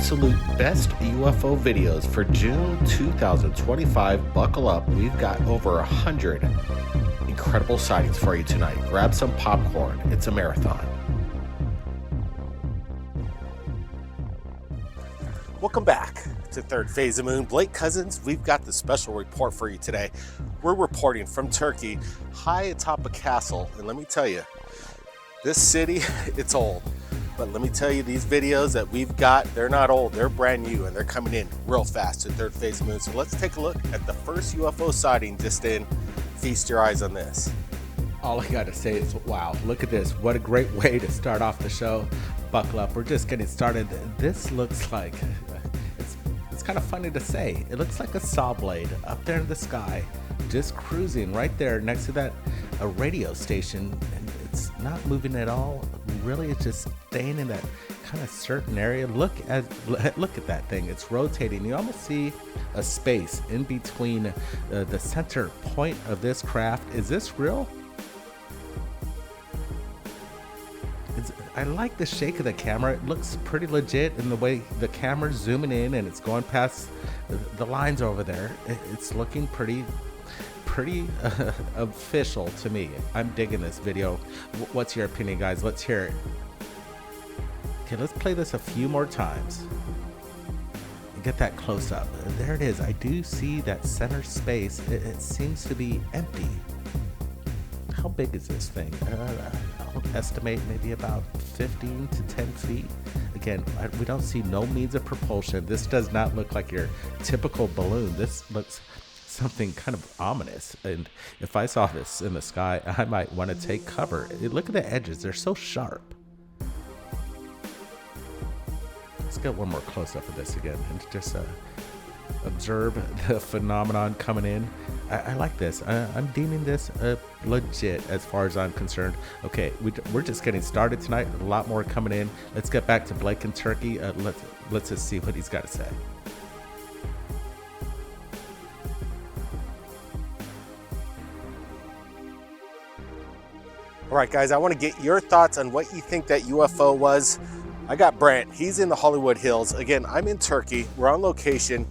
absolute best UFO videos for June 2025. Buckle up, we've got over 100 incredible sightings for you tonight. Grab some popcorn, it's a marathon. Welcome back to Third Phase of Moon. Blake Cousins, we've got the special report for you today. We're reporting from Turkey, high atop a castle, and let me tell you, this city, it's old. But let me tell you, these videos that we've got, they're not old, they're brand new, and they're coming in real fast to Third Phase of Moon. So let's take a look at the first UFO sighting just in. Feast your eyes on this. All I gotta say is, wow, look at this. What a great way to start off the show. Buckle up, we're just getting started. This looks like, it's kind of funny to say, it looks like a saw blade up there in the sky, just cruising right there next to that a radio station, and it's not moving at all. Really, it's just staying in that kind of certain area. Look at that thing. It's rotating. You almost see a space in between the center point of this craft. Is this real? I like the shake of the camera. It looks pretty legit in the way the camera's zooming in and it's going past the lines over there. It's looking pretty official to me. I'm digging this video. What's your opinion, guys? Let's hear it. Okay, let's play this a few more times. Get that close up. There it is. I do see that center space. It seems to be empty. How big is this thing? I'll estimate maybe about 15 to 10 feet. Again, we don't see no means of propulsion. This does not look like your typical balloon. This looks something kind of ominous, and if I saw this in the sky, I might want to take cover. Look at the edges, they're so sharp. Let's get one more close-up of this again and just observe the phenomenon coming in. I like this. I'm deeming this legit as far as I'm concerned. Okay, we're just getting started tonight. A lot more coming in. Let's get back to Blake in Turkey. Let's just see what he's got to say. All right, guys, I want to get your thoughts on what you think that UFO was. I got Brent. He's in the Hollywood Hills. Again, I'm in Turkey. We're on location.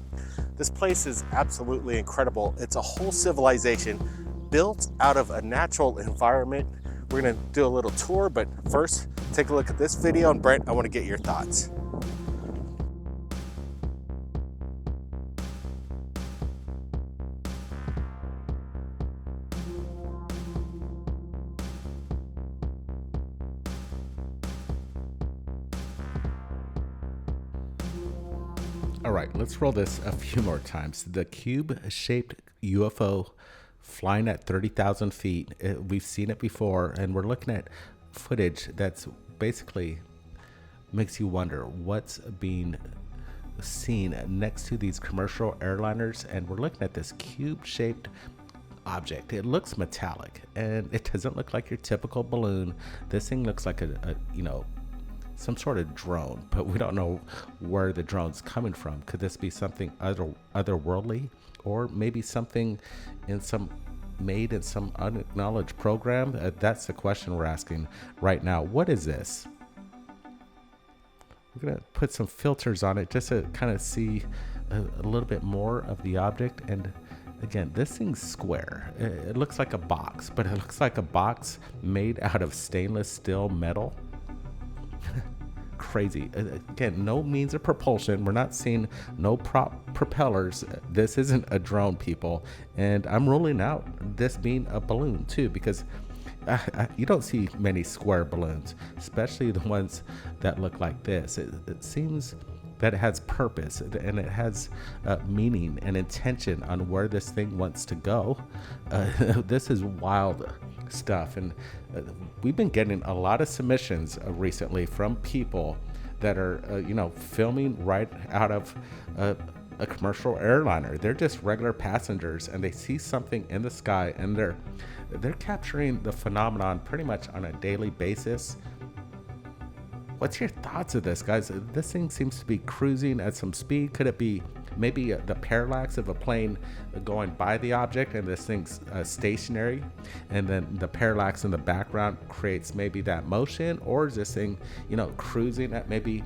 This place is absolutely incredible. It's a whole civilization built out of a natural environment. We're going to do a little tour, but first, take a look at this video. And Brent, I want to get your thoughts. All right, let's roll this a few more times. The cube-shaped UFO flying at 30,000 feet. We've seen it before, and we're looking at footage that's basically makes you wonder what's being seen next to these commercial airliners. And we're looking at this cube-shaped object. It looks metallic, and it doesn't look like your typical balloon. This thing looks like a some sort of drone, but we don't know where the drone's coming from. Could this be something otherworldly, or maybe something made in some unacknowledged program? That's the question we're asking right now. What is this? We're gonna put some filters on it just to kind of see a little bit more of the object. And again, this thing's square. It looks like a box, but it looks like a box made out of stainless steel metal. Crazy. Again, no means of propulsion. We're not seeing no propellers. This isn't a drone, people. And I'm ruling out this being a balloon too, because you don't see many square balloons, especially the ones that look like this. It seems that it has purpose and it has meaning and intention on where this thing wants to go. This is wild stuff, and we've been getting a lot of submissions recently from people that are filming right out of a commercial airliner. They're just regular passengers, and they see something in the sky, and they're capturing the phenomenon pretty much on a daily basis. What's your thoughts of this, guys? This thing seems to be cruising at some speed. Could it be maybe the parallax of a plane going by the object and this thing's stationary, and then the parallax in the background creates maybe that motion? Or is this thing, cruising at maybe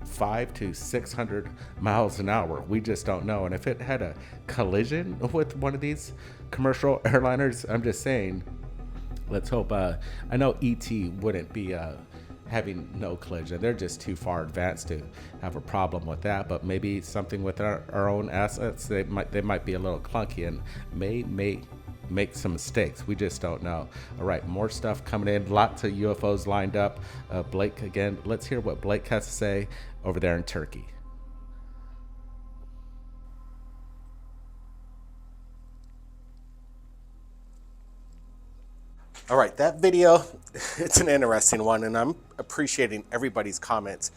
5 to 600 miles an hour. We just don't know. And if it had a collision with one of these commercial airliners, I'm just saying, let's hope. I know ET wouldn't be having no collision. They're just too far advanced to have a problem with that. But maybe something with our own assets, they might be a little clunky and may make some mistakes. We just don't know. All right, more stuff coming in. Lots of UFOs lined up. Blake again. Let's hear what Blake has to say over there in Turkey. All right, that video, it's an interesting one, and I'm appreciating everybody's comments.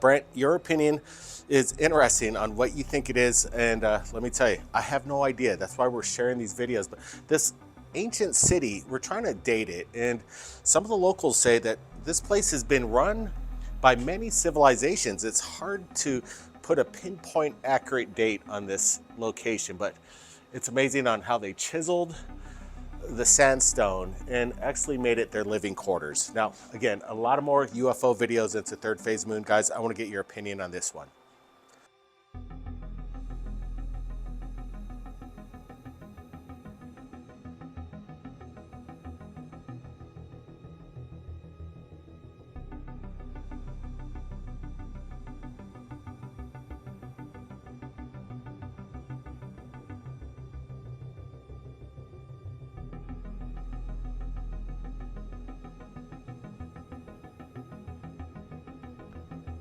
Brent, your opinion is interesting on what you think it is, and let me tell you, I have no idea. That's why we're sharing these videos. But this ancient city, we're trying to date it, and some of the locals say that this place has been run by many civilizations. It's hard to put a pinpoint accurate date on this location, but it's amazing on how they chiseled the sandstone and actually made it their living quarters. Now, again, a lot of more UFO videos into Third Phase Moon. Guys, I want to get your opinion on this one.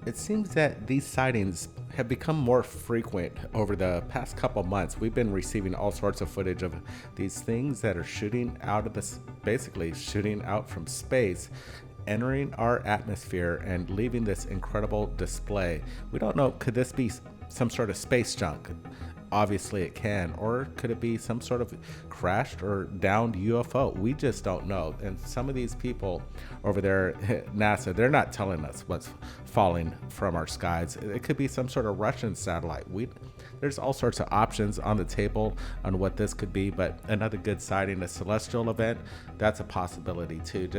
It seems that these sightings have become more frequent over the past couple months. We've been receiving all sorts of footage of these things that are shooting out of this, basically shooting out from space, entering our atmosphere and leaving this incredible display. We don't know, could this be some sort of space junk? Obviously it can, or could it be some sort of crashed or downed UFO? We just don't know. And some of these people over there at NASA, they're not telling us what's falling from our skies. It could be some sort of Russian satellite. There's all sorts of options on the table on what this could be, but another good sighting, a celestial event, that's a possibility too.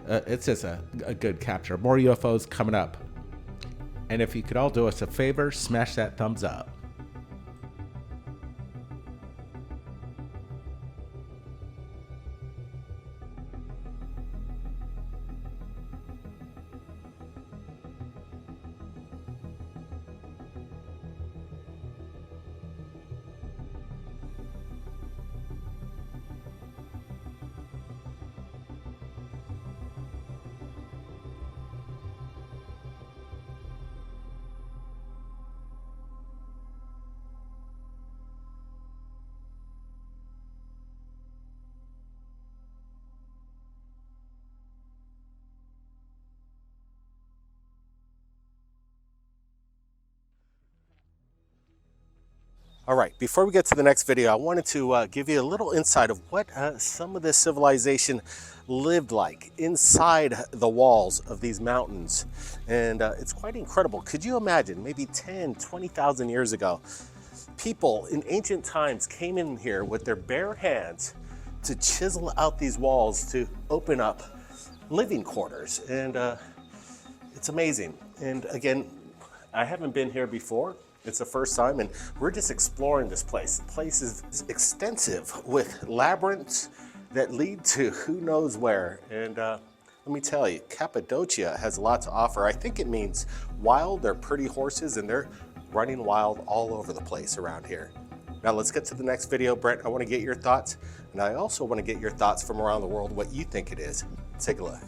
It's just a good capture. More UFOs coming up. And if you could all do us a favor, smash that thumbs up. All right, before we get to the next video, I wanted to give you a little insight of what some of this civilization lived like inside the walls of these mountains. And it's quite incredible. Could you imagine maybe 10, 20,000 years ago, people in ancient times came in here with their bare hands to chisel out these walls to open up living quarters. And it's amazing. And again, I haven't been here before. It's the first time, and we're just exploring this place. The place is extensive with labyrinths that lead to who knows where. And let me tell you, Cappadocia has a lot to offer. I think it means wild. They're pretty horses, and they're running wild all over the place around here. Now let's get to the next video. Brent, I want to get your thoughts, and I also want to get your thoughts from around the world, what you think it is. Take a look.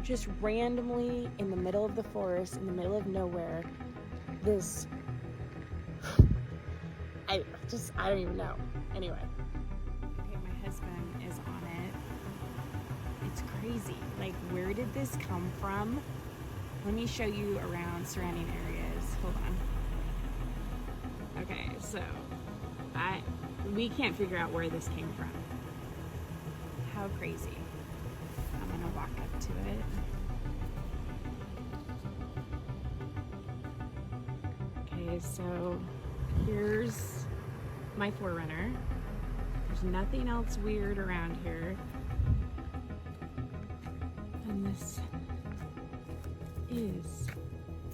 Just randomly in the middle of the forest, in the middle of nowhere, this, I don't even know. Anyway. Okay, my husband is on it. It's crazy. Like, where did this come from? Let me show you around surrounding areas. Hold on. Okay, so we can't figure out where this came from. How crazy. I'm gonna walk up to it. Okay, so here's my Forerunner. There's nothing else weird around here. And this is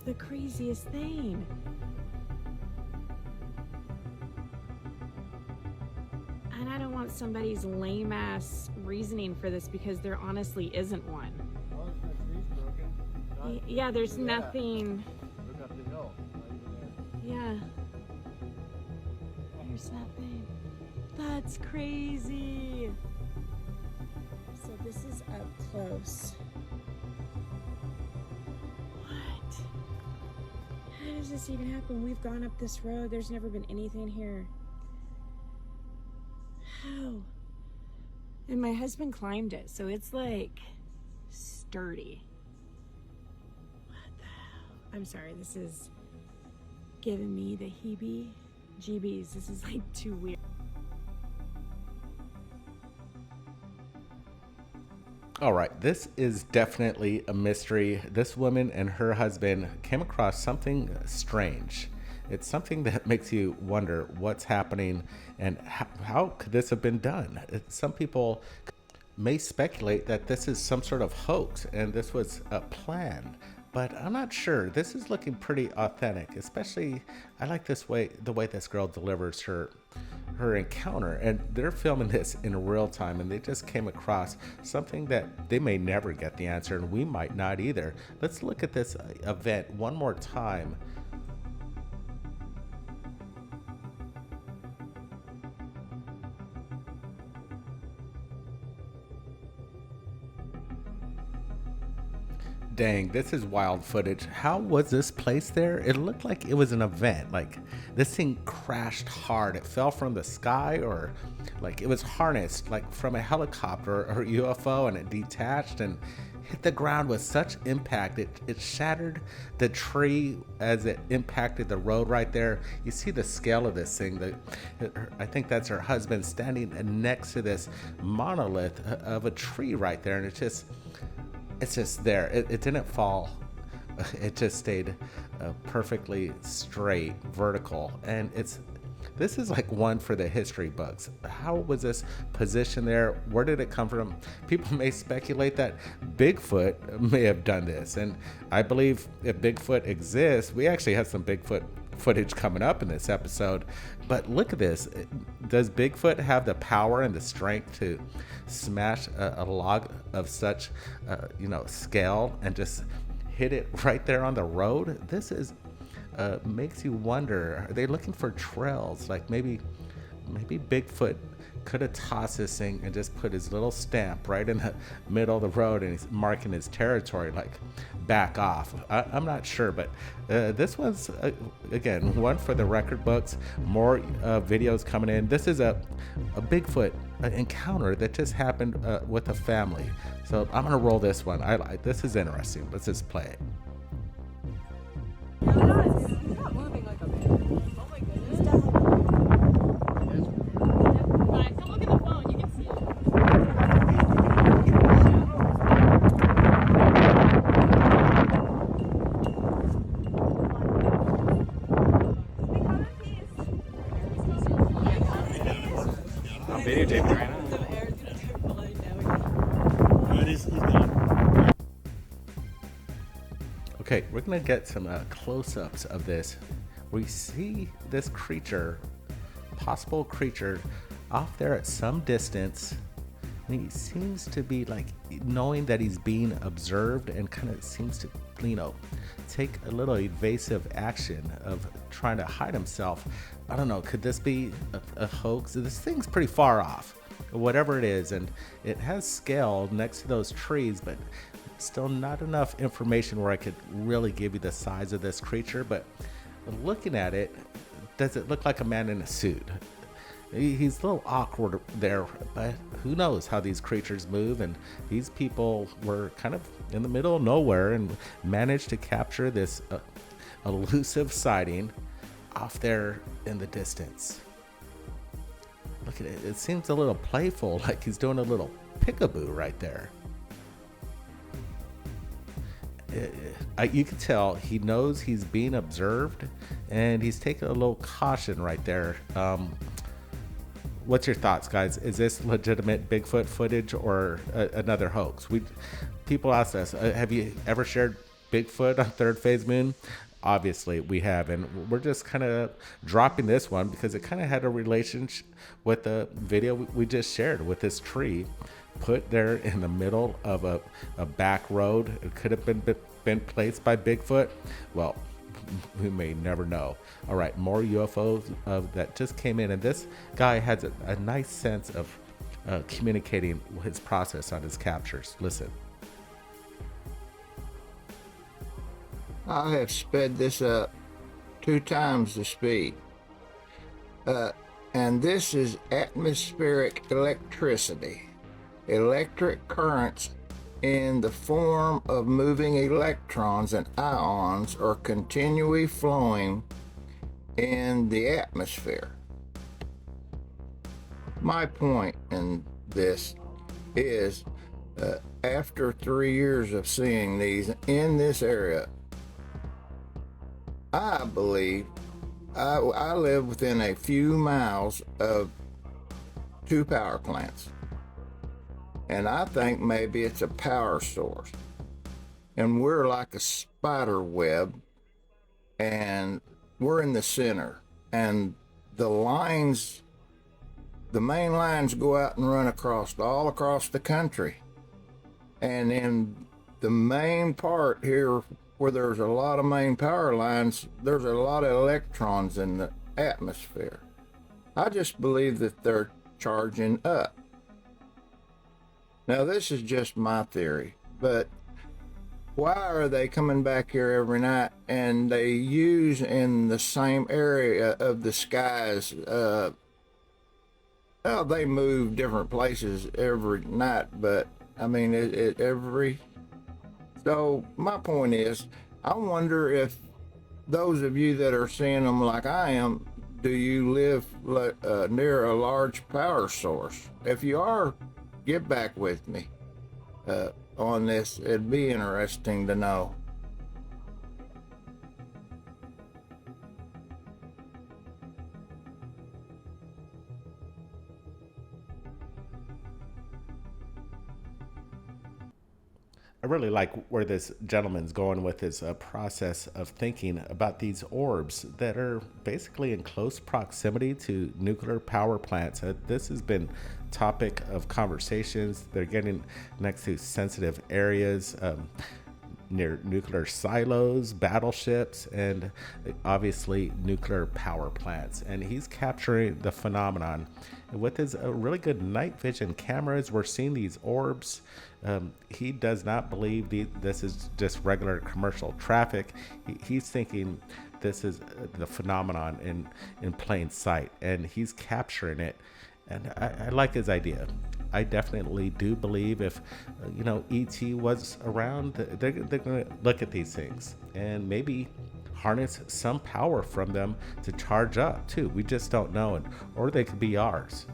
the craziest thing. And I don't want somebody's lame ass reasoning for this because there honestly isn't one. Well, there's no trees broken. Yeah, there's Look at that. nothing. Look up the hill. Not even there. Yeah. There's nothing. That's crazy. So this is up close. What? How does this even happen? We've gone up this road. There's never been anything here. How? And my husband climbed it, so it's like sturdy. What the hell? I'm sorry, this is giving me the heebie-jeebies. This is like too weird. All right, this is definitely a mystery. This woman and her husband came across something strange. It's something that makes you wonder what's happening and how could this have been done? Some people may speculate that this is some sort of hoax and this was a plan, but I'm not sure. This is looking pretty authentic, especially I like the way this girl delivers her encounter, and they're filming this in real time, and they just came across something that they may never get the answer, and we might not either. Let's look at this event one more time. Dang, this is wild footage. How was this placed there? It looked like it was an event. Like this thing crashed hard. It fell from the sky, or like it was harnessed like from a helicopter or UFO, and it detached and hit the ground with such impact. It shattered the tree as it impacted the road right there. You see the scale of this thing. I think that's her husband standing next to this monolith of a tree right there, and it's just there. It didn't fall. It just stayed perfectly straight, vertical, and this is like one for the history books. How was this positioned there? Where did it come from? People may speculate that Bigfoot may have done this, and I believe if Bigfoot exists, we actually have some Bigfoot footage coming up in this episode. But look at this. Does Bigfoot have the power and the strength to smash a log of such scale and just hit it right there on the road? This is makes you wonder, are they looking for trails? Like maybe Bigfoot could have tossed this thing and just put his little stamp right in the middle of the road, and he's marking his territory, like back off. I'm not sure, but this one's again one for the record books. More videos coming in. This is a Bigfoot encounter that just happened with a family, so I'm gonna roll this one. This is interesting. Let's just play it. He's not moving like a man. Oh my goodness. Guys, don't look at the phone. You can see it. I'm videotaping right now. Some air is gonna start flying down. He's gone. Okay, we're gonna get some close-ups of this. We see this creature, possible creature, off there at some distance, and he seems to be like knowing that he's being observed, and kind of seems to, take a little evasive action of trying to hide himself. I don't know. Could this be a hoax? This thing's pretty far off, whatever it is, and it has scale next to those trees, but still not enough information where I could really give you the size of this creature. But looking at it, does it look like a man in a suit? He's a little awkward there, but who knows how these creatures move, and these people were kind of in the middle of nowhere and managed to capture this elusive sighting off there in the distance. Look at it. It seems a little playful, like he's doing a little peekaboo right there. You can tell he knows he's being observed, and he's taking a little caution right there. what's your thoughts, guys? Is this legitimate Bigfoot footage or another hoax? People ask us, have you ever shared Bigfoot on Third Phase Moon? Obviously we have, and we're just kind of dropping this one because it kind of had a relationship with the video we just shared with this tree put there in the middle of a back road. It could have been placed by Bigfoot. Well, we may never know. All right, more UFOs that just came in, and this guy has a nice sense of communicating his process on his captures. Listen. I have sped this up 2 times the speed. And this is atmospheric electricity. Electric currents in the form of moving electrons and ions are continually flowing in the atmosphere. My point in this is, after 3 years of seeing these in this area, I believe I live within a few miles of 2 power plants. And I think maybe it's a power source. And we're like a spider web, and we're in the center. And the lines, the main lines go out and run all across the country. And in the main part here, where there's a lot of main power lines, there's a lot of electrons in the atmosphere. I just believe that they're charging up. Now, this is just my theory, but why are they coming back here every night and they use in the same area of the skies? Well, they move different places every night, but I mean, So my point is, I wonder if those of you that are seeing them like I am, do you live near a large power source? If you are, get back with me on this. It'd be interesting to know. I really like where this gentleman's going with his process of thinking about these orbs that are basically in close proximity to nuclear power plants. This has been topic of conversations. They're getting next to sensitive areas, near nuclear silos, battleships, and obviously nuclear power plants. And he's capturing the phenomenon. And with his really good night vision cameras, we're seeing these orbs. He does not believe this is just regular commercial traffic. He's thinking this is the phenomenon in plain sight, and he's capturing it. And I like his idea. I definitely do believe if, ET was around, they're going to look at these things and maybe harness some power from them to charge up too. We just don't know. Or they could be ours,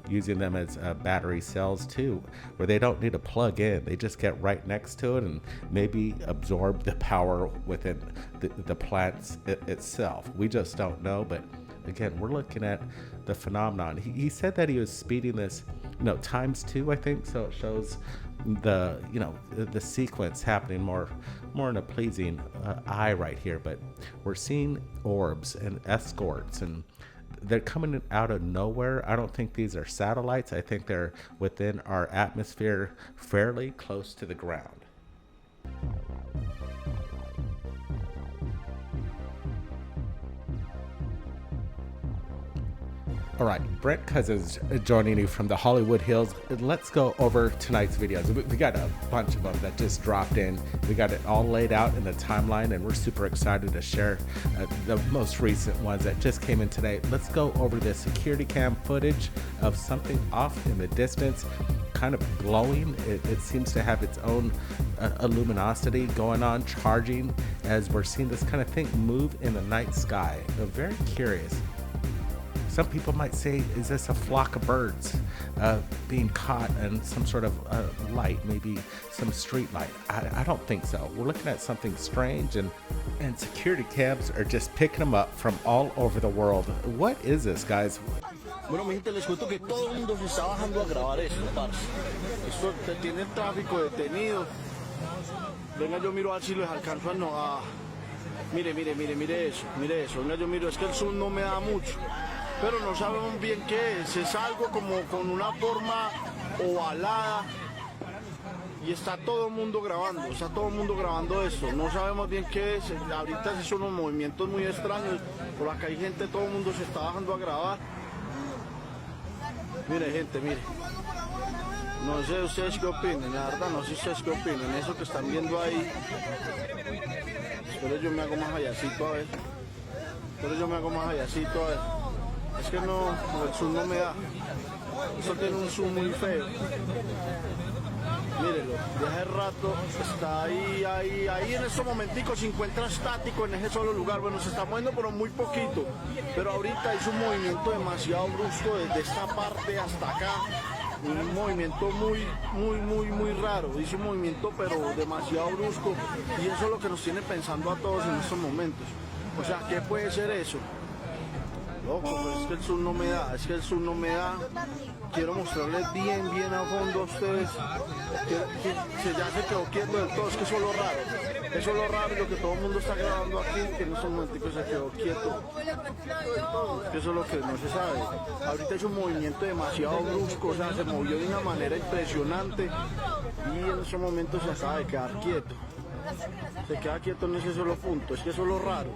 using them as battery cells too, where they don't need to plug in. They just get right next to it and maybe absorb the power within the plants itself. We just don't know. But again, we're looking at the phenomenon. He said that he was speeding this, ×2, I think. So it shows the sequence happening more in a pleasing eye right here. But we're seeing orbs and escorts, and they're coming out of nowhere. I don't think these are satellites. I think they're within our atmosphere, fairly close to the ground. All right, Brent Cousins joining you from the Hollywood Hills. Let's go over tonight's videos. We got a bunch of them that just dropped in. We got it all laid out in the timeline, and we're super excited to share the most recent ones that just came in today. Let's go over the security cam footage of something off in the distance, kind of glowing. It seems to have its own luminosity going on, charging, as we're seeing this kind of thing move in the night sky. Very curious. Some people might say, is this a flock of birds being caught in some sort of light, maybe some street light? I don't think so. We're looking at something strange, and security cams are just picking them up from all over the world. What is this, guys? Bueno, mi gente, les cuento que todo el mundo se está bajando a grabar esto, parce. Esto te tiene el tráfico detenido. Venga, yo miro a ver si les alcanzo a... No, mire eso. Venga, yo miro, es que el zoom no me da mucho. Pero no sabemos bien qué es algo como con una forma ovalada. Y está todo el mundo grabando esto. No sabemos bien qué es. Ahorita sí son unos movimientos muy extraños. Por acá hay gente, todo el mundo se está bajando a grabar. Mire, gente, mire. No sé ustedes qué opinen, la verdad, no sé ustedes qué opinen. Eso que están viendo ahí. Espero yo me hago más allácito, a ver. Es que no, el zoom no me da. Eso tiene un zoom muy feo. Mírenlo, de hace rato está ahí en estos momenticos se encuentra estático en ese solo lugar. Bueno, se está moviendo pero muy poquito. Pero ahorita hizo un movimiento demasiado brusco desde esta parte hasta acá. Un movimiento muy raro. Hizo un movimiento pero demasiado brusco. Y eso es lo que nos tiene pensando a todos en estos momentos. O sea, ¿qué puede ser eso? Loco, pero es que el zoom no me da, Quiero mostrarles bien a fondo a ustedes que ya se quedó quieto del todo. Es que eso es lo raro. Lo que todo el mundo está grabando aquí, que en estos momentos se quedó quieto. Eso es lo que no se sabe. Ahorita es un movimiento demasiado brusco, o sea, se movió de una manera impresionante y en estos momentos se acaba de quedar quieto. Se queda quieto en ese solo punto. Es que eso es lo raro.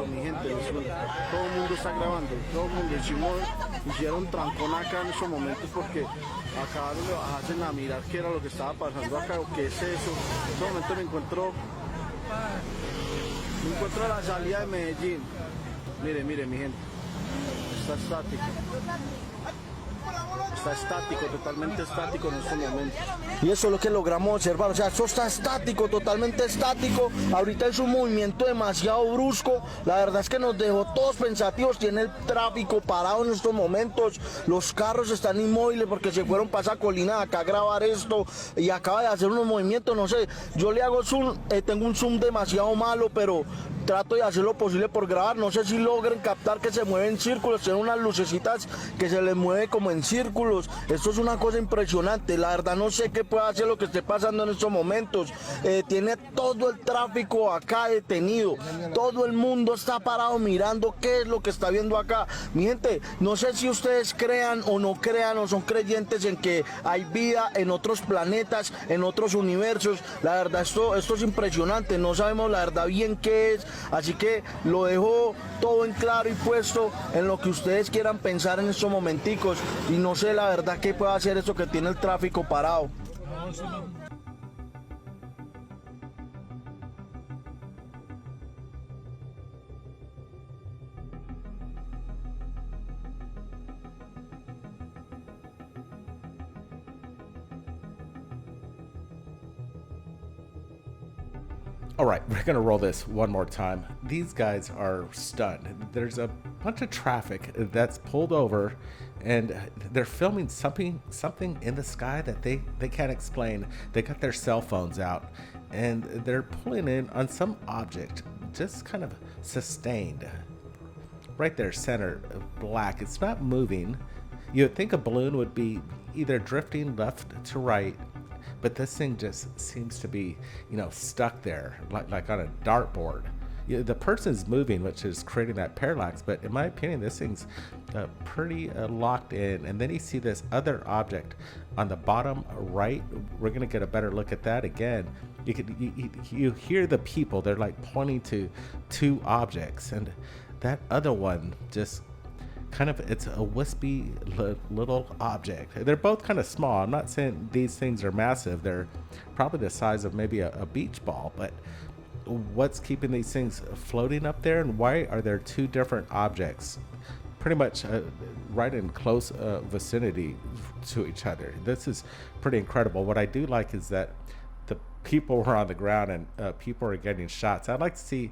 Mi gente. Todo el mundo está grabando. Todo el mundo hicieron trancón acá en estos momentos porque acabaron de bajarse a mirar qué era lo que estaba pasando acá o qué es eso. En este momento me encuentro a la salida de Medellín. Mire, mi gente. Está estático, totalmente estático en este momento. Y eso es lo que logramos observar, o sea, esto está estático, totalmente estático. Ahorita es un movimiento demasiado brusco. La verdad es que nos dejó todos pensativos. Tiene el tráfico parado en estos momentos. Los carros están inmóviles porque se fueron para esa colina de acá a grabar esto. Y acaba de hacer unos movimientos, no sé. Yo le hago zoom, tengo un zoom demasiado malo, pero trato de hacer lo posible por grabar. No sé si logren captar que se mueve en círculos. Tiene unas lucecitas que se les mueve como en círculos. Esto es una cosa impresionante. La verdad no sé qué puede hacer lo que esté pasando en estos momentos. Tiene todo el tráfico acá detenido. Todo el mundo está parado mirando qué es lo que está viendo acá. Mi gente, no sé si ustedes crean o no crean o son creyentes en que hay vida en otros planetas, en otros universos. La verdad esto es impresionante. No sabemos la verdad bien qué es. Así que lo dejo todo en claro y puesto en lo que ustedes quieran pensar en estos momenticos. Y no sé la verdad qué puede hacer eso que tiene el tráfico parado. All right, we're gonna roll this one more time. These guys are stunned. There's a bunch of traffic that's pulled over, and they're filming something in the sky that they can't explain. They got their cell phones out, and they're pulling in on some object, just kind of sustained. Right there, center, black. It's not moving. You would think a balloon would be either drifting left to right, but this thing just seems to be, stuck there, like on a dartboard. The person's moving, which is creating that parallax, but in my opinion, this thing's pretty locked in. And then you see this other object on the bottom right. We're gonna get a better look at that again. You hear the people, they're like pointing to two objects, and that other one just it's a wispy little object. They're both kind of small. I'm not saying these things are massive. They're probably the size of maybe a beach ball, but what's keeping these things floating up there, and why are there two different objects pretty much right in close vicinity to each other? This is pretty incredible. What I do like is that the people were on the ground and people are getting shots. I'd like to see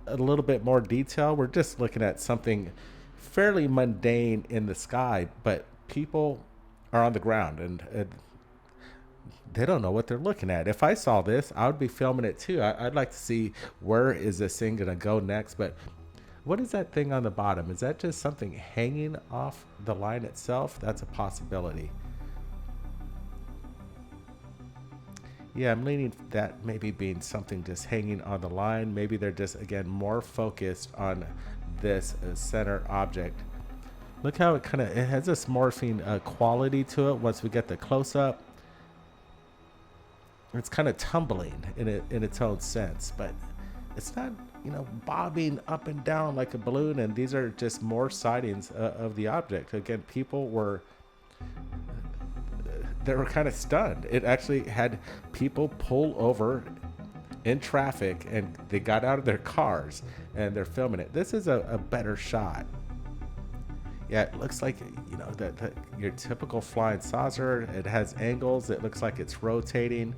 a little bit more detail. We're just looking at something fairly mundane in the sky, but people are on the ground and they don't know what they're looking at. If I saw this, I would be filming it too. I'd like to see where is this thing gonna go next, but what is that thing on the bottom? Is that just something hanging off the line itself? That's a possibility. Yeah, I'm leaning that maybe being something just hanging on the line. Maybe they're just, again, more focused on this center object. Look how it has this morphing quality to it once we get the close-up. It's kind of tumbling in its own sense, but it's not, you know, bobbing up and down like a balloon. And these are just more sightings of the object. Again, people were kind of stunned. It actually had people pull over in traffic, and they got out of their cars and they're filming it. This is a better shot. Yeah, it looks like, you know, that your typical flying saucer. It has angles. It looks like it's rotating.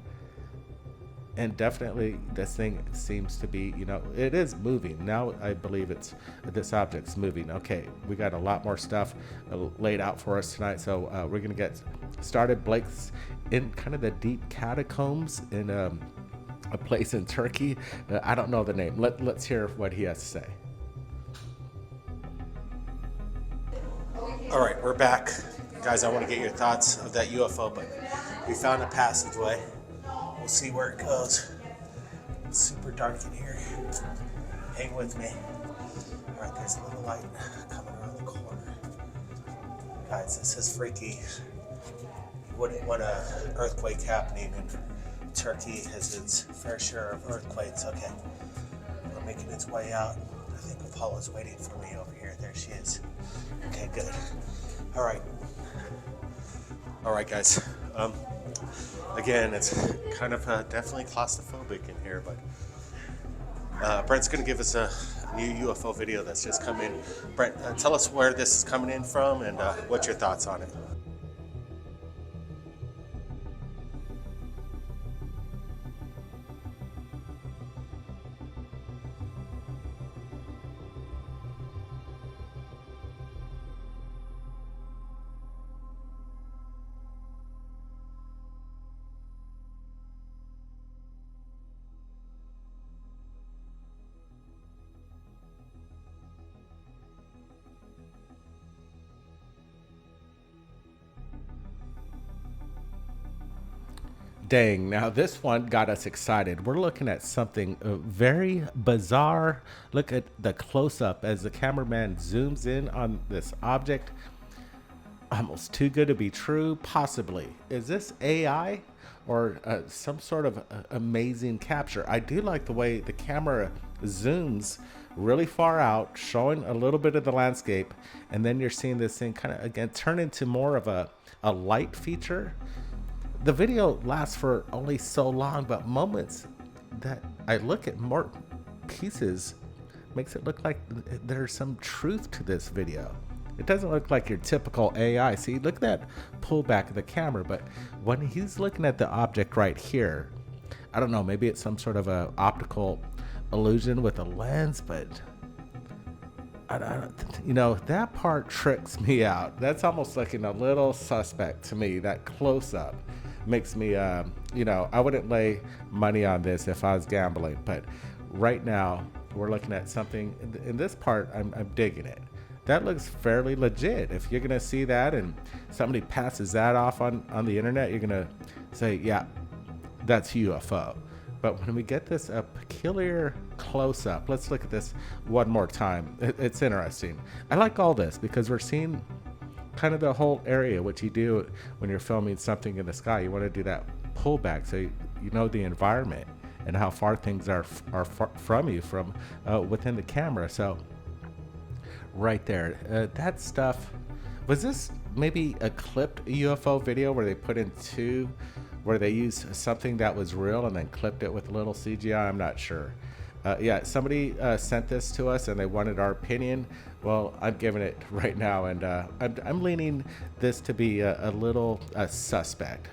And definitely this thing seems to be, you know, it is moving. Now I believe this object's moving. Okay, we got a lot more stuff laid out for us tonight. So we're going to get started. Blake's in kind of the deep catacombs in a place in Turkey. I don't know the name. Let's hear what he has to say. All right, we're back. Guys, I want to get your thoughts of that UFO, but we found a passageway. We'll see where it goes. It's super dark in here. Hang with me. All right, there's a little light coming around the corner. Guys, this is freaky. You wouldn't want an earthquake happening, and Turkey has its fair share of earthquakes. Okay, we're making its way out. I think Apollo's waiting for me over here. There she is. Okay, good. All right. All right, guys. Again, it's kind of definitely claustrophobic in here, but Brent's going to give us a new UFO video that's just come in. Brent, tell us where this is coming in from and what's your thoughts on it. Dang, now this one got us excited. We're looking at something very bizarre. Look at the close-up as the cameraman zooms in on this object. Almost too good to be true, possibly. Is this AI or some sort of amazing capture? I do like the way the camera zooms really far out, showing a little bit of the landscape, and then you're seeing this thing kind of, again, turn into more of a light feature. The video lasts for only so long, but moments that I look at more pieces makes it look like there's some truth to this video. It doesn't look like your typical AI. See, look at that pullback of the camera, but when he's looking at the object right here, I don't know, maybe it's some sort of a optical illusion with a lens, but I don't, you know, that part tricks me out. That's almost looking a little suspect to me. That close-up makes me, you know, I wouldn't lay money on this if I was gambling, but right now we're looking at something in this part. I'm digging it. That looks fairly legit. If you're gonna see that and somebody passes that off on the internet, you're gonna say, yeah, that's UFO. But when we get this peculiar close-up, let's look at this one more time. It's interesting. I like all this because we're seeing kind of the whole area, what you do when you're filming something in the sky. You want to do that pullback so you know the environment and how far things are from you from within the camera. So right there, that stuff, was this maybe a clipped UFO video where they put in two, where they used something that was real and then clipped it with a little CGI? I'm not sure. Yeah, somebody sent this to us and they wanted our opinion. Well, I'm giving it right now, and I'm leaning this to be a little suspect.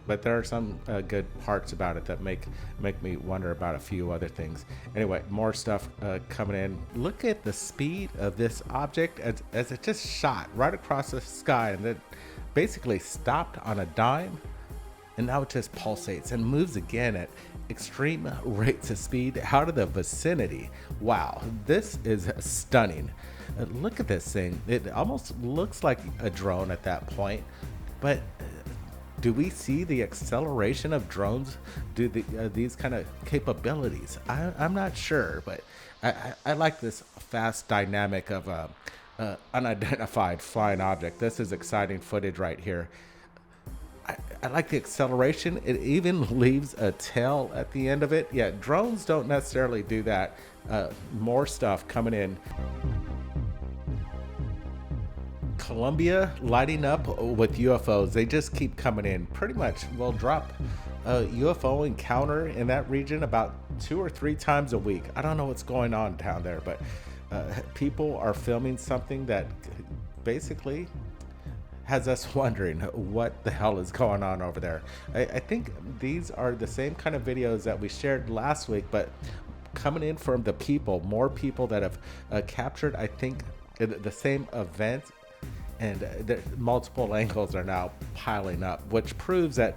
But there are some good parts about it that make me wonder about a few other things. Anyway, more stuff coming in. Look at the speed of this object as it just shot right across the sky and then basically stopped on a dime. And now it just pulsates and moves again at extreme rates of speed out of the vicinity. Wow, this is stunning. Look at this thing. It almost looks like a drone at that point, but do we see the acceleration of drones? Do these kind of capabilities? I'm not sure, but I like this fast dynamic of unidentified flying object. This is exciting footage right here. I like the acceleration. It even leaves a tail at the end of it. Yeah, drones don't necessarily do that. More stuff coming in. Colombia lighting up with UFOs. They just keep coming in. Pretty much we'll drop a UFO encounter in that region about 2 or 3 times a week. I don't know what's going on down there, but people are filming something that basically has us wondering what the hell is going on over there. I think these are the same kind of videos that we shared last week, but coming in from the people, more people that have captured, I think, the same event, and the multiple angles are now piling up, which proves that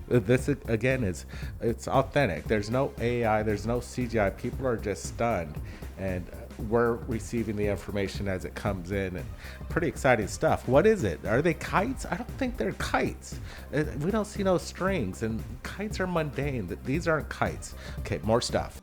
this again it's authentic. There's no AI, there's no CGI. People are just stunned, and we're receiving the information as it comes in, and pretty exciting stuff. What is it? Are they kites? I don't think they're kites. We don't see no strings, and kites are mundane. These aren't kites. Okay, more stuff.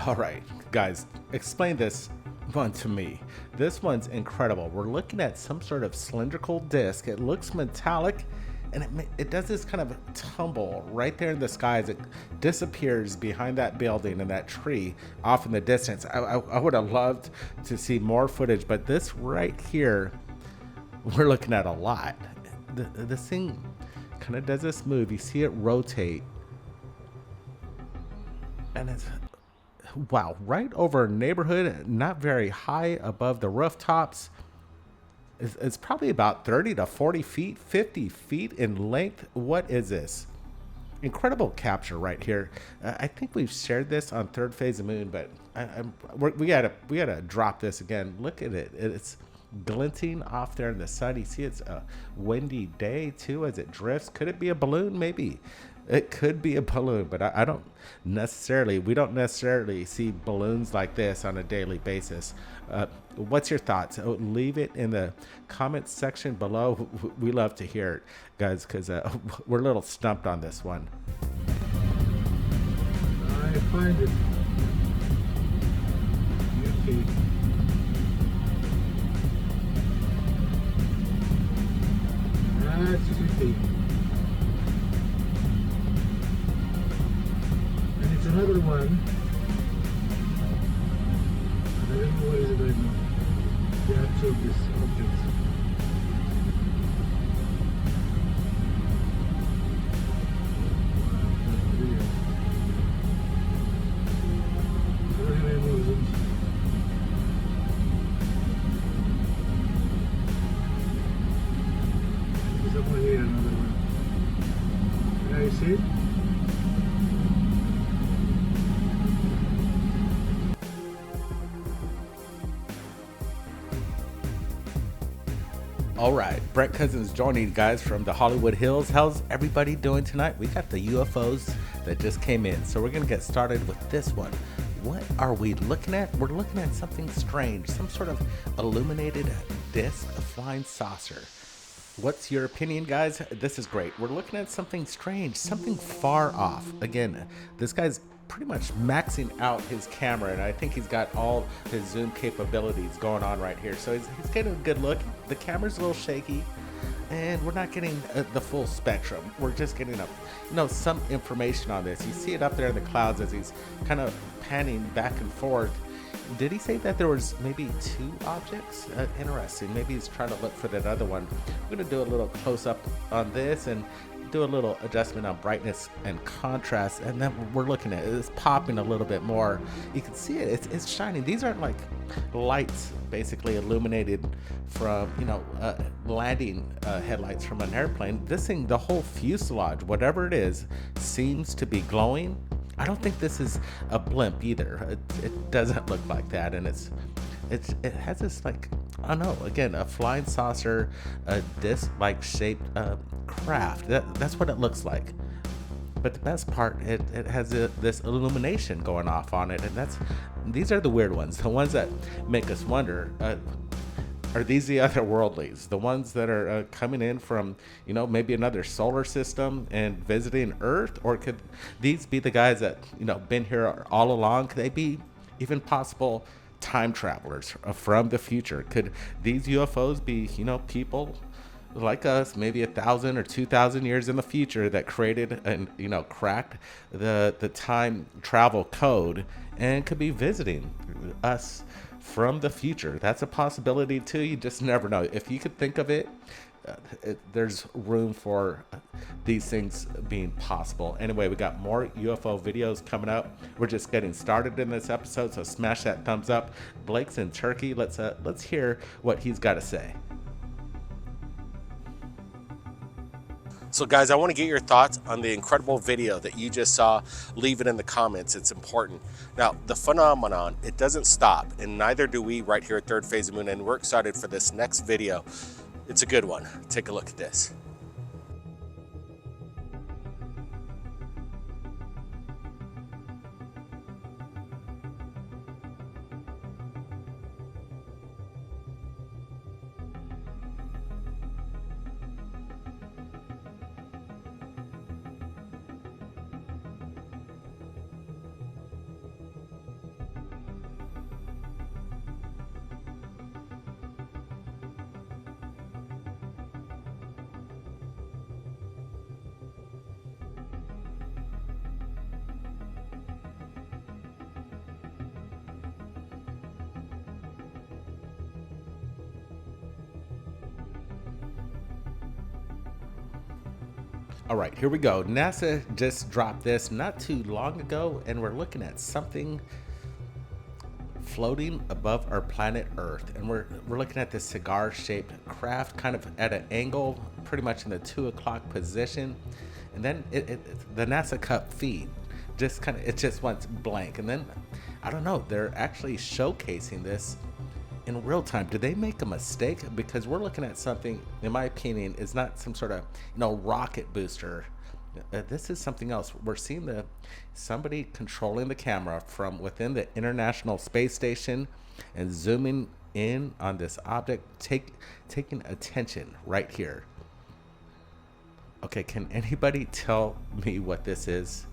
All right, guys, explain this one to me. This one's incredible. We're looking at some sort of cylindrical disc. It looks metallic, and it does this kind of tumble right there in the sky as it disappears behind that building and that tree off in the distance. I would have loved to see more footage, but this right here, we're looking at a lot. This thing kind of does this move. You see it rotate, and it's, wow, right over a neighborhood, not very high above the rooftops. It's probably about 30 to 40 feet, 50 feet in length. What is this? Incredible capture right here. I think we've shared this on Thirdphaseofmoon, but we gotta drop this again. Look at it. It's glinting off there in the sun. You see it's a windy day too as it drifts. Could it be a balloon? Maybe. It could be a balloon, but we don't necessarily see balloons like this on a daily basis. What's your thoughts? Leave it in the comments section below. We love to hear it, guys, because we're a little stumped on this one. I find it. Okay. That's pretty. It's another one. I don't know what is it right now. They absorb this object. There's someone here, another one. Can you see it? All right, Brett Cousins joining you guys from the Hollywood Hills. How's everybody doing tonight? We got the UFOs that just came in, so we're gonna get started with this one. What are we looking at? We're looking at something strange, some sort of illuminated disc, a flying saucer. What's your opinion, guys? This is great. We're looking at something strange, something far off. Again, this guy's pretty much maxing out his camera, and I think he's got all his zoom capabilities going on right here. So he's getting a good look. The camera's a little shaky, and we're not getting the full spectrum. We're just getting some information on this. You see it up there in the clouds as he's kind of panning back and forth, did he say that there was maybe 2 objects? Interesting. Maybe he's trying to look for that other one. I'm going to do a little close up on this and do a little adjustment on brightness and contrast, and then we're looking at it. It's popping a little bit more. You can see it. It's shining. These aren't like lights basically illuminated from, you know, landing headlights from an airplane. This thing, the whole fuselage, whatever it is, seems to be glowing. I don't think this is a blimp either. It doesn't look like that, and it has this, like, I don't know, again, a flying saucer, a disc-like shaped craft. That's what it looks like. But the best part, it has this illumination going off on it, and these are the weird ones, the ones that make us wonder. Are these the otherworldlies, the ones that are coming in from, you know, maybe another solar system and visiting Earth? Or could these be the guys that, you know, been here all along? Could they be even possible time travelers from the future? Could these UFOs be, you know, people like us, maybe 1,000 or 2,000 years in the future, that created and, you know, cracked the time travel code and could be visiting us from the future? That's a possibility too. You just never know. If you could think of it, there's room for these things being possible. Anyway, we got more UFO videos coming up. We're just getting started in this episode, so smash that thumbs up. Blake's in Turkey. Let's hear what he's got to say. So guys, I want to get your thoughts on the incredible video that you just saw. Leave it in the comments. It's important. Now, the phenomenon, it doesn't stop, and neither do we right here at Third Phase of Moon, and we're excited for this next video. It's a good one. Take a look at this. All right, here we go. NASA just dropped this not too long ago, and we're looking at something floating above our planet Earth. And we're looking at this cigar-shaped craft, kind of at an angle, pretty much in the 2 o'clock position. And then the NASA Cup feed just kind of, it just went blank. And then, I don't know, they're actually showcasing this in real time. Did they make a mistake? Because we're looking at something, in my opinion, is not some sort of, you know, rocket booster. This is something else. We're seeing somebody controlling the camera from within the International Space Station and zooming in on this object, taking attention right here. Okay, can anybody tell me what this is?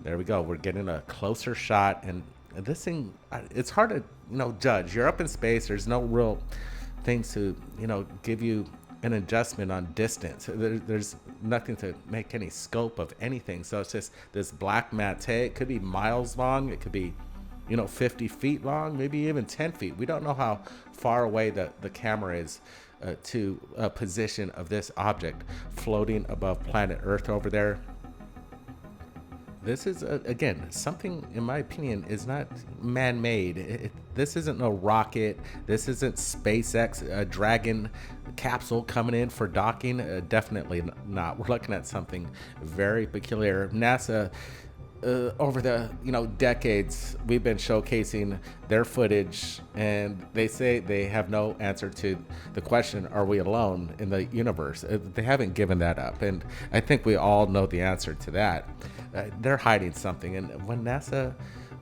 There we go. We're getting a closer shot, and this thing, it's hard to, you know, judge. You're up in space. There's no real things to, you know, give you an adjustment on distance. There's nothing to make any scope of anything. So it's just this black matte. It could be miles long. It could be, you know, 50 feet long, maybe even 10 feet. We don't know how far away the camera is to a position of this object floating above planet Earth over there. This is, again, something, in my opinion, is not man-made. This isn't no rocket. This isn't SpaceX, a Dragon capsule coming in for docking. Definitely not. We're looking at something very peculiar. NASA, over the, you know, decades, we've been showcasing their footage, and they say they have no answer to the question, are we alone in the universe? They haven't given that up, and I think we all know the answer to that. They're hiding something, and when NASA,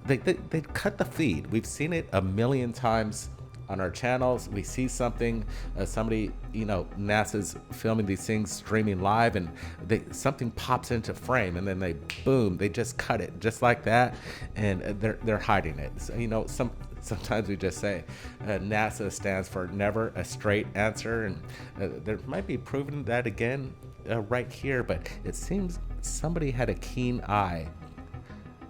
they cut the feed. We've seen it a million times on our channels. We see something, somebody, you know, NASA's filming these things, streaming live, and something pops into frame, and then they just cut it just like that, and they're hiding it. So, you know, sometimes we just say NASA stands for never a straight answer, and there might be proving that again right here, but it seems somebody had a keen eye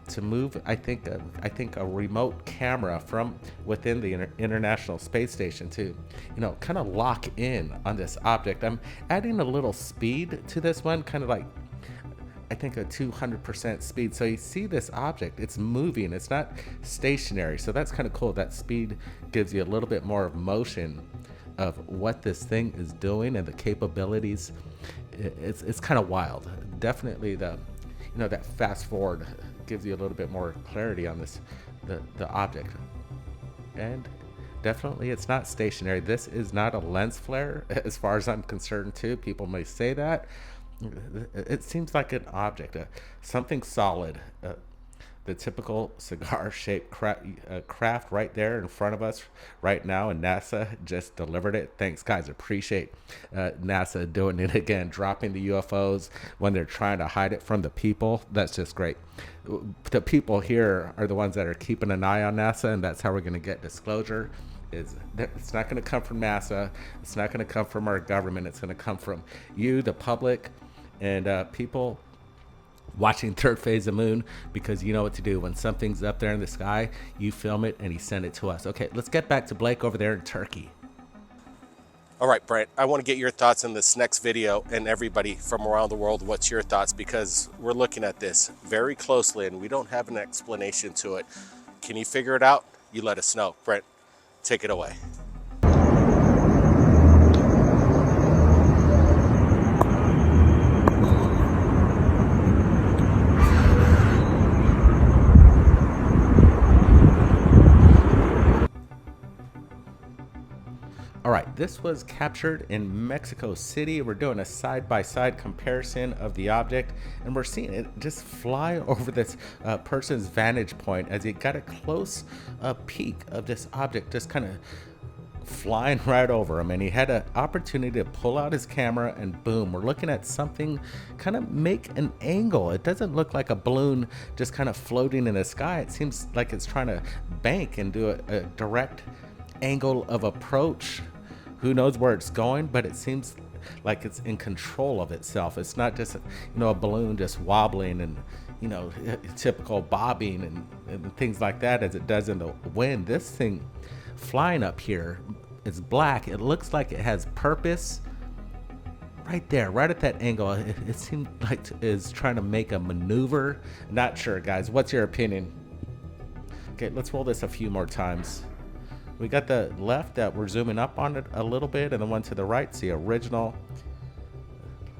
to move, I think a remote camera from within the International Space Station to, kind of lock in on this object. I'm adding a little speed to this one, kind of like, I think a 200% speed. So you see this object, it's moving, it's not stationary. So that's kind of cool. That speed gives you a little bit more motion of what this thing is doing and the capabilities. It's kind of wild. Definitely that fast forward gives you a little bit more clarity on the object. And definitely it's not stationary. This is not a lens flare as far as I'm concerned too. People may say that. It seems like an object, something solid, the typical cigar-shaped craft right there in front of us right now, and NASA just delivered it. Thanks, guys. Appreciate NASA doing it again, dropping the UFOs when they're trying to hide it from the people. That's just great. The people here are the ones that are keeping an eye on NASA, and that's how we're going to get disclosure. It's not going to come from NASA. It's not going to come from our government. It's going to come from you, the public, and people watching Third Phase of Moon, because you know what to do. When something's up there in the sky, you film it and you send it to us. Okay, let's get back to Blake over there in Turkey. All right, Brent, I want to get your thoughts on this next video, and everybody from around the world, what's your thoughts? Because we're looking at this very closely and we don't have an explanation to it. Can you figure it out? You let us know. Brent, take it away. All right, this was captured in Mexico City. We're doing a side-by-side comparison of the object, and we're seeing it just fly over this person's vantage point as he got a close peek of this object just kind of flying right over him. And he had an opportunity to pull out his camera, and boom, we're looking at something kind of make an angle. It doesn't look like a balloon just kind of floating in the sky. It seems like it's trying to bank and do a direct angle of approach. Who knows where it's going, but it seems like it's in control of itself. It's not just a balloon just wobbling and typical bobbing and things like that as it does in the wind. This thing flying up here is black. It looks like it has purpose right there, right at that angle. It seems like it's trying to make a maneuver. Not sure, guys. What's your opinion? Okay, let's roll this a few more times. We got the left that we're zooming up on it a little bit, and the one to the right's the original.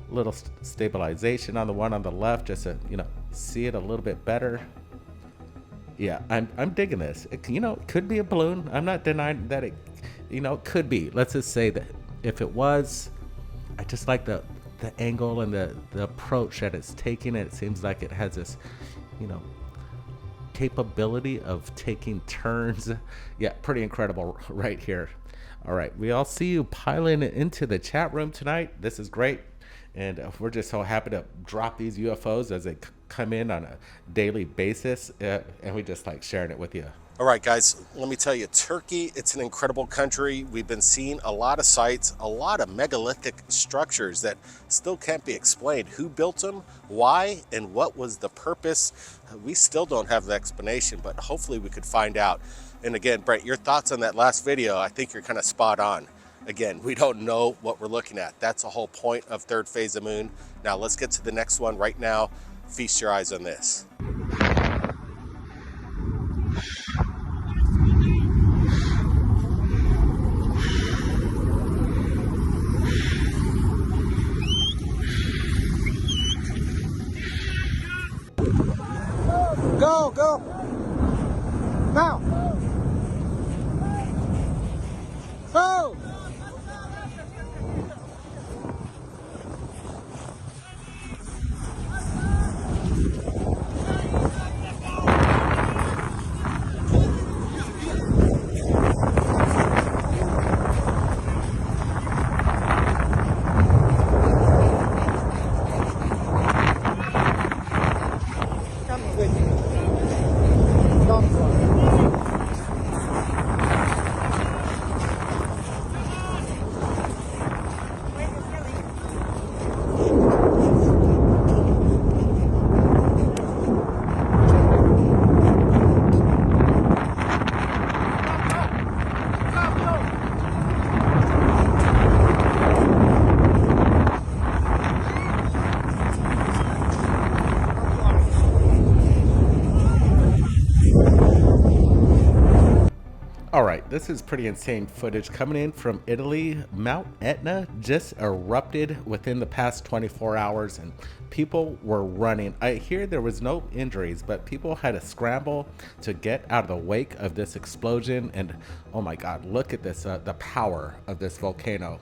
Little stabilization on the one on the left, just to see it a little bit better. Yeah, I'm digging this. It could be a balloon. I'm not denying that it could be. Let's just say that if it was, I just like the angle and the approach that it's taking. It seems like it has this capability of taking turns. Yeah, pretty incredible right here. All right, we all see you piling into the chat room tonight. This is great, and we're just so happy to drop these UFOs as they come in on a daily basis, and we just like sharing it with you. All right, guys, let me tell you, Turkey, it's an incredible country. We've been seeing a lot of sites, a lot of megalithic structures that still can't be explained. Who built them, why, and what was the purpose? We still don't have the explanation, but hopefully we could find out. And again, Brent, your thoughts on that last video, I think you're kind of spot on. Again, we don't know what we're looking at. That's the whole point of Third Phase of Moon. Now let's get to the next one right now. Feast your eyes on this. Go, go. Now. Go. Come with me. Come. right, this is pretty insane footage coming in from Italy. Mount Etna just erupted within the past 24 hours and people were running. I hear there was no injuries, but people had to scramble to get out of the wake of this explosion. And oh my God, look at this, the power of this volcano.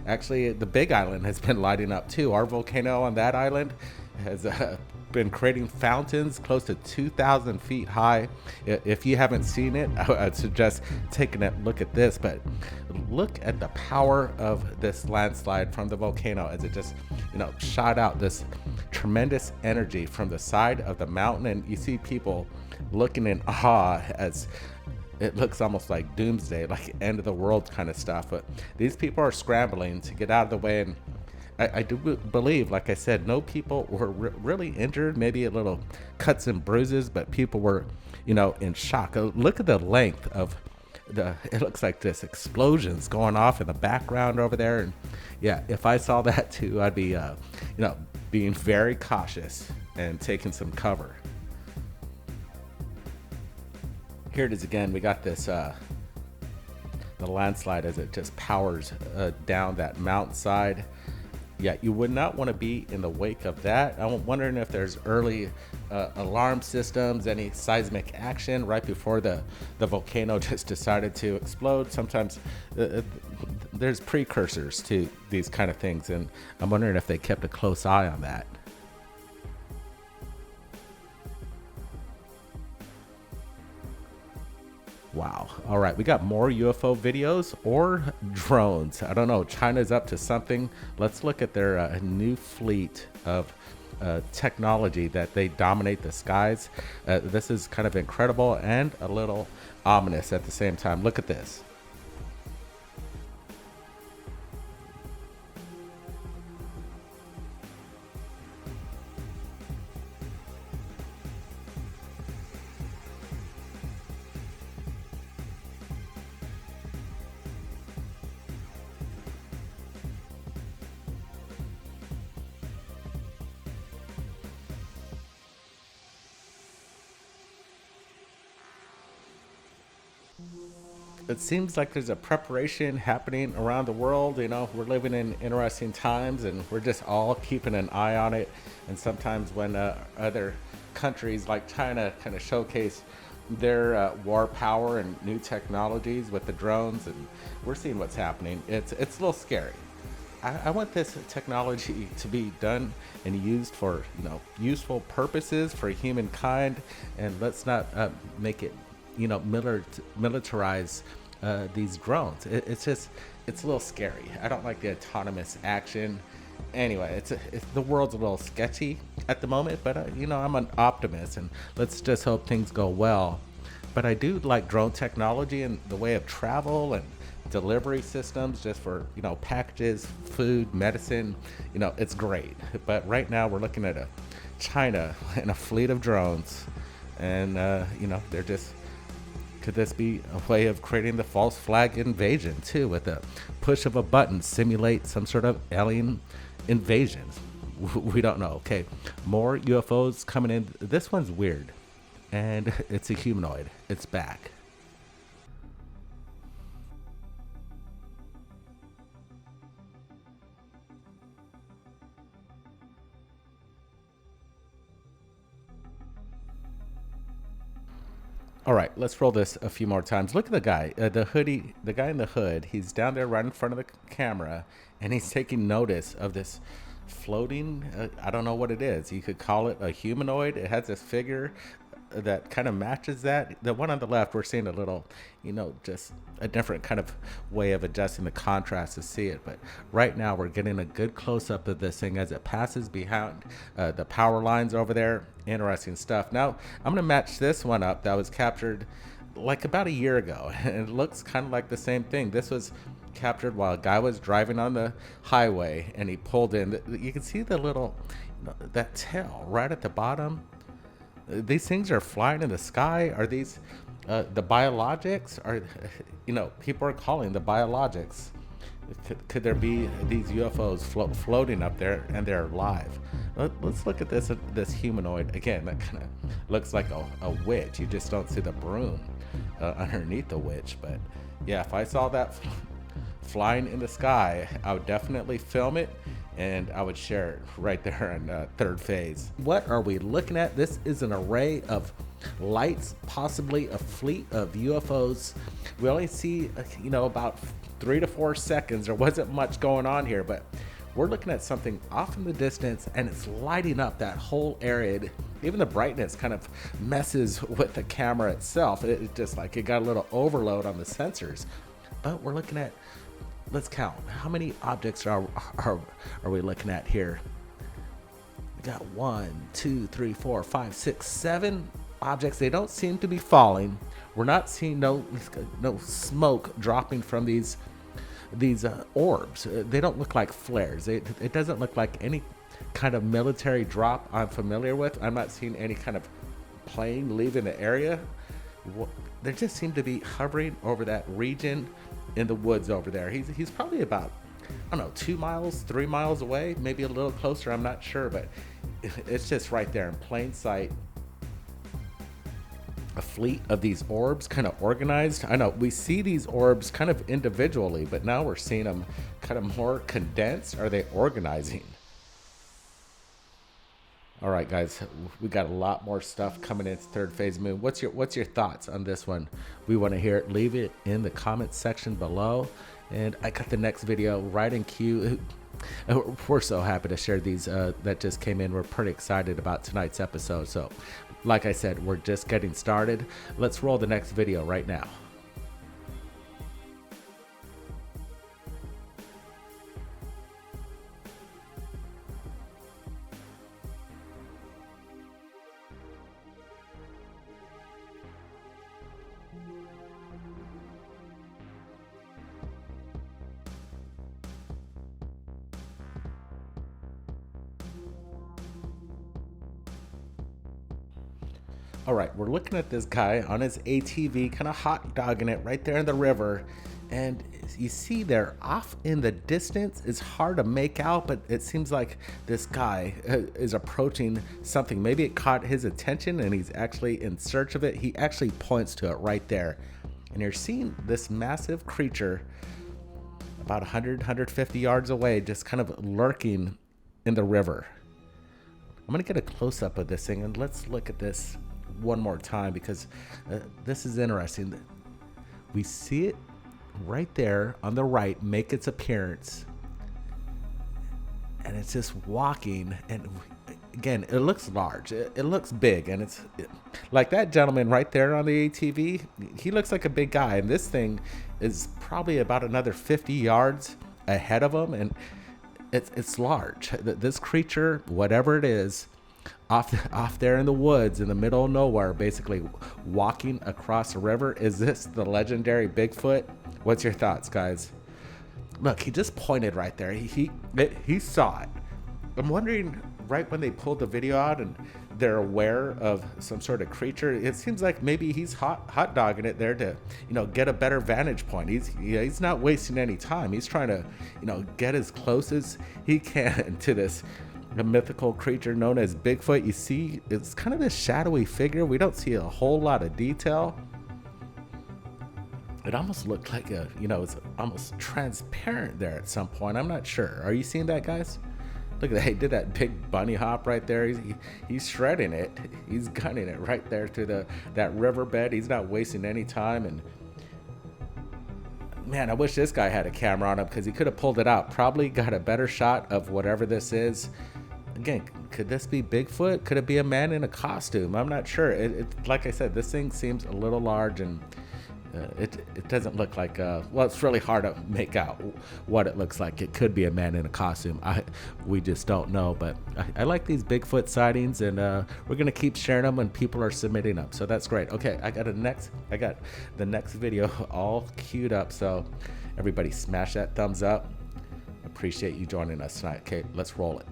Actually, the Big Island has been lighting up too. Our volcano on that island has been creating fountains close to 2,000 feet high. If you haven't seen it, I'd suggest taking a look at this. But look at the power of this landslide from the volcano as it just, shot out this tremendous energy from the side of the mountain. And you see people looking in awe as it looks almost like doomsday, like end of the world kind of stuff. But these people are scrambling to get out of the way. And I do believe, like I said, no people were really injured, maybe a little cuts and bruises, but people were, in shock. Look at the length of it looks like this explosions going off in the background over there. And yeah, if I saw that too, I'd be, being very cautious and taking some cover. Here it is again. We got this, the landslide as it just powers down that mountainside. Yeah, you would not want to be in the wake of that. I'm wondering if there's early alarm systems, any seismic action right before the volcano just decided to explode. Sometimes there's precursors to these kind of things, and I'm wondering if they kept a close eye on that. Wow. All right, we got more UFO videos or drones. I don't know. China's up to something. Let's look at their new fleet of technology that they dominate the skies. This is kind of incredible and a little ominous at the same time. Look at this. It seems like there's a preparation happening around the world. We're living in interesting times and we're just all keeping an eye on it. And sometimes when other countries like China kind of showcase their war power and new technologies with the drones, and we're seeing what's happening, it's a little scary. I want this technology to be done and used for useful purposes for humankind, and let's not make it militarize these drones. It's a little scary. I don't like the autonomous action. Anyway, the world's a little sketchy at the moment, but I'm an optimist, and let's just hope things go well. But I do like drone technology and the way of travel and delivery systems, just for packages, food, medicine. It's great. But right now we're looking at China and a fleet of drones, and they're just. Could this be a way of creating the false flag invasion too, with a push of a button simulate some sort of alien invasion? We don't know. Okay, more UFOs coming in. This one's weird, and it's a humanoid. It's back. All right, let's roll this a few more times. Look at the guy, the guy in the hood. He's down there right in front of the camera, and he's taking notice of this floating, I don't know what it is. You could call it a humanoid. It has this figure that kind of matches that. The one on the left, we're seeing a little, just a different kind of way of adjusting the contrast to see it. But right now we're getting a good close-up of this thing as it passes behind the power lines over there. Interesting stuff. Now I'm going to match this one up that was captured like about a year ago, and it looks kind of like the same thing. This was captured while a guy was driving on the highway, and he pulled in. You can see the little, that tail right at the bottom. These things are flying in the sky. Are these the biologics? Are people are calling the biologics? Could there be these UFOs floating up there and they're live? Let's look at this humanoid again. That kind of looks like a witch. You just don't see the broom underneath the witch. But yeah, if I saw that flying in the sky, I would definitely film it and I would share it right there in third phase. What are we looking at? This is an array of lights, possibly a fleet of UFOs. We only see, you know, about 3 to 4 seconds. There wasn't much going on here, but we're looking at something off in the distance and it's lighting up that whole area. Even the brightness kind of messes with the camera itself. It just like it got a little overload on the sensors. But we're looking at, let's count. How many objects are we looking at here? We got 1, 2, 3, 4, 5, 6, 7 objects. They don't seem to be falling. We're not seeing no smoke dropping from these orbs. They don't look like flares. It doesn't look like any kind of military drop I'm familiar with. I'm not seeing any kind of plane leaving the area. They just seem to be hovering over that region in the woods over there. He's probably about, I don't know, 2 miles, 3 miles away, maybe a little closer, I'm not sure, but it's just right there in plain sight. A fleet of these orbs kind of organized. I know we see these orbs kind of individually, but now we're seeing them kind of more condensed. Are they organizing? All right, guys, we got a lot more stuff coming into third phase moon. What's your thoughts on this one? We want to hear it. Leave it in the comments section below. And I got the next video right in queue. We're so happy to share these that just came in. We're pretty excited about tonight's episode. So like I said, we're just getting started. Let's roll the next video right now. All right, we're looking at this guy on his ATV, kind of hot dogging it right there in the river. And you see there off in the distance, it's hard to make out, but it seems like this guy is approaching something. Maybe it caught his attention and he's actually in search of it. He actually points to it right there. And you're seeing this massive creature about 100, 150 yards away, just kind of lurking in the river. I'm gonna get a close up of this thing and let's look at this one more time because this is interesting. We see it right there on the right make its appearance, and it's just walking, and again it looks large, it looks big, and it's like that gentleman right there on the ATV, he looks like a big guy, and this thing is probably about another 50 yards ahead of him, and it's large. This creature, whatever it is, off there in the woods in the middle of nowhere, basically walking across a river. Is this the legendary Bigfoot? What's your thoughts, guys? Look, he just pointed right there. He saw it. I'm wondering, right when they pulled the video out and they're aware of some sort of creature, it seems like maybe he's hot dogging it there to, you know, get a better vantage point. He's not wasting any time. He's trying to, you know, get as close as he can to this mythical creature known as Bigfoot. You see, it's kind of this shadowy figure. We don't see a whole lot of detail. It almost looked like a, you know, it's almost transparent there at some point. I'm not sure. Are you seeing that, guys? Look at that. He did that big bunny hop right there. He's shredding it. He's gunning it right there through that riverbed. He's not wasting any time. And man, I wish this guy had a camera on him because he could have pulled it out. Probably got a better shot of whatever this is. Again, could this be Bigfoot? Could it be a man in a costume? I'm not sure. Like I said, this thing seems a little large, and it doesn't look like, well, it's really hard to make out what it looks like. It could be a man in a costume. We just don't know, but I like these Bigfoot sightings, and we're going to keep sharing them when people are submitting them. So that's great. Okay, I got the next video all queued up. So everybody smash that thumbs up. Appreciate you joining us tonight. Okay, let's roll it.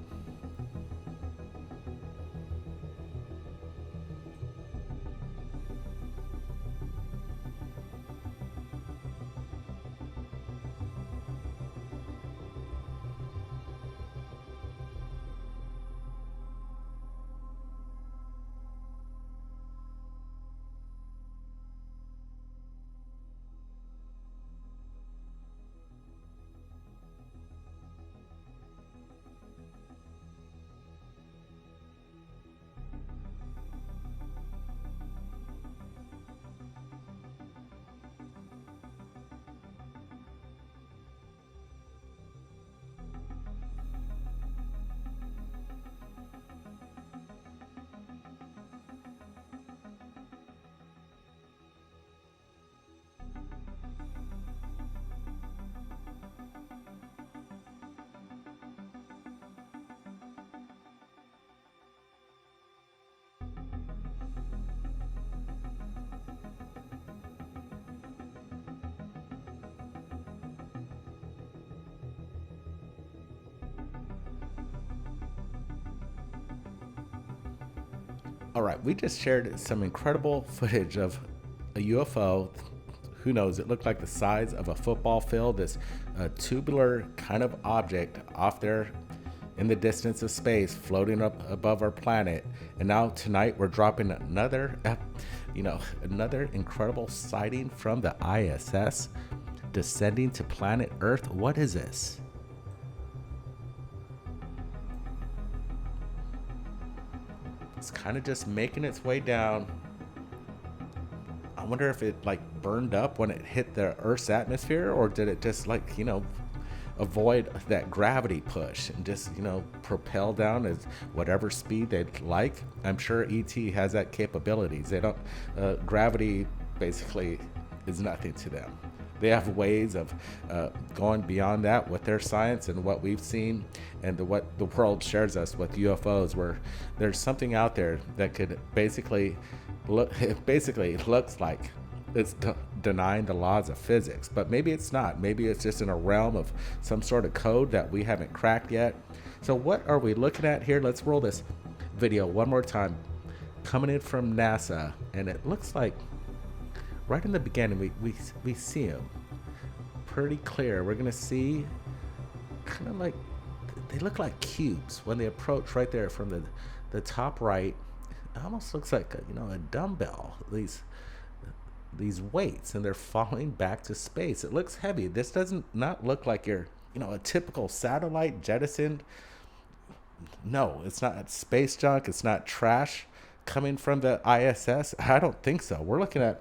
All right, we just shared some incredible footage of a UFO. Who knows? It looked like the size of a football field, this tubular kind of object off there in the distance of space, floating up above our planet. And now tonight we're dropping another, another incredible sighting from the ISS descending to planet Earth. What is this? It's kind of just making its way down. I wonder if it like burned up when it hit the Earth's atmosphere, or did it just like, avoid that gravity push and just, propel down at whatever speed they'd like. I'm sure ET has that capabilities. They don't, gravity basically is nothing to them. They have ways of going beyond that with their science and what we've seen and what the world shares us with UFOs, where there's something out there that could basically it looks like it's denying the laws of physics, but maybe it's not. Maybe it's just in a realm of some sort of code that we haven't cracked yet. So what are we looking at here? Let's roll this video one more time. Coming in from NASA, and it looks like right in the beginning, we see them pretty clear. We're gonna see kind of like, they look like cubes when they approach right there from the top right. It almost looks like a dumbbell. These weights, and they're falling back to space. It looks heavy. This doesn't not look like your a typical satellite jettisoned. No, it's not space junk. It's not trash coming from the ISS. I don't think so. We're looking at,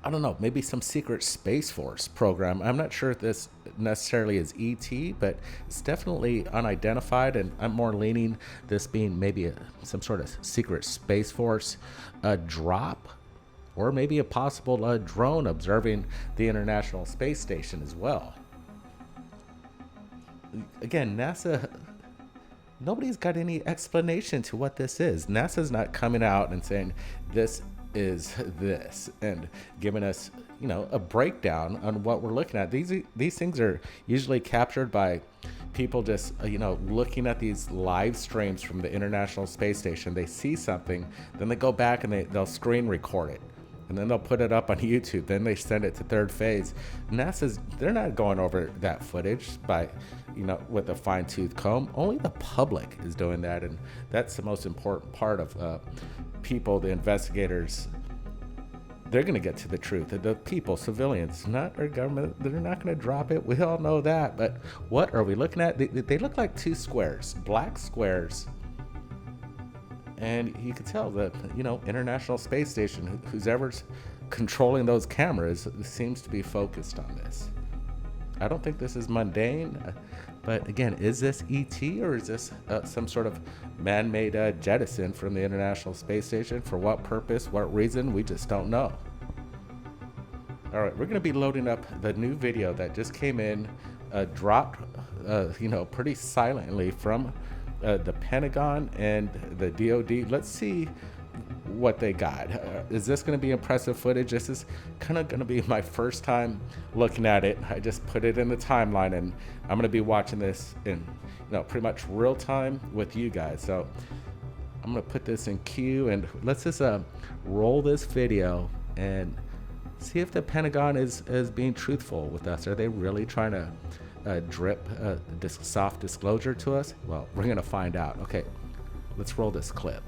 I don't know, maybe some secret Space Force program. I'm not sure if this necessarily is ET, but it's definitely unidentified, and I'm more leaning this being maybe some sort of secret Space Force drop, or maybe a possible drone observing the International Space Station as well. Again, NASA, nobody's got any explanation to what this is. NASA's not coming out and saying this is this and giving us a breakdown on what we're looking at. These things are usually captured by people just looking at these live streams from the International Space Station. They see something, then they go back and they'll screen record it, and then they'll put it up on YouTube. Then they send it to Third Phase. They're not going over that footage by with a fine-tooth comb. Only the public is doing that, and that's the most important part of people, the investigators. They're going to get to the truth. The people, civilians, not our government, they're not going to drop it. We all know that. But what are we looking at? They look like two squares, black squares. And you can tell that, International Space Station, who's ever's controlling those cameras, seems to be focused on this. I don't think this is mundane. But again, is this ET, or is this some sort of man-made jettison from the International Space Station? For what purpose, what reason, we just don't know. All right, we're going to be loading up the new video that just came in, dropped, pretty silently from the Pentagon and the DoD. Let's see what they got. Is this going to be impressive footage? This is kind of going to be my first time looking at it. I just put it in the timeline, and I'm going to be watching this in pretty much real time with you guys. So I'm going to put this in queue, and let's just roll this video and see if the Pentagon is being truthful with us. Are they really trying to drip soft disclosure to us? Well, we're going to find out. Okay, let's roll this clip.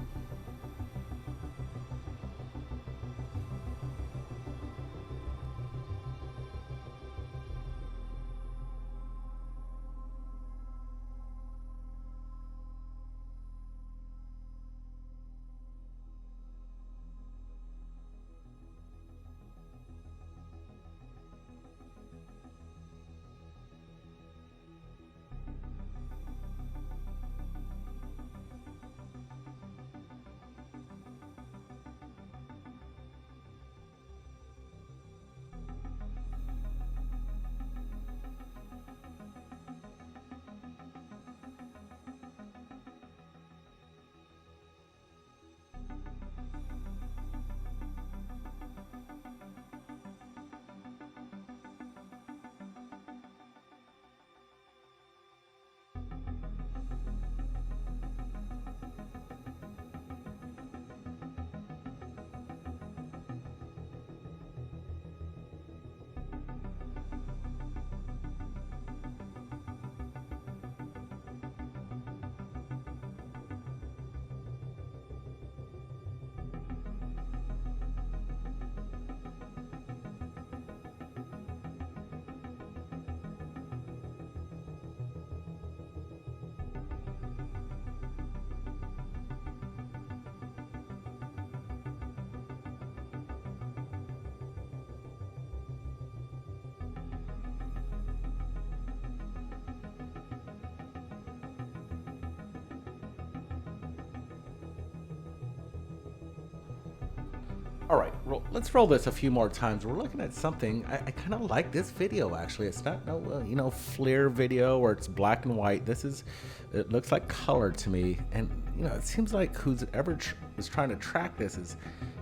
All right, let's roll this a few more times. We're looking at something. I kind of like this video, actually. It's not no, FLIR video where it's black and white. It looks like color to me. And, it seems like whoever is trying to track this is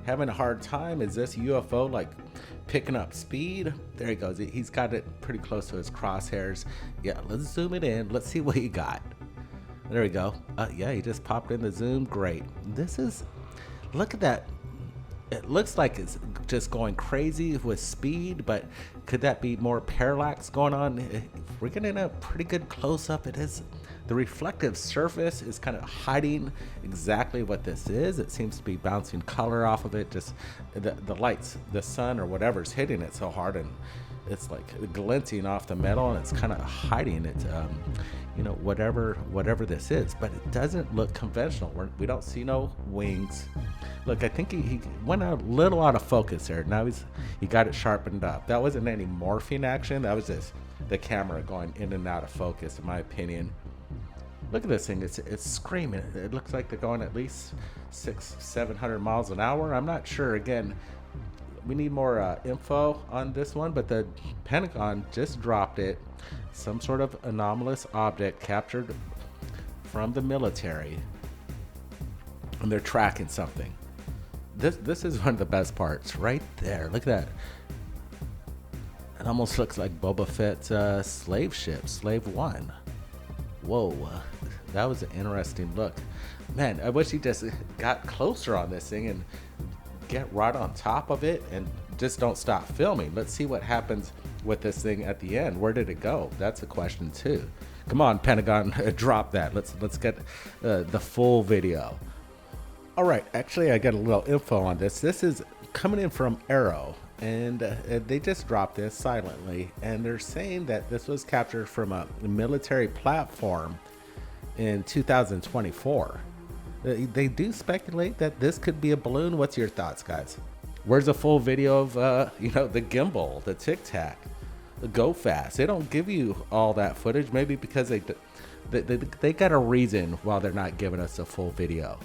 having a hard time. Is this UFO like picking up speed? There he goes. He's got it pretty close to his crosshairs. Yeah, let's zoom it in. Let's see what he got. There we go. Yeah, he just popped in the zoom. Great. Look at that. It looks like it's just going crazy with speed, but could that be more parallax going on? If we're getting a pretty good close-up. It is, the reflective surface is kind of hiding exactly what this is. It seems to be bouncing color off of it. Just the lights, the sun or whatever's hitting it so hard, and it's like glinting off the metal, and it's kind of hiding it. Whatever this is, but it doesn't look conventional. We don't see no wings. Look, I think he went a little out of focus there. Now he got it sharpened up. That wasn't any morphing action. That was just the camera going in and out of focus, in my opinion. Look at this thing. It's screaming. It looks like they're going at least 600-700 miles an hour. I'm not sure. Again, we need more info on this one, but the Pentagon just dropped it. Some sort of anomalous object captured from the military, and they're tracking something. This is one of the best parts right there. Look at that. It almost looks like Boba Fett's slave ship, Slave One. Whoa, that was an interesting look. Man, I wish he just got closer on this thing and get right on top of it and just don't stop filming. Let's see what happens with this thing at the end. Where did it go? That's a question too. Come on, Pentagon, drop that. Let's get the full video. All right, actually, I got a little info on this. This is coming in from Arrow, and they just dropped this silently, and they're saying that this was captured from a military platform in 2024. They do speculate that this could be a balloon. What's your thoughts, guys? Where's a full video of the gimbal, the Tic Tac, the Go Fast? They don't give you all that footage, maybe because they got a reason why they're not giving us a full video.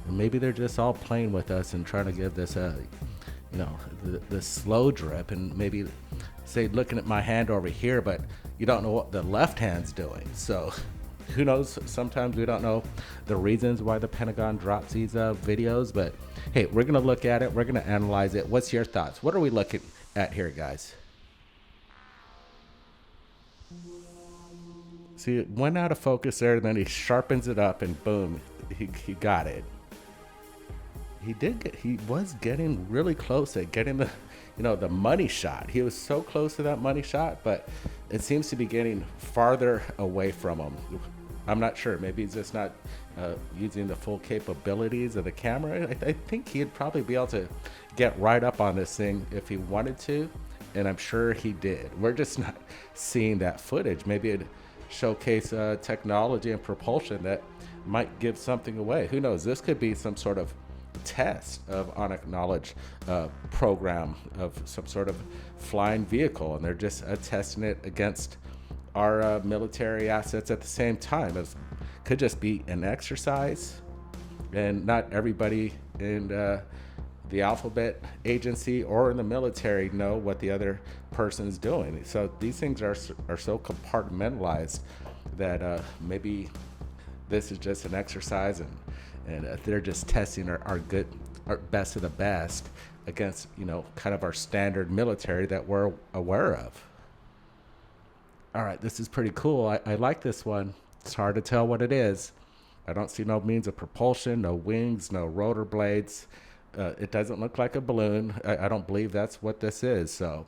And maybe they're just all playing with us and trying to give this the slow drip, and maybe say looking at my hand over here, but you don't know what the left hand's doing. So who knows? Sometimes we don't know the reasons why the Pentagon drops these videos, but hey, we're gonna look at it, we're gonna analyze it. What's your thoughts? What are we looking at here, guys? See, it went out of focus there, and then he sharpens it up, and boom, he got it. He was getting really close at getting the money shot. He was so close to that money shot, but it seems to be getting farther away from him. I'm not sure. Maybe he's just not using the full capabilities of the camera. I think he'd probably be able to get right up on this thing if he wanted to, and I'm sure he did. We're just not seeing that footage. Maybe it'd showcase technology and propulsion that might give something away. Who knows? This could be some sort of test of unacknowledged program of some sort of flying vehicle, and they're just testing it against our military assets at the same time. It could just be an exercise, and not everybody in the alphabet agency or in the military know what the other person is doing. So these things are so compartmentalized that maybe this is just an exercise, and they're just testing our best of the best against kind of our standard military that we're aware of. All right, this is pretty cool. I like this one. It's hard to tell what it is. I don't see no means of propulsion, no wings, no rotor blades. It doesn't look like a balloon. I don't believe that's what this is. So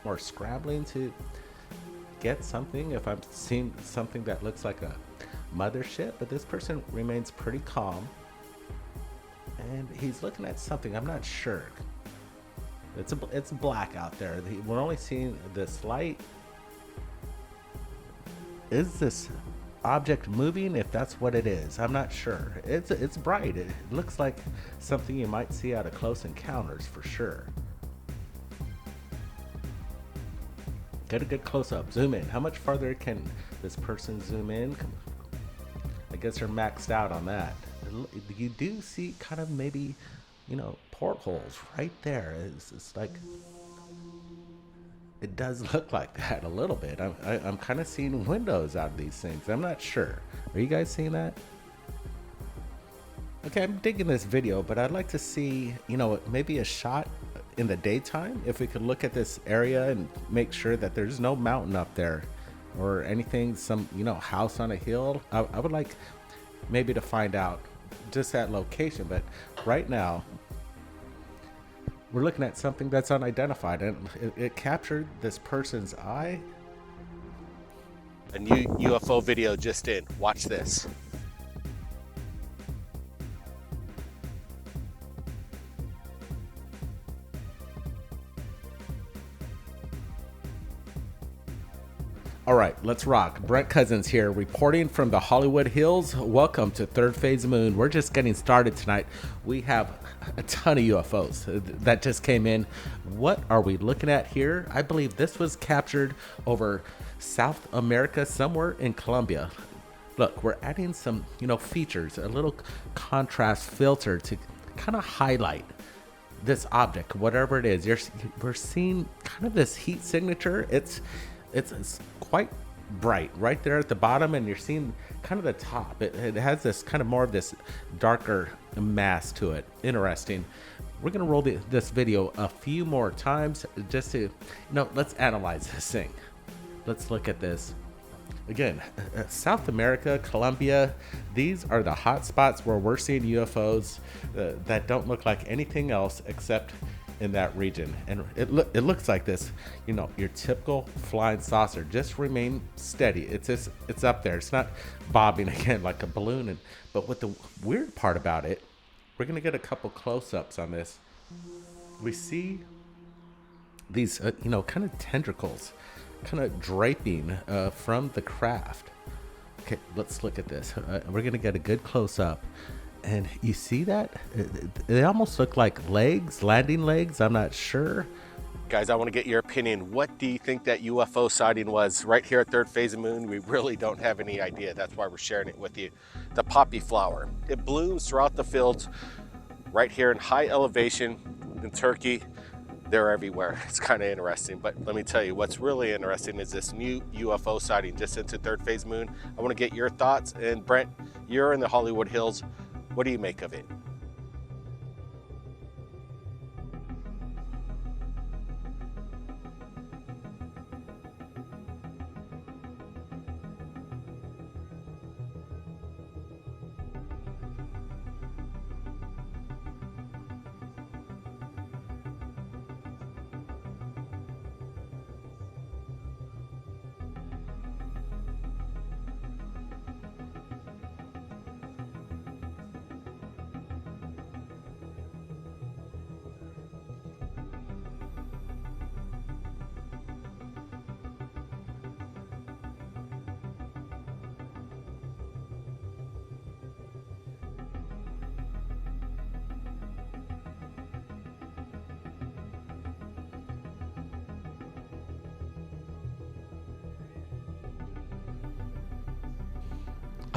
or scrambling to get something if I'm seeing something that looks like a mothership, but this person remains pretty calm and he's looking at something. I'm not sure. It's black out there. We're only seeing this light. Is this object moving? If that's what it is, I'm not sure. It's bright. It looks like something you might see out of Close Encounters for sure. Get a good close-up. Zoom in. How much farther can this person zoom in? I guess they're maxed out on that. You do see kind of maybe, you know, portholes right there. It's like, it does look like that a little bit. I'm kind of seeing windows out of these things. I'm not sure. Are you guys seeing that? Okay, I'm digging this video, but I'd like to see, you know, maybe a shot in the daytime. If we could look at this area and make sure that there's no mountain up there or anything, some, you know, house on a hill. I would like maybe to find out just that location, but right now we're looking at something that's unidentified, and it captured this person's eye. A new UFO video just in. Watch this. All right, let's rock. Brent Cousins here, reporting from the Hollywood Hills. Welcome to Third Phase Moon. We're just getting started tonight. We have a ton of UFOs that just came in. What are we looking at here? I believe this was captured over South America, somewhere in Colombia. Look, we're adding some, you know, features, a little contrast filter to kind of highlight this object, whatever it is. We're seeing kind of this heat signature. It's quite bright right there at the bottom, and you're seeing kind of the top. It has this kind of more of this darker mass to it. Interesting. We're gonna roll this video a few more times just to, you know, let's analyze this thing. Let's look at this. Again, South America, Colombia, these are the hot spots where we're seeing UFOs that don't look like anything else except in that region. And it looks like this, you know, your typical flying saucer. Just remain steady. It's up there. It's not bobbing again like a balloon. But what the weird part about it, we're gonna get a couple close-ups on this. We see these you know, kind of tentacles kind of draping from the craft. Okay, let's look at this. We're gonna get a good close-up. And you see that? They almost look like legs, landing legs. I'm not sure. Guys, I want to get your opinion. What do you think that UFO sighting was right here at Third Phase of Moon? We really don't have any idea. That's why we're sharing it with you. The poppy flower. It blooms throughout the fields right here in high elevation in Turkey. They're everywhere. It's kind of interesting. But let me tell you, what's really interesting is this new UFO sighting just into Third Phase Moon. I want to get your thoughts. And Brent, you're in the Hollywood Hills. What do you make of it?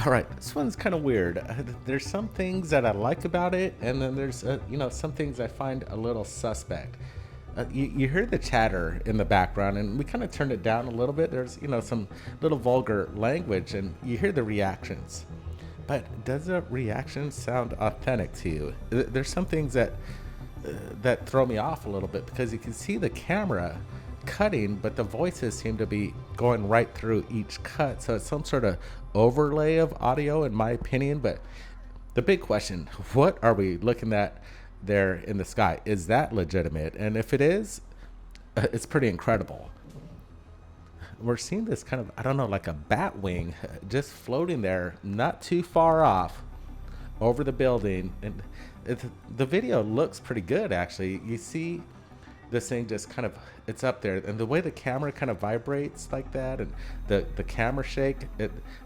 All right, this one's kind of weird. There's some things that I like about it, and then there's you know, some things I find a little suspect. You hear the chatter in the background, and we kind of turned it down a little bit. There's, you know, some little vulgar language, and you hear the reactions. But does the reaction sound authentic to you? There's some things that throw me off a little bit, because you can see the camera cutting, but the voices seem to be going right through each cut. So it's some sort of overlay of audio, in my opinion. But the big question, what are we looking at there in the sky? Is that legitimate? And if it is, it's pretty incredible. We're seeing this kind of, I don't know, like a bat wing just floating there, not too far off over the building. And the video looks pretty good, actually. You see this thing just kind of, it's up there, and the way the camera kind of vibrates like that, and the camera shake,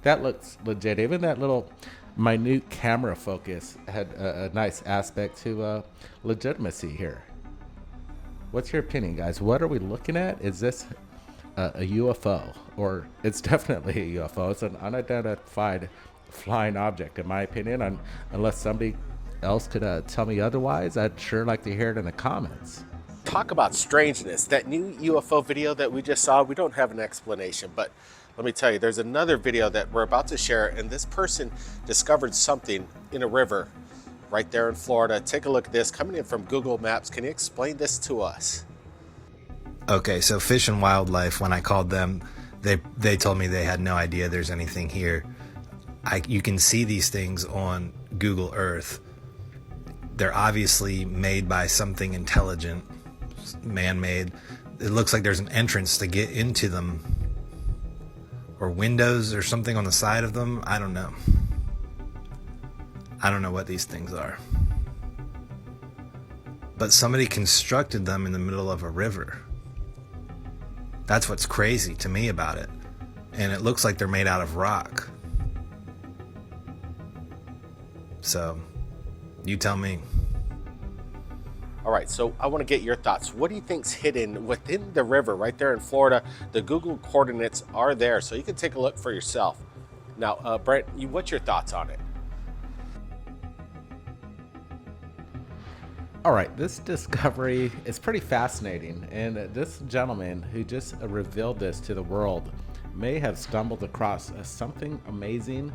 that looks legit. Even that little minute camera focus had a nice aspect to legitimacy here. What's your opinion, guys? What are we looking at? Is this a UFO? Or it's definitely a UFO. It's an unidentified flying object, in my opinion. Unless somebody else could tell me otherwise, I'd sure like to hear it in the comments. Talk about strangeness. That new UFO video that we just saw, we don't have an explanation, but let me tell you, there's another video that we're about to share, and this person discovered something in a river right there in Florida. Take a look at this, coming in from Google Maps. Can you explain this to us? Okay, so Fish and Wildlife, when I called them, they told me they had no idea there's anything here. You can see these things on Google Earth. They're obviously made by something intelligent, man-made. It looks like there's an entrance to get into them, or windows or something on the side of them. I don't know. I don't know what these things are. But somebody constructed them in the middle of a river. That's what's crazy to me about it. And it looks like they're made out of rock. So, you tell me. All right, so I want to get your thoughts. What do you think's hidden within the river right there in Florida? The Google coordinates are there, so you can take a look for yourself. Now, Brent, what's your thoughts on it? All right, this discovery is pretty fascinating, and this gentleman who just revealed this to the world may have stumbled across something amazing.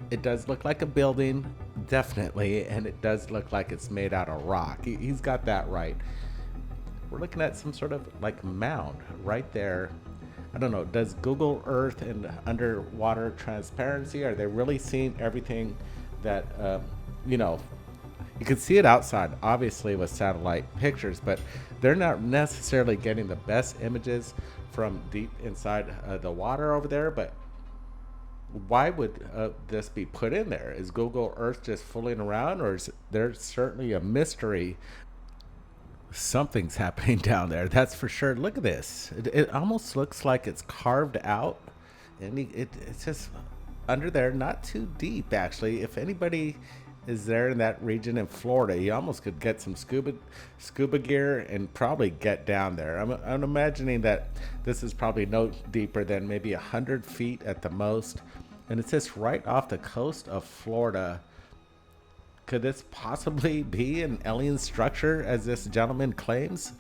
It does look like a building, definitely, and it does look like it's made out of rock. He's got that right. We're looking at some sort of like mound right there. I don't know, does Google Earth and underwater transparency, are they really seeing everything that, you know, you can see it outside, obviously, with satellite pictures, but they're not necessarily getting the best images from deep inside the water over there. But why would this be put in there? Is Google Earth just fooling around, or is there certainly a mystery? Something's happening down there, that's for sure. Look at this. It almost looks like it's carved out, and it's just under there, not too deep, actually. If anybody is there in that region in Florida, you almost could get some scuba gear and probably get down there. I'm imagining that this is probably no deeper than maybe 100 feet at the most, and it's just right off the coast of Florida. Could this possibly be an alien structure, as this gentleman claims?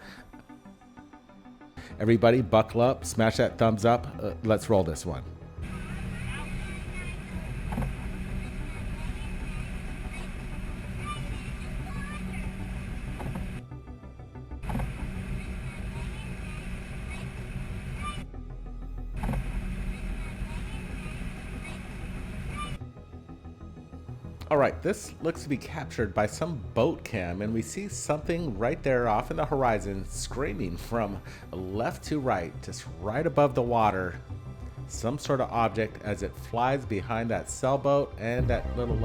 Everybody buckle up, smash that thumbs up. Let's roll this one. All right, this looks to be captured by some boat cam, and we see something right there off in the horizon screaming from left to right, just right above the water. Some sort of object as it flies behind that sailboat and that little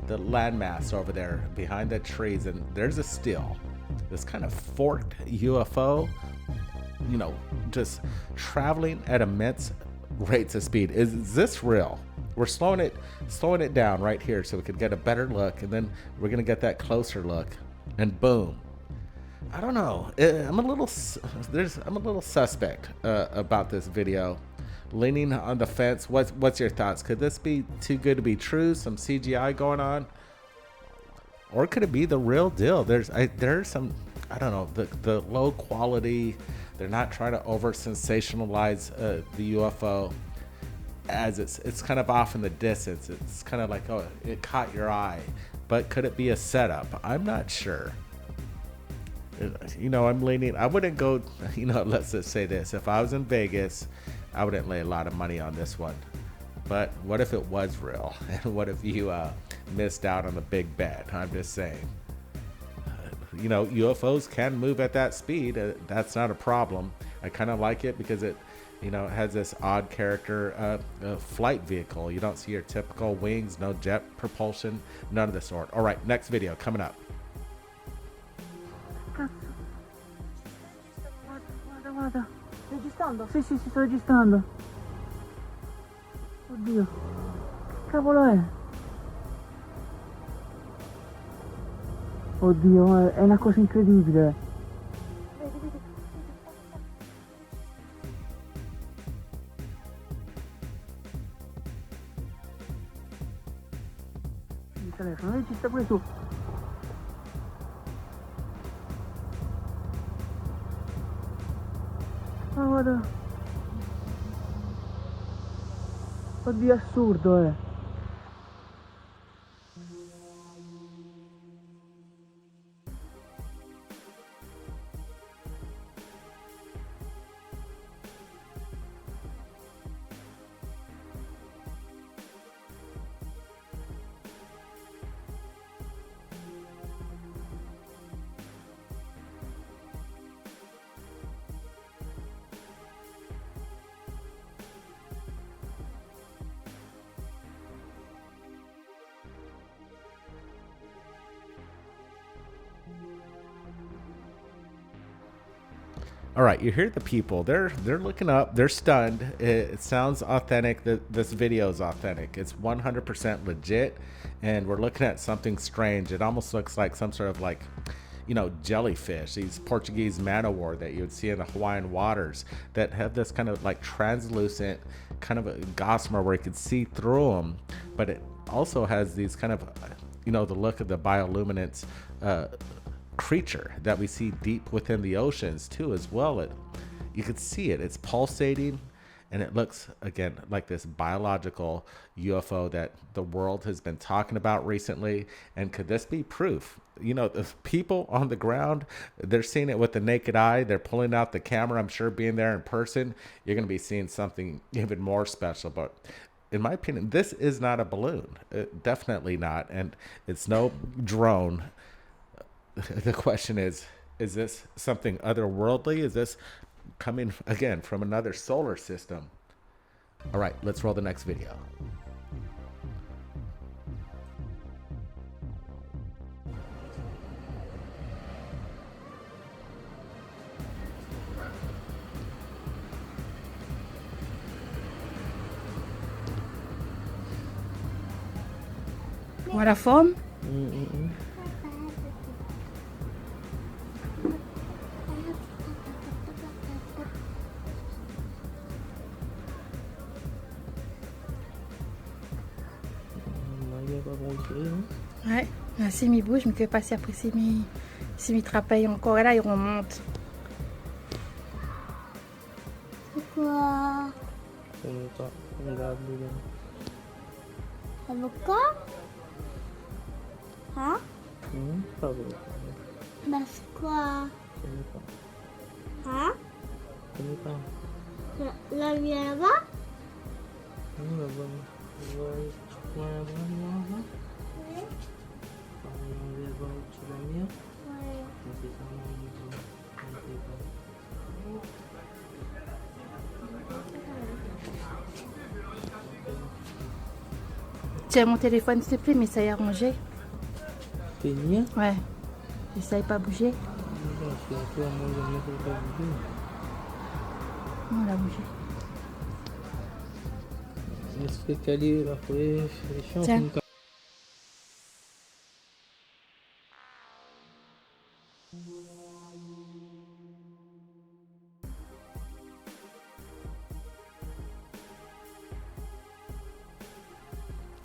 the landmass over there behind the trees, and there's a still. This kind of forked UFO, you know, just traveling at immense rates of speed. Is this real? We're slowing it down right here so we could get a better look, and then we're gonna get that closer look, and boom. I don't know. I'm a little suspect about this video, leaning on the fence. What's your thoughts? Could this be too good to be true? Some CGI going on, or could it be the real deal? There's some, I don't know, the low quality. They're not trying to over sensationalize the UFO, as it's kind of off in the distance. It's kind of like, oh, it caught your eye, but could it be a setup? I'm not sure. You know, I'm leaning, I wouldn't go, you know, let's just say this, if I was in Vegas, I wouldn't lay a lot of money on this one. But what if it was real? And what if you missed out on the big bet? I'm just saying. you know, UFOs can move at that speed. That's not a problem. I kind of like it because it, you know, it has this odd character flight vehicle. You don't see your typical wings, no jet propulsion, none of the sort. All right, next video coming up. Guarda. Registrando? Sì, sì, sto registrando. Oddio. Che cavolo è? Oddio, è una cosa incredibile. Il telefono registra pure tu. Ma guarda. Oddio, assurdo, eh. All right, you hear the people. They're looking up. They're stunned. It sounds authentic. This video is authentic. It's 100% legit, and we're looking at something strange. It almost looks like some sort of like, you know, jellyfish. These Portuguese man o' war that you would see in the Hawaiian waters that have this kind of like translucent kind of a gossamer where you could see through them, but it also has these kind of, you know, the look of the bioluminescence creature that we see deep within the oceans too as well. You could see it's pulsating, and it looks again like this biological UFO that the world has been talking about recently. And could this be proof? You know, the people on the ground, they're seeing it with the naked eye. They're pulling out the camera. I'm sure being there in person, you're going to be seeing something even more special. But in my opinion, this is not a balloon. Definitely not. And it's no drone. The question is this something otherworldly? Is this coming again from another solar system? All right, let's roll the next video. What a form? Ouais, si il bouge, mais que passer après si il trapèille encore, et là il remonte. C'est quoi? Avocat? Hein? Bah c'est quoi? Hein? Là, il est là-bas? Tiens mon téléphone s'il te plaît, mais ça y est rangé. Fini? Ouais. Essaye pas bouger. Non, elle a bougé. Tiens.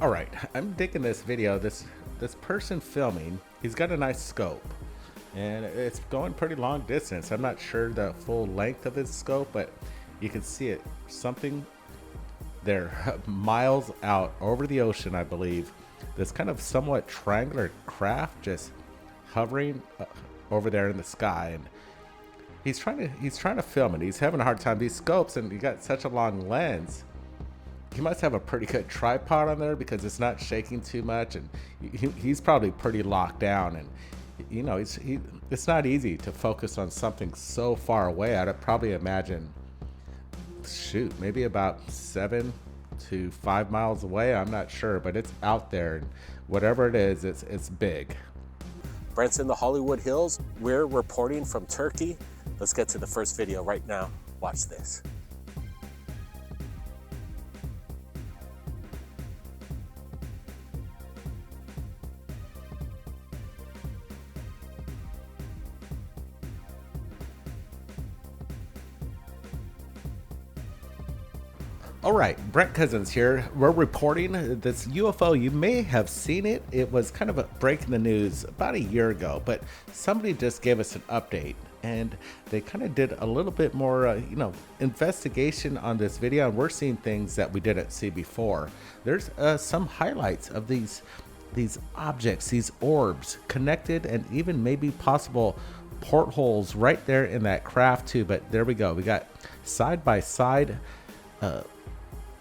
All right, I'm digging this video. This person filming, he's got a nice scope, and it's going pretty long distance. I'm not sure the full length of his scope, but you can see it. Something there miles out over the ocean, I believe. This kind of somewhat triangular craft just hovering over there in the sky, and he's trying to film it. He's having a hard time. These scopes, and you got such a long lens. He must have a pretty good tripod on there because it's not shaking too much, and he's probably pretty locked down, and You know, it's not easy to focus on something so far away. I'd probably imagine, shoot, maybe about 7 to 5 miles away. I'm not sure, but it's out there, and whatever it is, it's big. Brent's in the Hollywood Hills. We're reporting from Turkey. Let's get to the first video right now. Watch this. All right, Brent Cousins here. We're reporting this UFO. You may have seen it. It was kind of breaking the news about a year ago, but somebody just gave us an update, and they kind of did a little bit more, investigation on this video, and we're seeing things that we didn't see before. There's some highlights of these objects, these orbs, connected, and even maybe possible portholes right there in that craft too. But there we go. We got side by side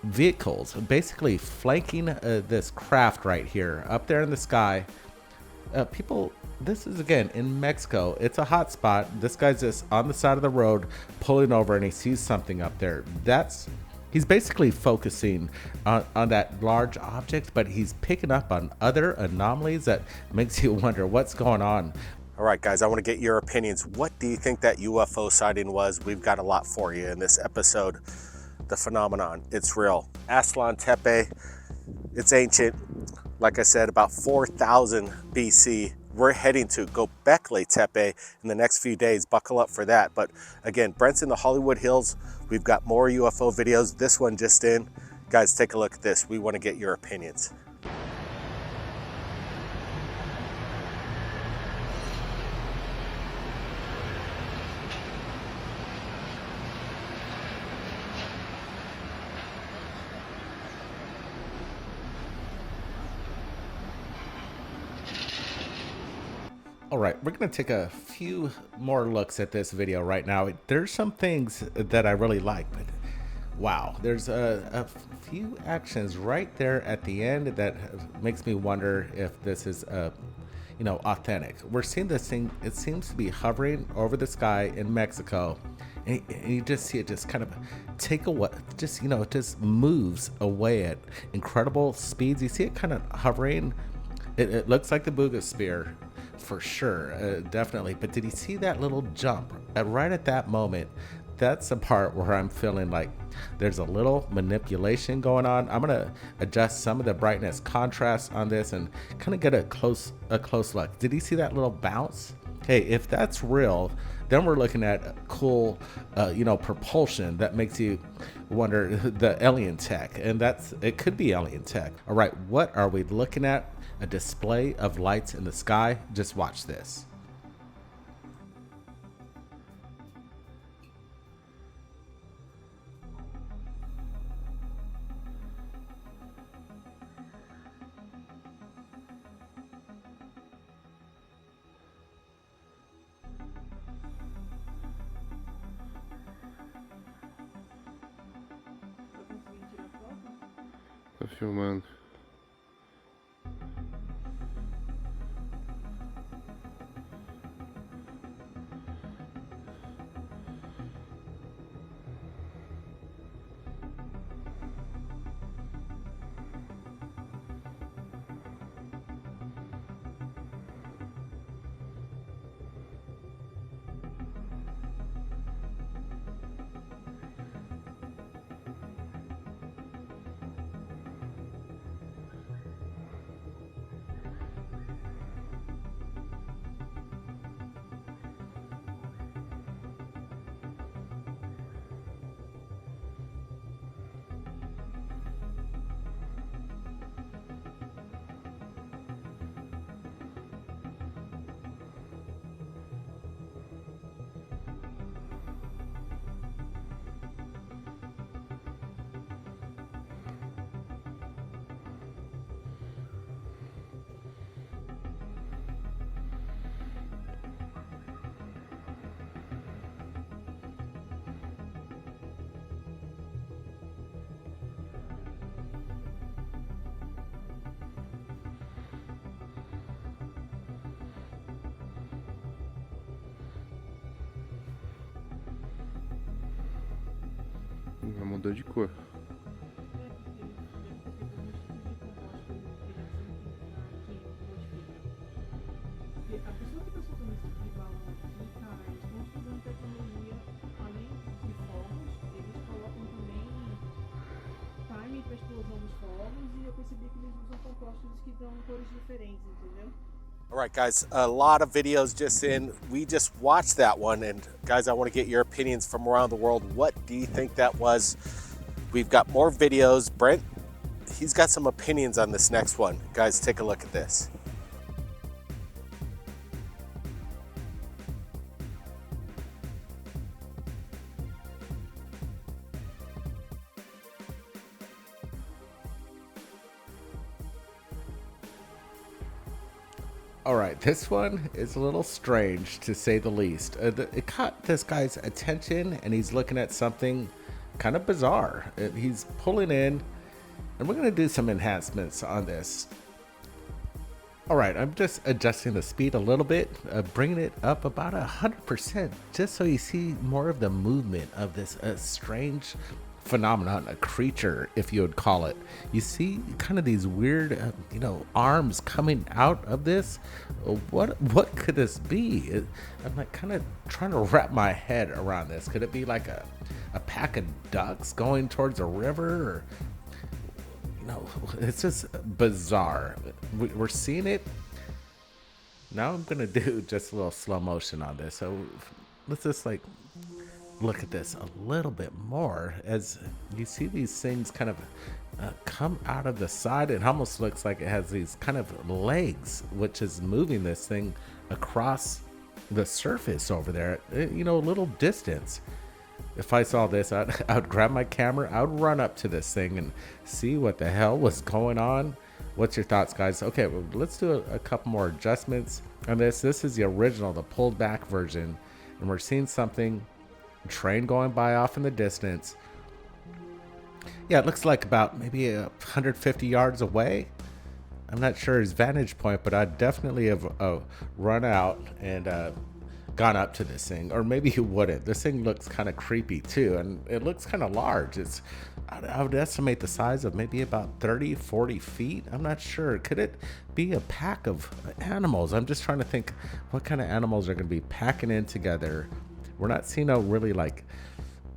vehicles basically flanking this craft right here up there in the sky. People, this is again in Mexico. It's a hot spot. This guy's just on the side of the road pulling over, and he sees something up there. He's basically focusing on that large object, but he's picking up on other anomalies that makes you wonder what's going on. All right, guys, I want to get your opinions. What do you think that UFO sighting was? We've got a lot for you in this episode. The phenomenon, it's real. Aslan Tepe, it's ancient. Like I said, about 4,000 BC. We're heading to Göbekli Tepe in the next few days. Buckle up for that. But again, Brent's in the Hollywood Hills. We've got more UFO videos. This one just in. Guys, take a look at this. We want to get your opinions. All right, we're going to take a few more looks at this video right now. There's some things that I really like, but wow, there's a few actions right there at the end that makes me wonder if this is authentic. We're seeing this thing. It seems to be hovering over the sky in Mexico, and you just see it just kind of take away, it just moves away at incredible speeds. You see it kind of hovering. It looks like the Bogusphere for sure, definitely. But did you see that little jump right at that moment? That's the part where I'm feeling like there's a little manipulation going on. I'm gonna adjust some of the brightness contrast on this and kind of get a close look. Did you see that little bounce? Hey, if that's real, then we're looking at cool, propulsion that makes you wonder the alien tech, and it could be alien tech. All right, what are we looking at? A display of lights in the sky. Just watch this. A few men. Mudou de cor. A pessoa que está soltando esse tipo de balão aqui, cara, eles estão utilizando tecnologia, além de fogos, eles colocam também time para explosão dos fogos, e eu percebi que eles usam compostos que dão cores diferentes, entendeu? All right, guys, a lot of videos just in. We just watched that one, and guys, I want to get your opinions from around the world. What do you think that was? We've got more videos. Brent, he's got some opinions on this next one. Guys, take a look at this. All right, this one is a little strange to say the least. It caught this guy's attention, and he's looking at something kind of bizarre. He's pulling in, and we're going to do some enhancements on this. All right, I'm just adjusting the speed a little bit, bringing it up about 100%, just so you see more of the movement of this strange phenomenon, a creature, if you would call it. You see kind of these weird, arms coming out of this. What could this be? I'm like kind of trying to wrap my head around this. Could it be like a pack of ducks going towards a river? Or, it's just bizarre. We're seeing it. Now I'm gonna do just a little slow motion on this. So let's just look at this a little bit more as you see these things kind of come out of the side. It almost looks like it has these kind of legs, which is moving this thing across the surface over there, a little distance. If I saw this, I'd grab my camera, I'd run up to this thing and see what the hell was going on. What's your thoughts, guys? Okay, well, let's do a couple more adjustments on this. This is the original, the pulled back version, and we're seeing something, train going by off in the distance. Yeah, it looks like about maybe 150 yards away. I'm not sure his vantage point, but I'd definitely have run out and gone up to this thing, or maybe you wouldn't. This thing looks kind of creepy too, and it looks kind of large. I would estimate the size of maybe about 30-40 feet. I'm not sure. Could it be a pack of animals? I'm just trying to think what kind of animals are going to be packing in together. We're not seeing really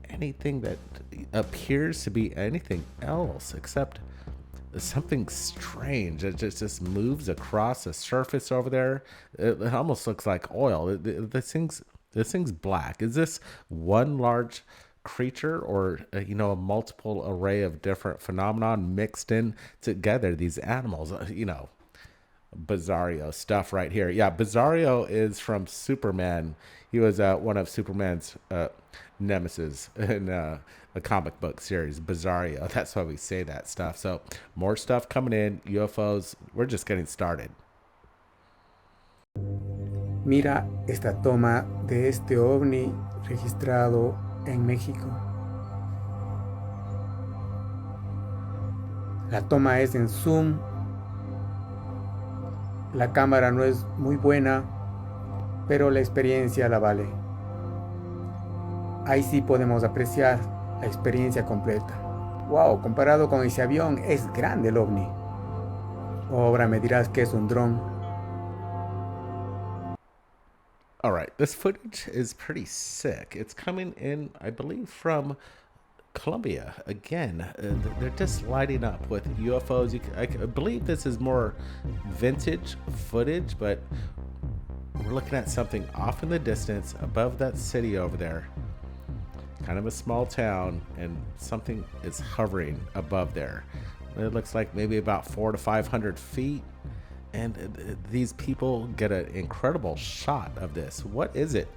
anything that appears to be anything else except something strange. It just moves across the surface over there. It almost looks like oil. This thing's black. Is this one large creature, or a multiple array of different phenomenon mixed in together? These animals, Bizarro stuff right here. Yeah, Bizarro is from Superman. He was one of Superman's nemesis in a comic book series, Bizarro. That's why we say that stuff. So more stuff coming in, UFOs. We're just getting started. Mira esta toma de este ovni registrado en México. La toma es en zoom. La cámara no es muy buena, pero la experiencia la vale. Ahí sí podemos apreciar la experiencia completa. Wow, comparado con ese avión, es grande el ovni. Ahora me dirás que es un dron. All right, this footage is pretty sick. It's coming in, I believe, from Colombia. Again, they're just lighting up with UFOs. I believe this is more vintage footage, but we're looking at something off in the distance above that city over there. Kind of a small town, and something is hovering above there. It looks like maybe about 400 to 500 feet. And these people get an incredible shot of this. What is it?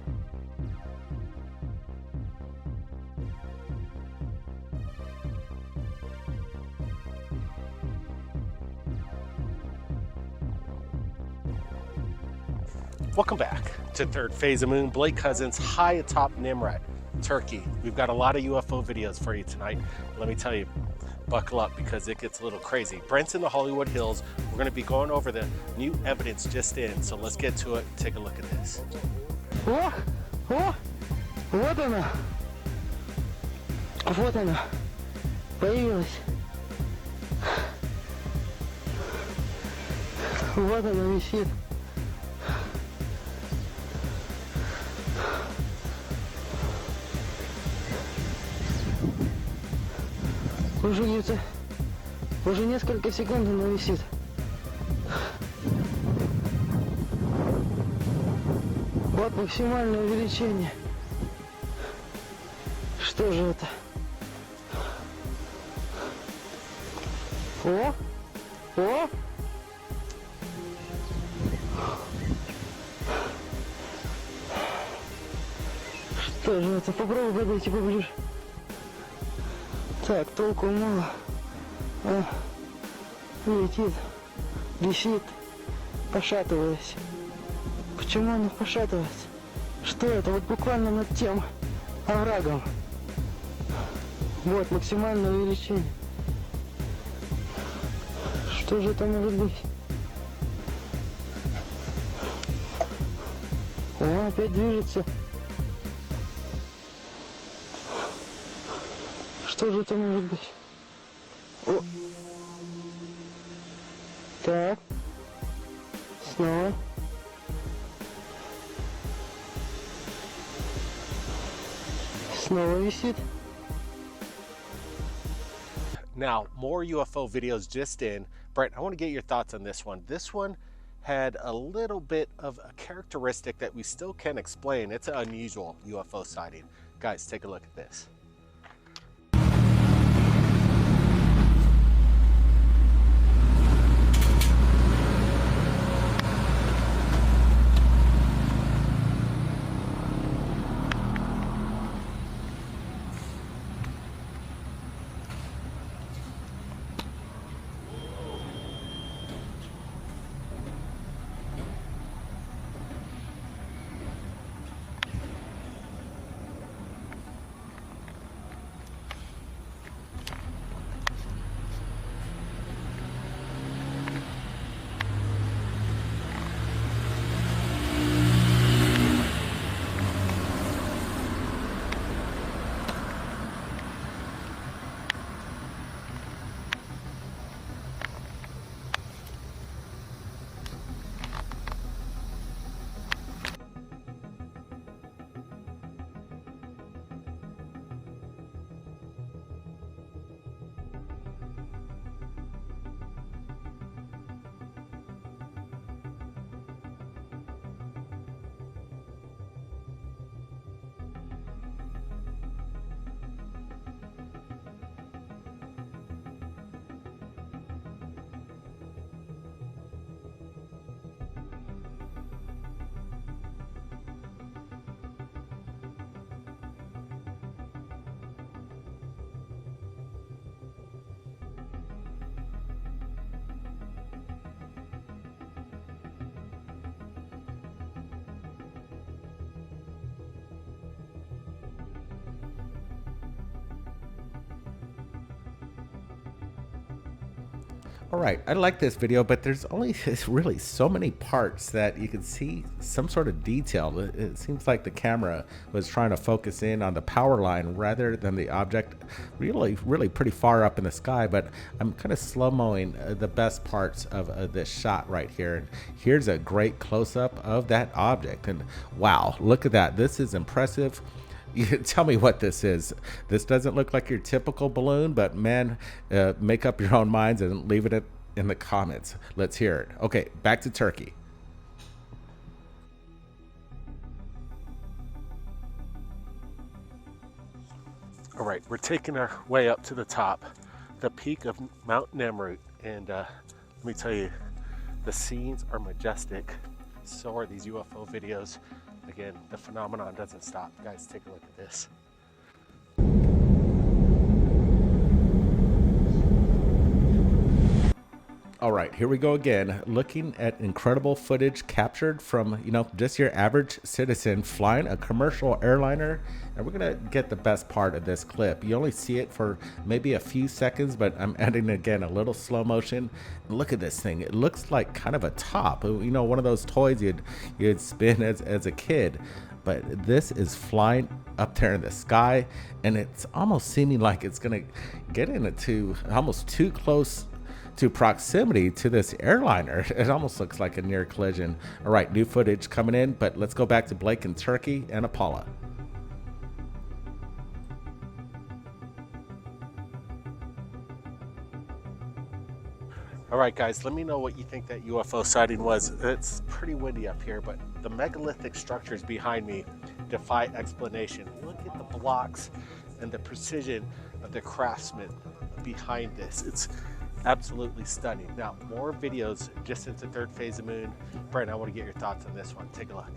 Welcome back to Thirdphaseofmoon. Blake Cousins, high atop Nimrod, Turkey. We've got a lot of UFO videos for you tonight. Let me tell you, buckle up because it gets a little crazy. Brent's in the Hollywood Hills. We're going to be going over the new evidence just in, so let's get to it. Take a look at this. Вот она. Появилась. Вот она висит. Уже несколько секунд она висит. Вот максимальное увеличение. Что же это? О! О! Что же это? Попробуй подойти поближе. Так, толку мало. Летит, висит, пошатываясь. Почему она пошатывается? Что это? Вот буквально над тем оврагом. Вот максимальное увеличение. Что же это может быть? О, опять движется. Что же это может быть? О. Так. Снова. Снова висит. Now, more UFO videos just in. Brett, I want to get your thoughts on this one. This one had a little bit of a characteristic that we still can't explain. It's an unusual UFO sighting. Guys, take a look at this. All right, I like this video, but there's only really so many parts that you can see some sort of detail. It seems like the camera was trying to focus in on the power line rather than the object really pretty far up in the sky, but I'm kind of slow-moing the best parts of this shot right here. And here's a great close-up of that object, and wow, look at that. This is impressive. You tell me what this is. This doesn't look like your typical balloon, but man, make up your own minds and leave it in the comments. Let's hear it. Okay, back to Turkey. All right, we're taking our way up to the top, the peak of Mount Nemrut, and let me tell you, the scenes are majestic. So are these UFO videos. Again, the phenomenon doesn't stop. Guys, take a look at this. All right, here we go again, looking at incredible footage captured from, just your average citizen flying a commercial airliner. And we're gonna get the best part of this clip. You only see it for maybe a few seconds, but I'm adding again a little slow motion. And look at this thing. It looks like kind of a top, one of those toys you'd spin as a kid. but this is flying up there in the sky, and it's almost seeming like it's gonna get into almost too close to proximity to this airliner. It almost looks like a near collision. All right, new footage coming in, but let's go back to Blake in Turkey and Paula. All right, guys, let me know what you think that UFO sighting was. It's pretty windy up here, but the megalithic structures behind me defy explanation. Look at the blocks and the precision of the craftsmen behind this. It's absolutely stunning. Now, more videos just into third phase of moon. Brent, I want to get your thoughts on this one. Take a look.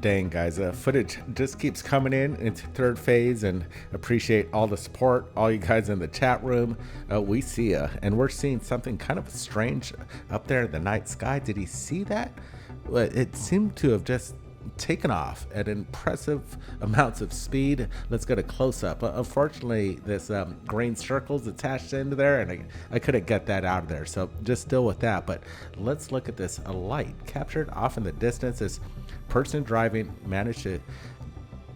Dang, guys, footage just keeps coming in into third phase, and appreciate all the support, all you guys in the chat room. We see ya, and we're seeing something kind of strange up there in the night sky. Did he see that? It seemed to have just taken off at impressive amounts of speed. Let's get a close-up. Unfortunately, this green circle's attached into there, and I couldn't get that out of there, so just deal with that. But let's look at this. A light captured off in the distance. This person driving managed to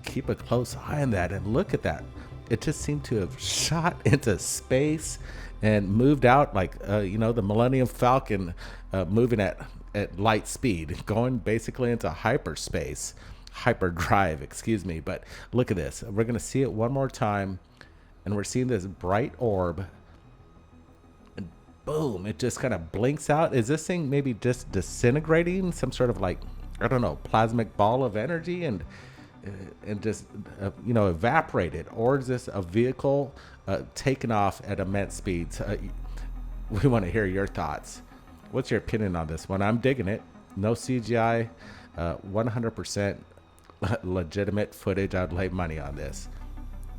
keep a close eye on that, and look at that. It just seemed to have shot into space and moved out like the Millennium Falcon moving at light speed, going basically into hyperspace, hyperdrive, excuse me. But look at this. We're going to see it one more time, and we're seeing this bright orb, and boom, it just kind of blinks out. Is this thing maybe just disintegrating, some sort of, like, I don't know, plasmic ball of energy, and just evaporated? Or is this a vehicle taken off at immense speeds? We want to hear your thoughts. What's your opinion on this one? I'm digging it. No CGI, 100% legitimate footage. I'd lay money on this.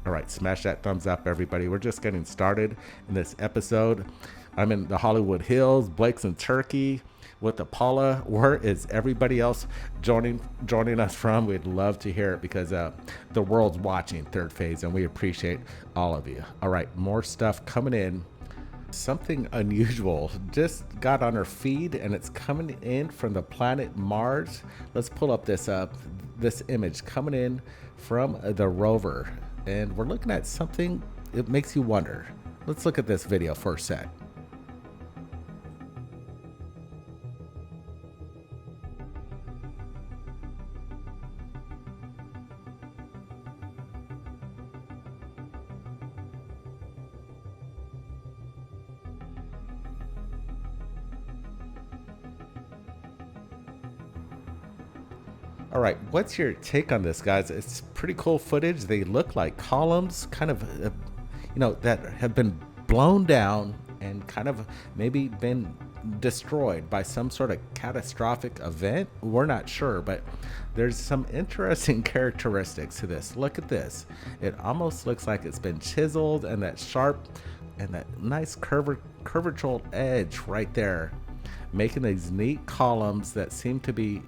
All right, smash that thumbs up, everybody. We're just getting started in this episode. I'm in the Hollywood Hills. Blake's in Turkey with the Paula. Where is everybody else joining us from? We'd love to hear it, because the world's watching Third Phase, and we appreciate all of you. All right, more stuff coming in. Something unusual just got on our feed, and it's coming in from the planet Mars. Let's pull up this image coming in from the rover, and we're looking at something. It makes you wonder. Let's look at this video for a sec. All right, what's your take on this, guys? It's pretty cool footage. They look like columns, kind of, that have been blown down and kind of maybe been destroyed by some sort of catastrophic event. We're not sure, but there's some interesting characteristics to this. Look at this. It almost looks like it's been chiseled, and that sharp and that nice curvature edge right there, making these neat columns that seem to be,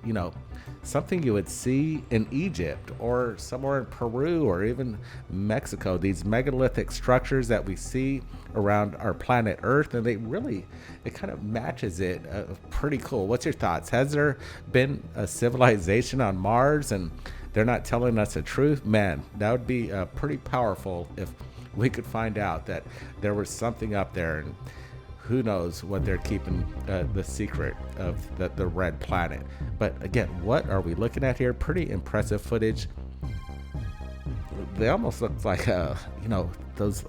something you would see in Egypt or somewhere in Peru or even Mexico. These megalithic structures that we see around our planet Earth, and it kind of matches it. Pretty cool. What's your thoughts? Has there been a civilization on Mars and they're not telling us the truth? Man, that would be pretty powerful if we could find out that there was something up there, and who knows what they're keeping the secret of the red planet. But again, what are we looking at here? Pretty impressive footage. They almost look like a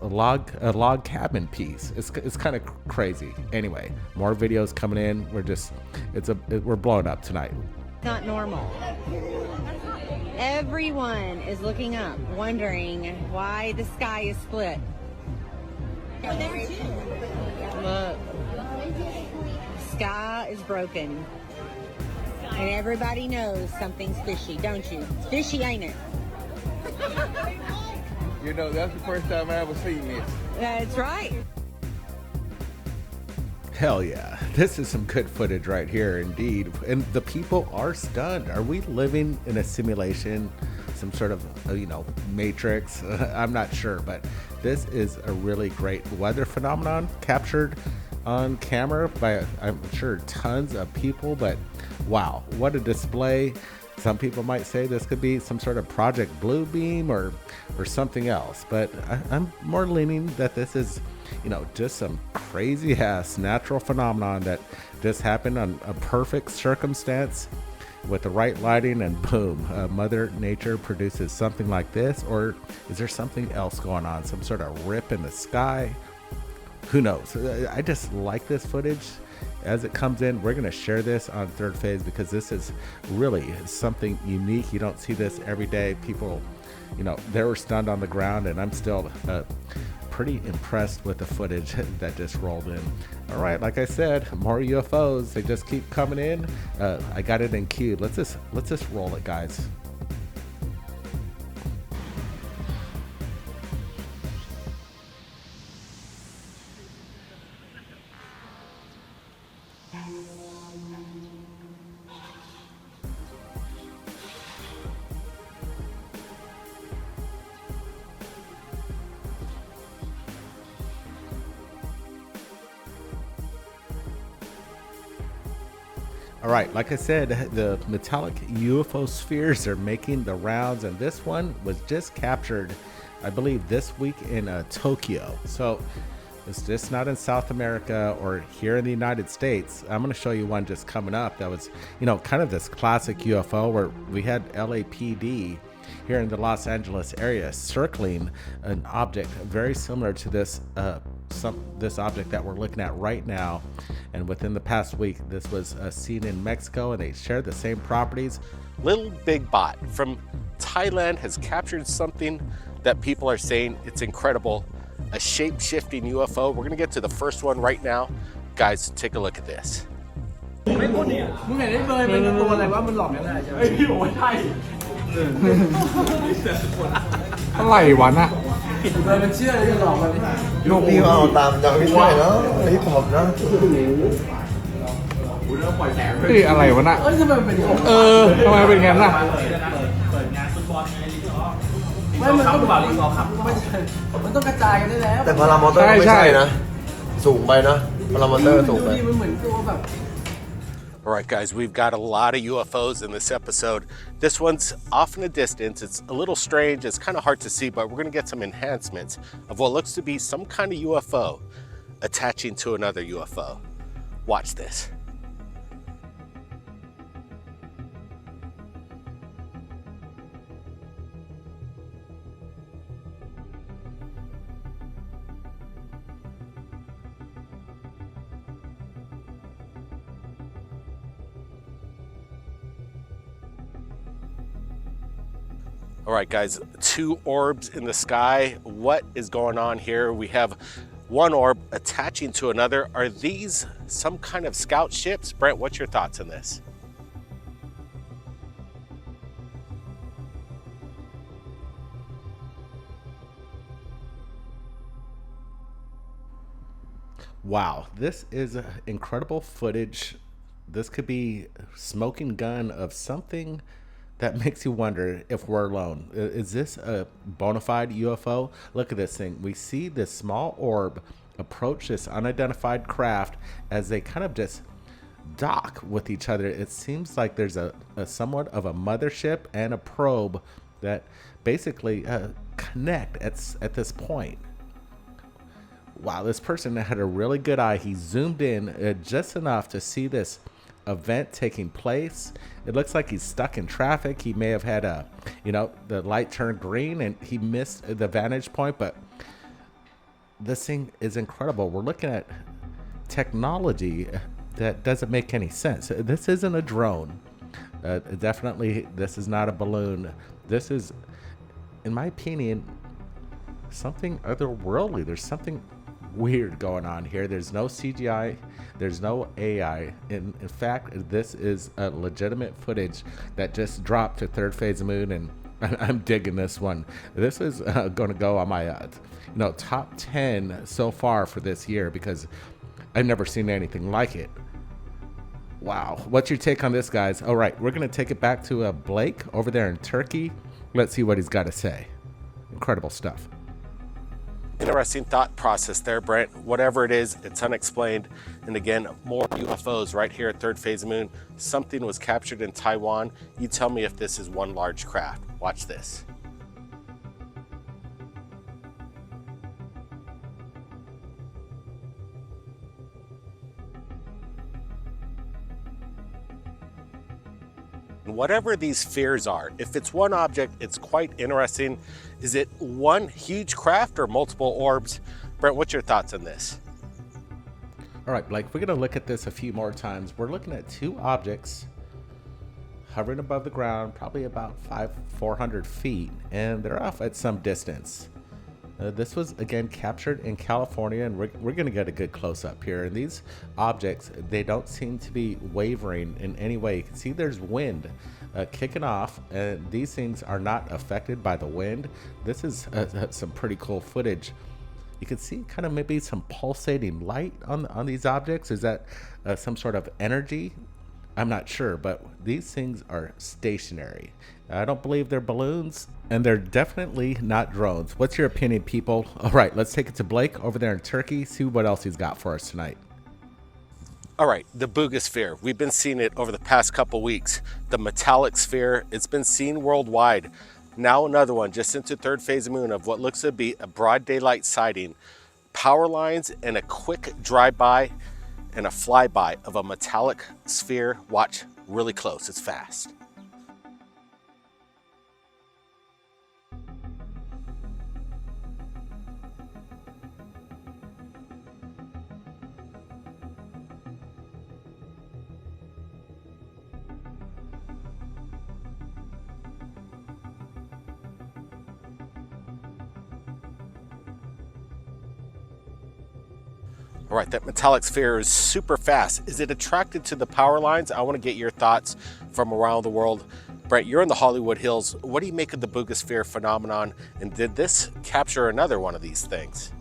log cabin piece. It's kind of crazy. Anyway, more videos coming in. We're blowing up tonight. Not normal. Everyone is looking up, wondering why the sky is split. Look, sky is broken, and everybody knows something's fishy, don't you? It's fishy, ain't it? That's the first time I ever seen this. That's right. Hell yeah, this is some good footage right here, indeed. And the people are stunned. Are we living in a simulation, some sort of matrix? I'm not sure, but this is a really great weather phenomenon captured on camera by, I'm sure, tons of people, but wow, what a display. Some people might say this could be some sort of Project Bluebeam or something else, but I'm more leaning that this is, you know, just some crazy ass natural phenomenon that just happened on a perfect circumstance with the right lighting, and boom, Mother Nature produces something like this. Or is there something else going on? Some sort of rip in the sky? Who knows? I just like this footage as it comes in. We're going to share this on Third Phase because this is really something unique. You don't see this every day. People, you know, they were stunned on the ground, and I'm still pretty impressed with the footage that just rolled in. All right, like I said, more UFOs. They just keep coming in. I got it in queue. Let's just roll it, guys. All right, like I said, the metallic UFO spheres are making the rounds, and this one was just captured, I believe, this week in Tokyo. So it's just not in South America or here in the United States. I'm going to show you one just coming up that was, you know, kind of this classic UFO where we had LAPD here in the Los Angeles area circling an object very similar to this this object that we're looking at right now. And within the past week, this was seen in Mexico, and they shared the same properties. Little Big Bot from Thailand has captured something that people are saying it's incredible, a shape-shifting UFO. We're gonna get to the first one right now. Guys, take a look at this. อะไรวะน่ะ ลูกพี่เขาเอาตามยังไม่ใช่เนาะฮิปฮอปนะ เฮ้ยอะไรวะน่ะทำไมเป็นงั้นน่ะ ไม่มันต้องมันต้องกระจายกันได้แล้ว แต่พารามอเตอร์ไม่ใช่นะสูงไปนะพารามอเตอร์สูงไป มันเหมือนตัวแบบ All right, guys, we've got a lot of UFOs in this episode. This one's off in the distance. It's a little strange. It's kind of hard to see, but we're going to get some enhancements of what looks to be some kind of UFO attaching to another UFO. Watch this. All right, guys, 2 orbs in the sky. What is going on here? We have one orb attaching to another. Are these some kind of scout ships? Brent, what's your thoughts on this? Wow, this is incredible footage. This could be smoking gun of something that makes you wonder if we're alone. Is this a bona fide UFO? Look at this thing. We see this small orb approach this unidentified craft as they kind of just dock with each other. It seems like there's a somewhat of a mothership and a probe that basically connect at this point. Wow, this person had a really good eye. He zoomed in just enough to see this event taking place. It looks like he's stuck in traffic. He may have had the light turned green and he missed the vantage point, but this thing is incredible. We're looking at technology that doesn't make any sense. This isn't a drone. Definitely, this is not a balloon. This is, in my opinion, something otherworldly. There's something weird going on here. There's no CGI. There's no AI. In fact, this is a legitimate footage that just dropped to Thirdphaseofmoon, and I'm digging this one. This is going to go on my top 10 so far for this year because I've never seen anything like it. Wow. What's your take on this, guys? All right, we're going to take it back to Blake over there in Turkey. Let's see what he's got to say. Incredible stuff. Interesting thought process there, Brent. Whatever it is, it's unexplained. And again, more UFOs right here at Third Phase of Moon. Something was captured in Taiwan. You tell me if this is one large craft. Watch this. Whatever these spheres are, if it's one object, it's quite interesting. Is it one huge craft or multiple orbs? Brent, what's your thoughts on this? All right, Blake, we're going to look at this a few more times. We're looking at two objects hovering above the ground, probably about 400 feet, and they're off at some distance. This was again captured in California, and we're going to get a good close-up here. And these objects, they don't seem to be wavering in any way. You can see there's wind kicking off, and these things are not affected by the wind. This is some pretty cool footage. You can see kind of maybe some pulsating light on these objects. Is that some sort of energy? I'm not sure, but these things are stationary. I don't believe they're balloons, and they're definitely not drones. What's your opinion, people? All right, let's take it to Blake over there in Turkey, see what else he's got for us tonight. All right, the Bogusphere. We've been seeing it over the past couple weeks. The metallic sphere, it's been seen worldwide. Now another one just into Third Phase of Moon of what looks to be a broad daylight sighting. Power lines and a quick drive-by and a flyby of a metallic sphere. Watch really close, it's fast. All right, that metallic sphere is super fast. Is it attracted to the power lines? I want to get your thoughts from around the world. Brent, you're in the Hollywood Hills. What do you make of the Bogusphere phenomenon? And did this capture another one of these things?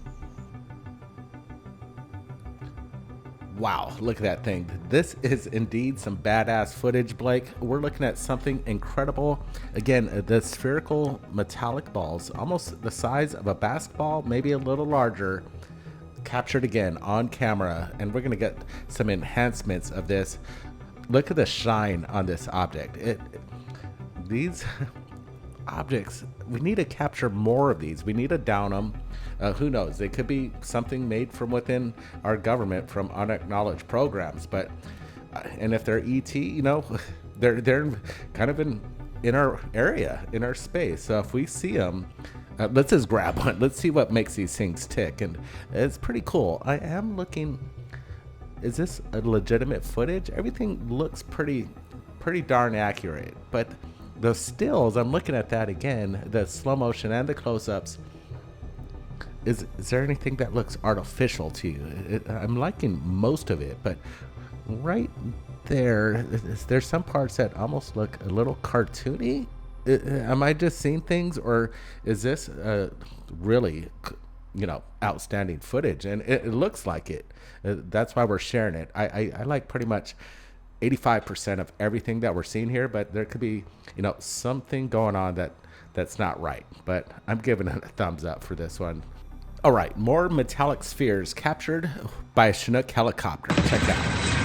Wow, look at that thing. This is indeed some badass footage, Blake. We're looking at something incredible. Again, the spherical metallic balls, almost the size of a basketball, maybe a little larger, captured again on camera, and we're going to get some enhancements of this. Look at the shine on this object. These objects, we need to capture more of these. We need to down them. Who knows, they could be something made from within our government from unacknowledged programs, but and if they're ET, you know, they're kind of in our area, in our space. So if we see them, let's just grab one. Let's see what makes these things tick. And it's pretty cool. I am looking, is this a legitimate footage? Everything looks pretty darn accurate, but the stills, I'm looking at that again, the slow motion and the close-ups. Is there anything that looks artificial to you? I'm liking most of it, but right there, there's some parts that almost look a little cartoony. Am I just seeing things, or is this really, you know, outstanding footage? And it looks like it. That's why we're sharing it. I like pretty much 85% of everything that we're seeing here, but there could be, you know, something going on that's not right. But I'm giving it a thumbs up for this one. All right, more metallic spheres captured by a Chinook helicopter. Check that out.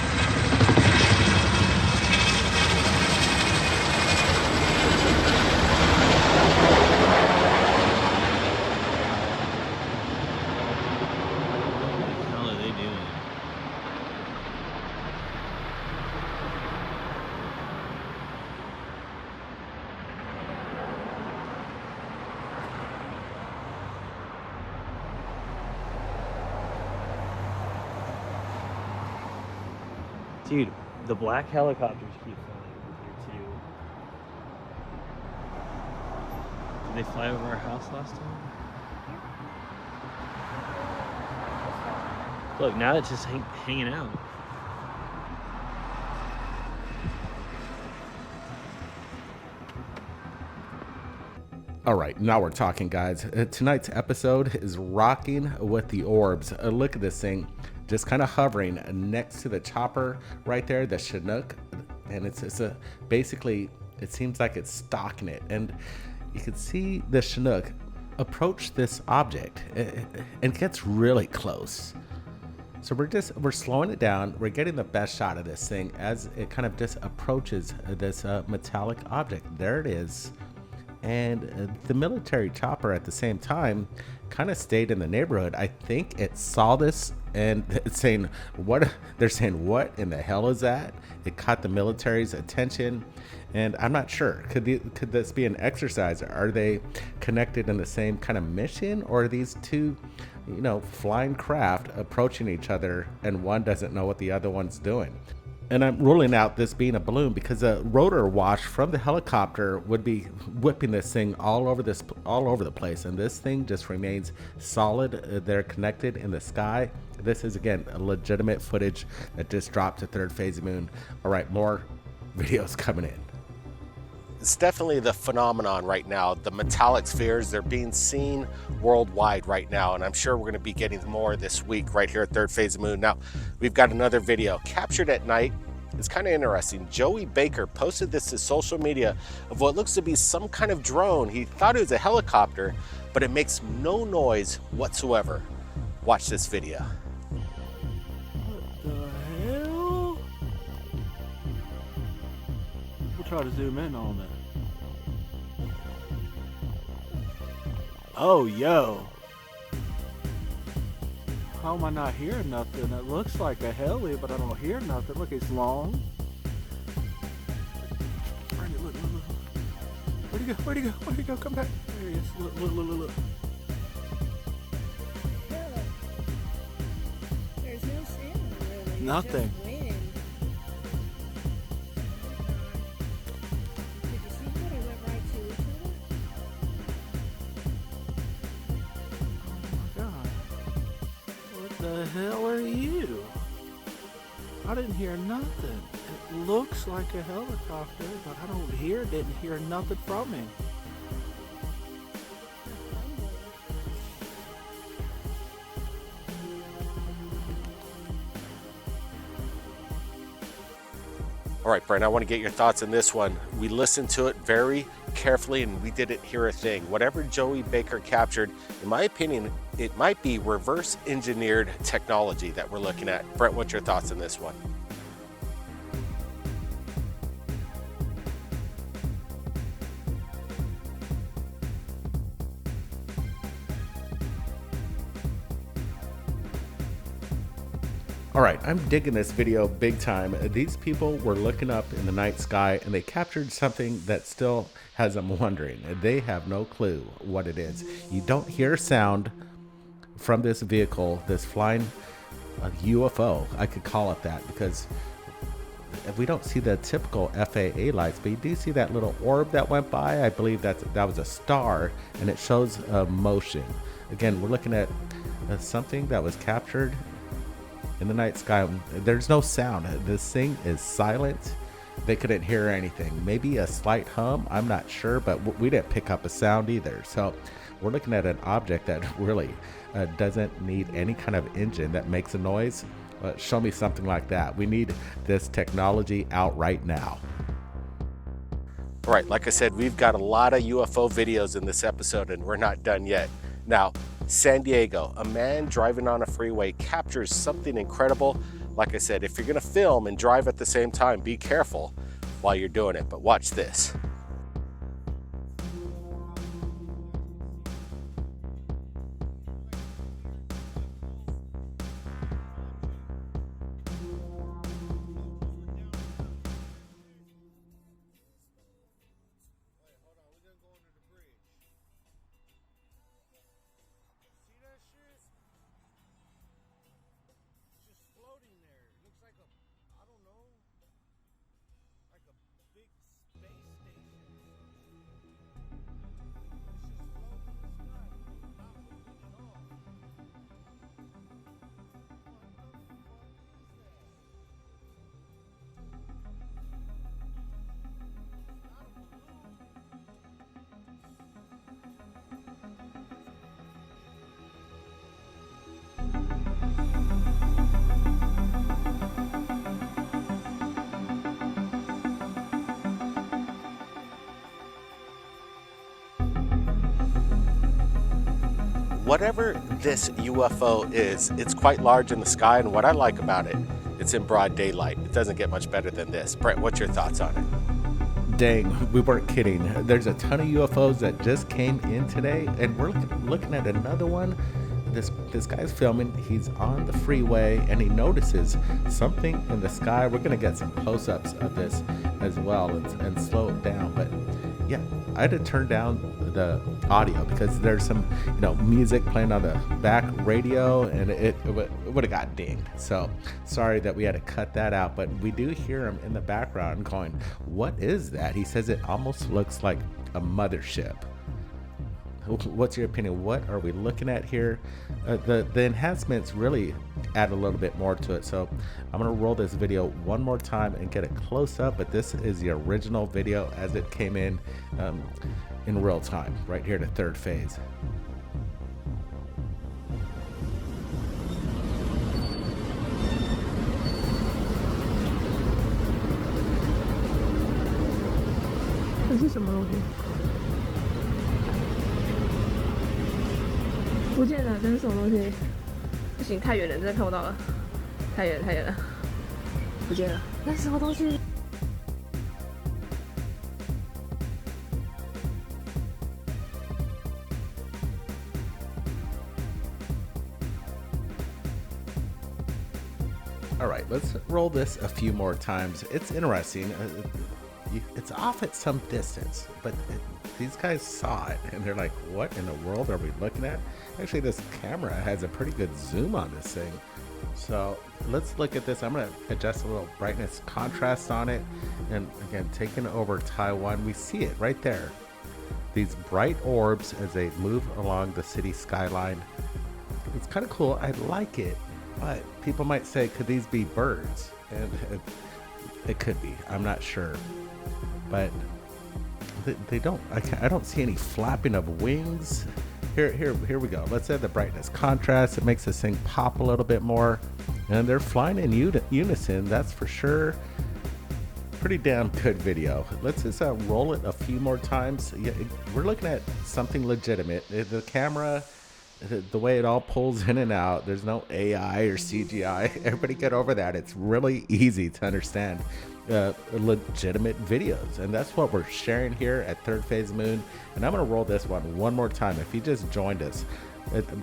Dude, the black helicopters keep flying over here too. Did they fly over our house last time? Look, now it's just hanging out. All right, now we're talking, guys. Tonight's episode is rocking with the orbs. Look at this thing. Just kind of hovering next to the chopper right there, the Chinook, and it's basically, it seems like it's stalking it, and you can see the Chinook approach this object and gets really close. So we're slowing it down. We're getting the best shot of this thing as it kind of just approaches this metallic object. There it is. And the military chopper at the same time kind of stayed in the neighborhood. I think it saw this and it's saying, they're saying, what in the hell is that? It caught the military's attention. And I'm not sure, could this be an exercise? Are they connected in the same kind of mission, or are these two, flying craft approaching each other and one doesn't know what the other one's doing? And I'm ruling out this being a balloon because a rotor wash from the helicopter would be whipping this thing all over the place, and this thing just remains solid. They're connected in the sky. This is, again, a legitimate footage that just dropped to Third Phase of Moon. All right, more videos coming in. It's definitely the phenomenon right now. The metallic spheres, they're being seen worldwide right now, and I'm sure we're going to be getting more this week right here at Third Phase of Moon. Now, we've got another video captured at night. It's kind of interesting. Joey Baker posted this to social media of what looks to be some kind of drone. He thought it was a helicopter, but it makes no noise whatsoever. Watch this video. What the hell? We'll try to zoom in on it. Oh, yo. How am I not hearing nothing? It looks like a heli, but I don't hear nothing. Look, it's long. Look. Where'd he go? Where'd he go? Where'd he go? Come back. There he is. Look. There's no sound, really. Nothing. Just wind. Did you see that? It went right to each other. Oh my god. What the hell are you? I didn't hear nothing. It looks like a helicopter, but I didn't hear nothing from him. All right, Brian, I want to get your thoughts on this one. We listened to it very carefully and we didn't hear a thing. Whatever Joey Baker captured, in my opinion, it might be reverse engineered technology that we're looking at. Brent, what's your thoughts on this one? All right, I'm digging this video big time. These people were looking up in the night sky and they captured something that still has them wondering. They have no clue what it is. You don't hear sound from this vehicle, this flying UFO. I could call it that because we don't see the typical FAA lights, but you do see that little orb that went by. I believe that was a star, and it shows motion. Again, we're looking at something that was captured in the night sky. There's no sound. This thing is silent. They couldn't hear anything. Maybe a slight hum, I'm not sure, but we didn't pick up a sound either. So we're looking at an object that really doesn't need any kind of engine that makes a noise. Show me something like that. We need this technology out right now. All right, like I said, we've got a lot of UFO videos in this episode and we're not done yet. Now, San Diego, a man driving on a freeway captures something incredible. Like I said, if you're gonna film and drive at the same time, be careful while you're doing it, but watch this. Like a big space station. whatever this UFO is, it's quite large in the sky, and what I like about it, it's in broad daylight. It doesn't get much better than this. Brent, what's your thoughts on it? Dang, we weren't kidding. There's a ton of UFOs that just came in today, and we're looking at another one. This guy's filming. He's on the freeway, and he notices something in the sky. We're gonna get some close-ups of this as well and slow it down. But yeah, I had to turn down the audio because there's some music playing on the back radio, and it would have got dinged. So sorry that we had to cut that out, but we do hear him in the background going, "What is that?" He says it almost looks like a mothership. What's your opinion? What are we looking at here? The enhancements really add a little bit more to it. So I'm gonna roll this video one more time and get a close up, but this is the original video as it came in real time, right here to third phase. Let's do some movie. 不见了，这是什么东西？不行，太远了，真的看不到了，太远了，不见了，那是什么东西？ All right, let's roll this a few more times. It's interesting. It's off at some distance, but these guys saw it and they're like, what in the world are we looking at? Actually, this camera has a pretty good zoom on this thing. So let's look at this. I'm going to adjust a little brightness contrast on it. And again, taking over Taiwan, we see it right there. These bright orbs as they move along the city skyline. It's kind of cool. I like it, but people might say, could these be birds? And it could be. I'm not sure. But they don't. I don't see any flapping of wings. Here we go. Let's add the brightness contrast. It makes this thing pop a little bit more. And they're flying in unison, that's for sure. Pretty damn good video. Let's just roll it a few more times. Yeah, we're looking at something legitimate. The camera, the way it all pulls in and out, there's no AI or CGI. Everybody get over that. It's really easy to understand legitimate videos, and that's what we're sharing here at Thirdphaseofmoon. And I'm going to roll this one more time. If you just joined us,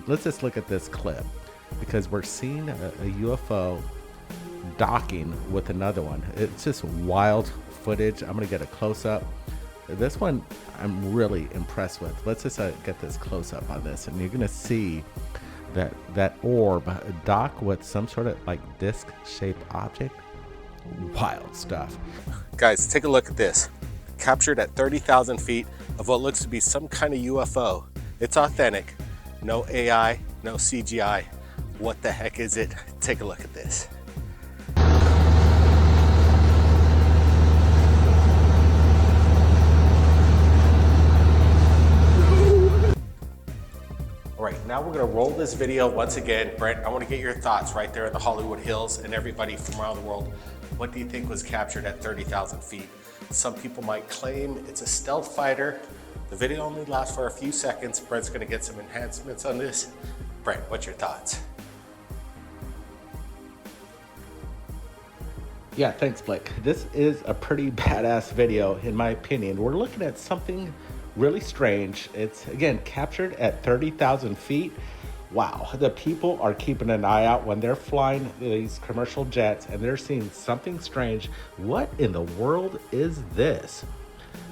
let's just look at this clip, because we're seeing a UFO docking with another one. It's just wild footage. I'm going to get a close-up. This one I'm really impressed with. Let's just get this close-up on this, and you're going to see that orb dock with some sort of like disc-shaped object. Wild stuff. Guys, take a look at this. Captured at 30,000 feet of what looks to be some kind of UFO. It's authentic. No AI, no CGI. What the heck is it? Take a look at this. All right, now we're gonna roll this video once again. Brent, I wanna get your thoughts right there in the Hollywood Hills, and everybody from around the world. What do you think was captured at 30,000 feet? Some people might claim it's a stealth fighter. The video only lasts for a few seconds. Brent's gonna get some enhancements on this. Brent, what's your thoughts? Yeah, thanks, Blake. This is a pretty badass video, in my opinion. We're looking at something really strange. It's, again, captured at 30,000 feet. Wow, the people are keeping an eye out when they're flying these commercial jets and they're seeing something strange. What in the world is this?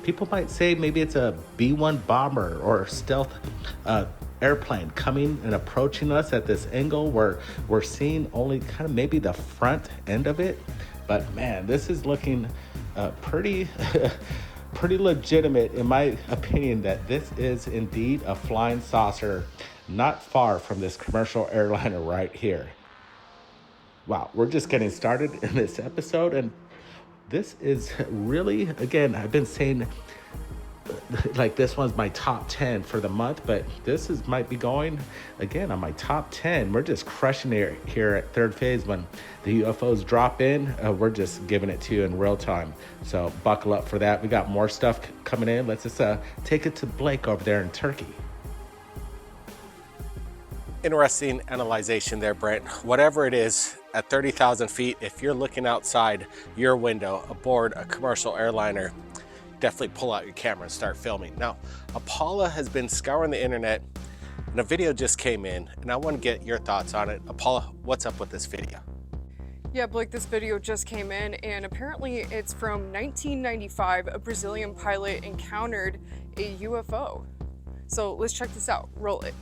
People might say maybe it's a B-1 bomber or a stealth airplane coming and approaching us at this angle where we're seeing only kind of maybe the front end of it. But man, this is looking pretty legitimate, in my opinion, that this is indeed a flying saucer not far from this commercial airliner right here. Wow, we're just getting started in this episode, and this is really, again, I've been saying like this one's my top 10 for the month, but this might be going again on my top 10. We're just crushing it here at Third Phase. When the UFOs drop in, we're just giving it to you in real time. So buckle up for that. We got more stuff coming in. Let's just take it to Blake over there in Turkey. Interesting analyzation there, Brent. Whatever it is, at 30,000 feet, if you're looking outside your window aboard a commercial airliner, definitely pull out your camera and start filming. Now, Apollo has been scouring the internet and a video just came in and I want to get your thoughts on it. Apollo, what's up with this video? Yeah, Blake, this video just came in and apparently it's from 1995. A Brazilian pilot encountered a UFO. So let's check this out. Roll it.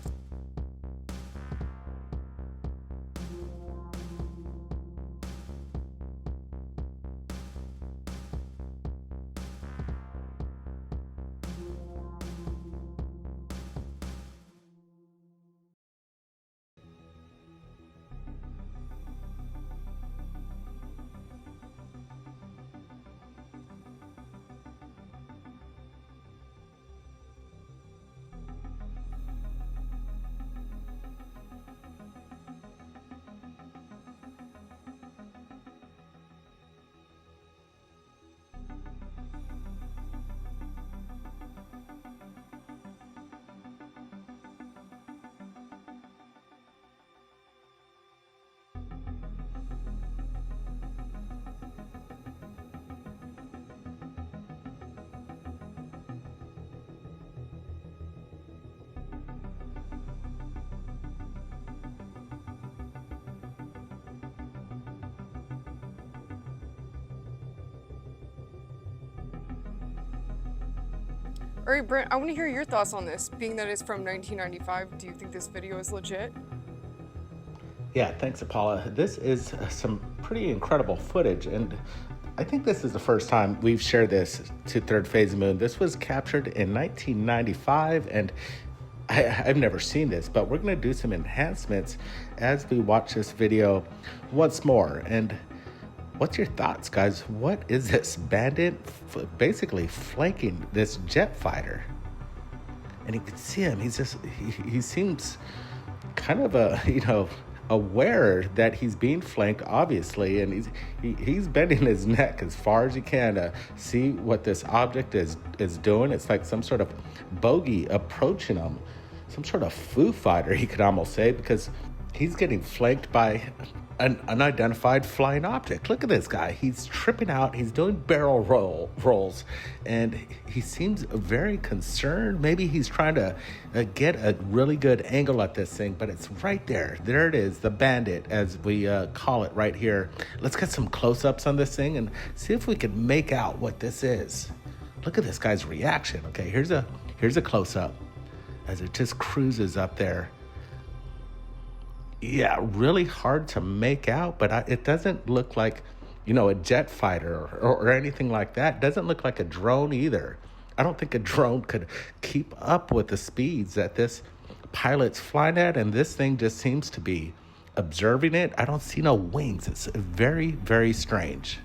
All right, Brent, I want to hear your thoughts on this. Being that it's from 1995, do you think this video is legit? Yeah, thanks, Apollo. This is some pretty incredible footage, and I think this is the first time we've shared this to Thirdphaseofmoon. This was captured in 1995, and I've never seen this, but we're going to do some enhancements as we watch this video once more. And what's your thoughts, guys? What is this bandit basically flanking this jet fighter? And you can see him. He seems kind of aware that he's being flanked, obviously, and he's bending his neck as far as he can to see what this object is doing. It's like some sort of bogey approaching him, some sort of foo fighter, he could almost say, because he's getting flanked by an unidentified flying object. Look at this guy. He's tripping out. He's doing barrel rolls, and he seems very concerned. Maybe he's trying to get a really good angle at this thing, but it's right there. There it is, the bandit, as we call it right here. Let's get some close-ups on this thing and see if we can make out what this is. Look at this guy's reaction. Okay, here's a close-up as it just cruises up there. Yeah, really hard to make out, but it doesn't look like, a jet fighter or anything like that. It doesn't look like a drone either. I don't think a drone could keep up with the speeds that this pilot's flying at, and this thing just seems to be observing it. I don't see no wings. It's very, very strange.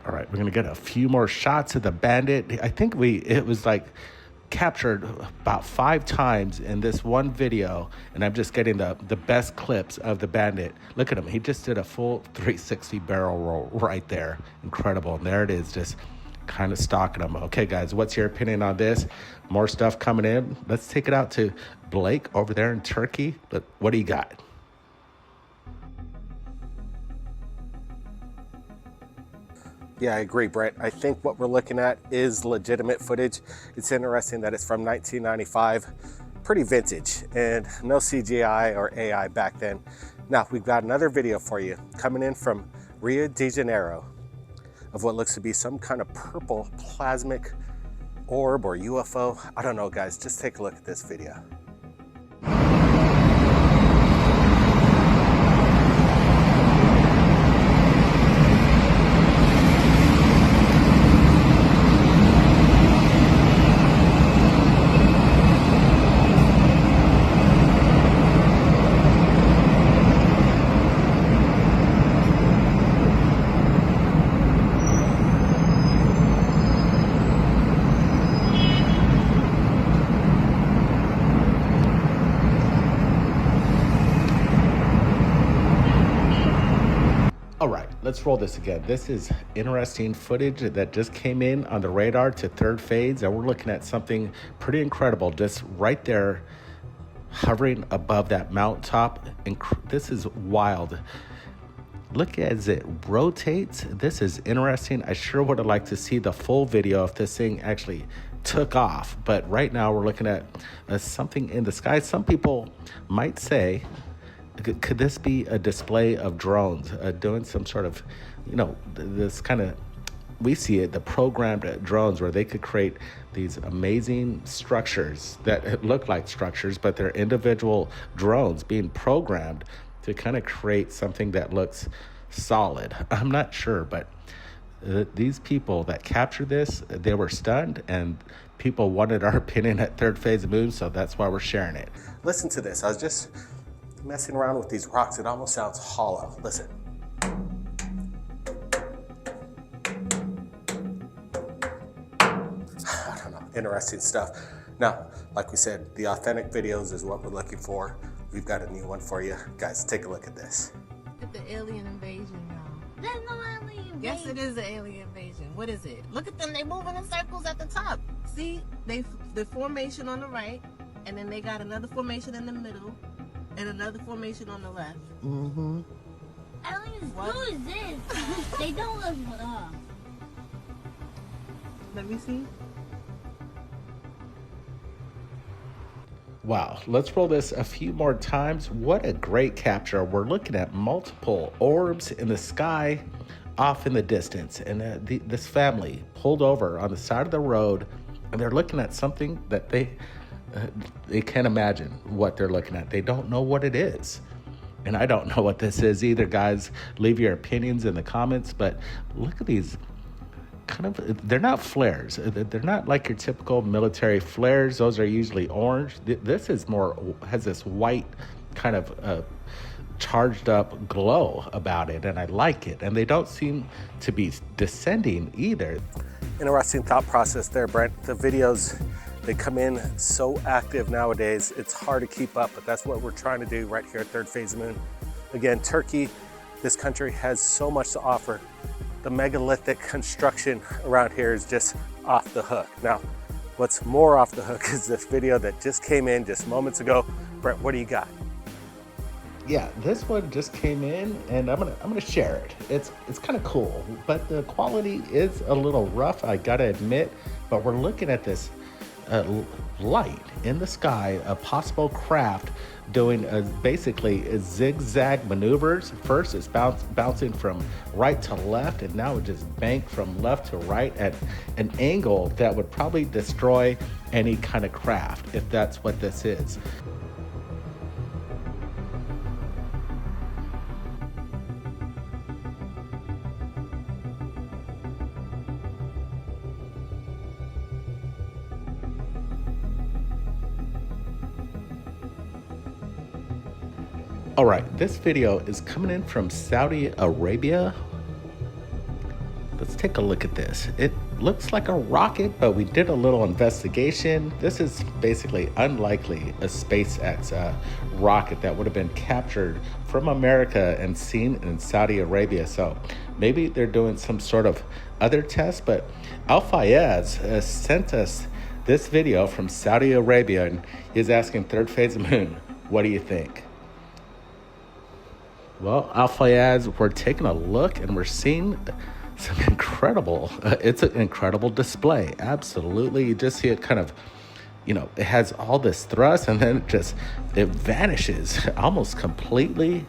All right, we're going to get a few more shots of the bandit. I think it was like captured about 5 times in this one video, and I'm just getting the best clips of the bandit. Look at him. He just did a full 360 barrel roll right there. Incredible. And there it is, just kind of stalking him. Okay, guys, what's your opinion on this? More stuff coming in. Let's take it out to Blake over there in Turkey. What do you got? Yeah, I agree, Brent. I think what we're looking at is legitimate footage. It's interesting that it's from 1995, pretty vintage, and no CGI or AI back then. Now, we've got another video for you coming in from Rio de Janeiro of what looks to be some kind of purple plasmic orb or UFO. I don't know, guys. Just take a look at this video. Let's roll this again. This is interesting footage that just came in on the radar to Third Phase, and we're looking at something pretty incredible just right there. hovering above that mountaintop. This is wild. Look as it rotates. This is interesting. I sure would have liked to see the full video if this thing actually took off. But right now we're looking at something in the sky. Some people might say, could this be a display of drones doing some sort of, this kind of, we see it, the programmed drones where they could create these amazing structures that look like structures, but they're individual drones being programmed to kind of create something that looks solid. I'm not sure, but these people that captured this, they were stunned, and people wanted our opinion at Third Phase of Moon, so that's why we're sharing it. Listen to this. I was just messing around with these rocks. It almost sounds hollow. Listen. I don't know. Interesting stuff. Now, like we said, the authentic videos is what we're looking for. We've got a new one for you. Guys, take a look at this. Look at the alien invasion, y'all. There's no alien invasion. Yes, it is an alien invasion. What is it? Look at them. They moving in circles at the top. See, the formation on the right, and then they got another formation in the middle, and another formation on the left. Mm-hmm. Aliens, who is this? They don't live with us. Let me see. Wow, let's roll this a few more times. What a great capture. We're looking at multiple orbs in the sky off in the distance. And this family pulled over on the side of the road, and they're looking at something that they can't imagine what they're looking at. They don't know what it is. And I don't know what this is either, guys. Leave your opinions in the comments, but look at these kind of, they're not flares. They're not like your typical military flares. Those are usually orange. This is more, has this white kind of charged up glow about it, and I like it. And they don't seem to be descending either. Interesting thought process there, Brent. The videos, they come in so active nowadays, it's hard to keep up, but that's what we're trying to do right here at Third Phase of Moon. Again, Turkey, this country has so much to offer. The megalithic construction around here is just off the hook. Now, what's more off the hook is this video that just came in just moments ago. Brent, what do you got? Yeah, this one just came in, and I'm gonna share it. It's kind of cool, but the quality is a little rough, I gotta admit. But we're looking at this light in the sky, a possible craft doing basically zigzag maneuvers. First, it's bouncing from right to left, and now it just banked from left to right at an angle that would probably destroy any kind of craft, if that's what this is. All right, this video is coming in from Saudi Arabia. Let's take a look at this. It looks like a rocket, but we did a little investigation. This is basically unlikely a SpaceX rocket that would have been captured from America and seen in Saudi Arabia. So maybe they're doing some sort of other test, but Al Fayez sent us this video from Saudi Arabia, and he's asking Third Phase of Moon, what do you think? Well, Al Fayez, we're taking a look and we're seeing some incredible, it's an incredible display. Absolutely. You just see it kind of, it has all this thrust, and then it vanishes almost completely.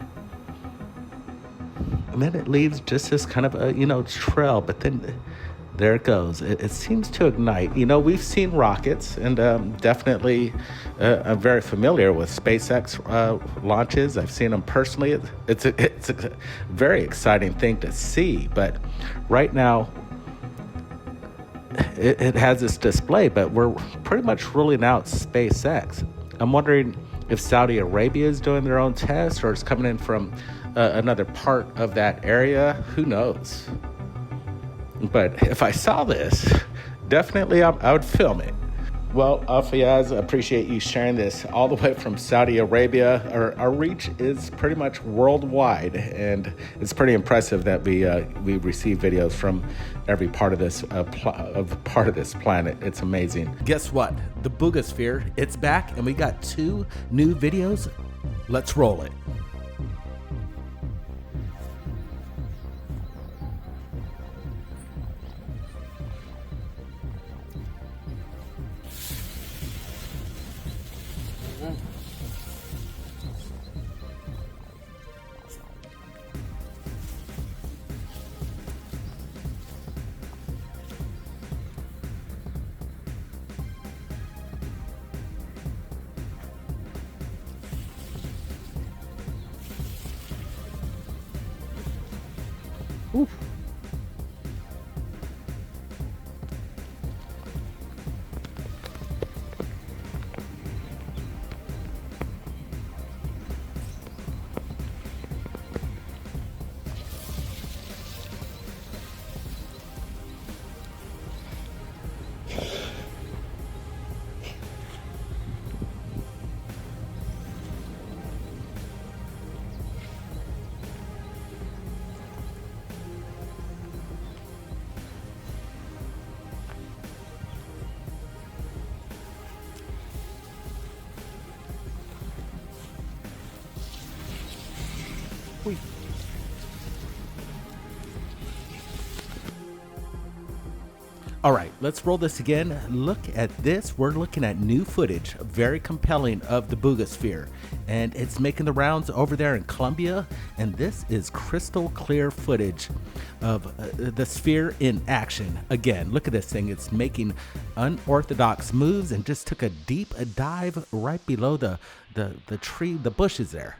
And then it leaves just this kind of a, trail, but then there it goes. It seems to ignite. We've seen rockets, and definitely I'm very familiar with SpaceX launches. I've seen them personally. It's a very exciting thing to see. But right now, it has this display, but we're pretty much ruling out SpaceX. I'm wondering if Saudi Arabia is doing their own test, or it's coming in from another part of that area. Who knows? But if I saw this, definitely I would film it. Well, Fayaz, I appreciate you sharing this all the way from Saudi Arabia. Our reach is pretty much worldwide, and it's pretty impressive that we receive videos from every part of this planet. It's amazing. Guess what? The Bogusphere, it's back, and we got 2 new videos. Let's roll it. Oof. All right, let's roll this again. Look at this. We're looking at new footage, very compelling, of the Bogusphere, and it's making the rounds over there in Colombia. And this is crystal clear footage of the sphere in action. Again, look at this thing. It's making unorthodox moves and just took a deep dive right below the tree, the bushes there.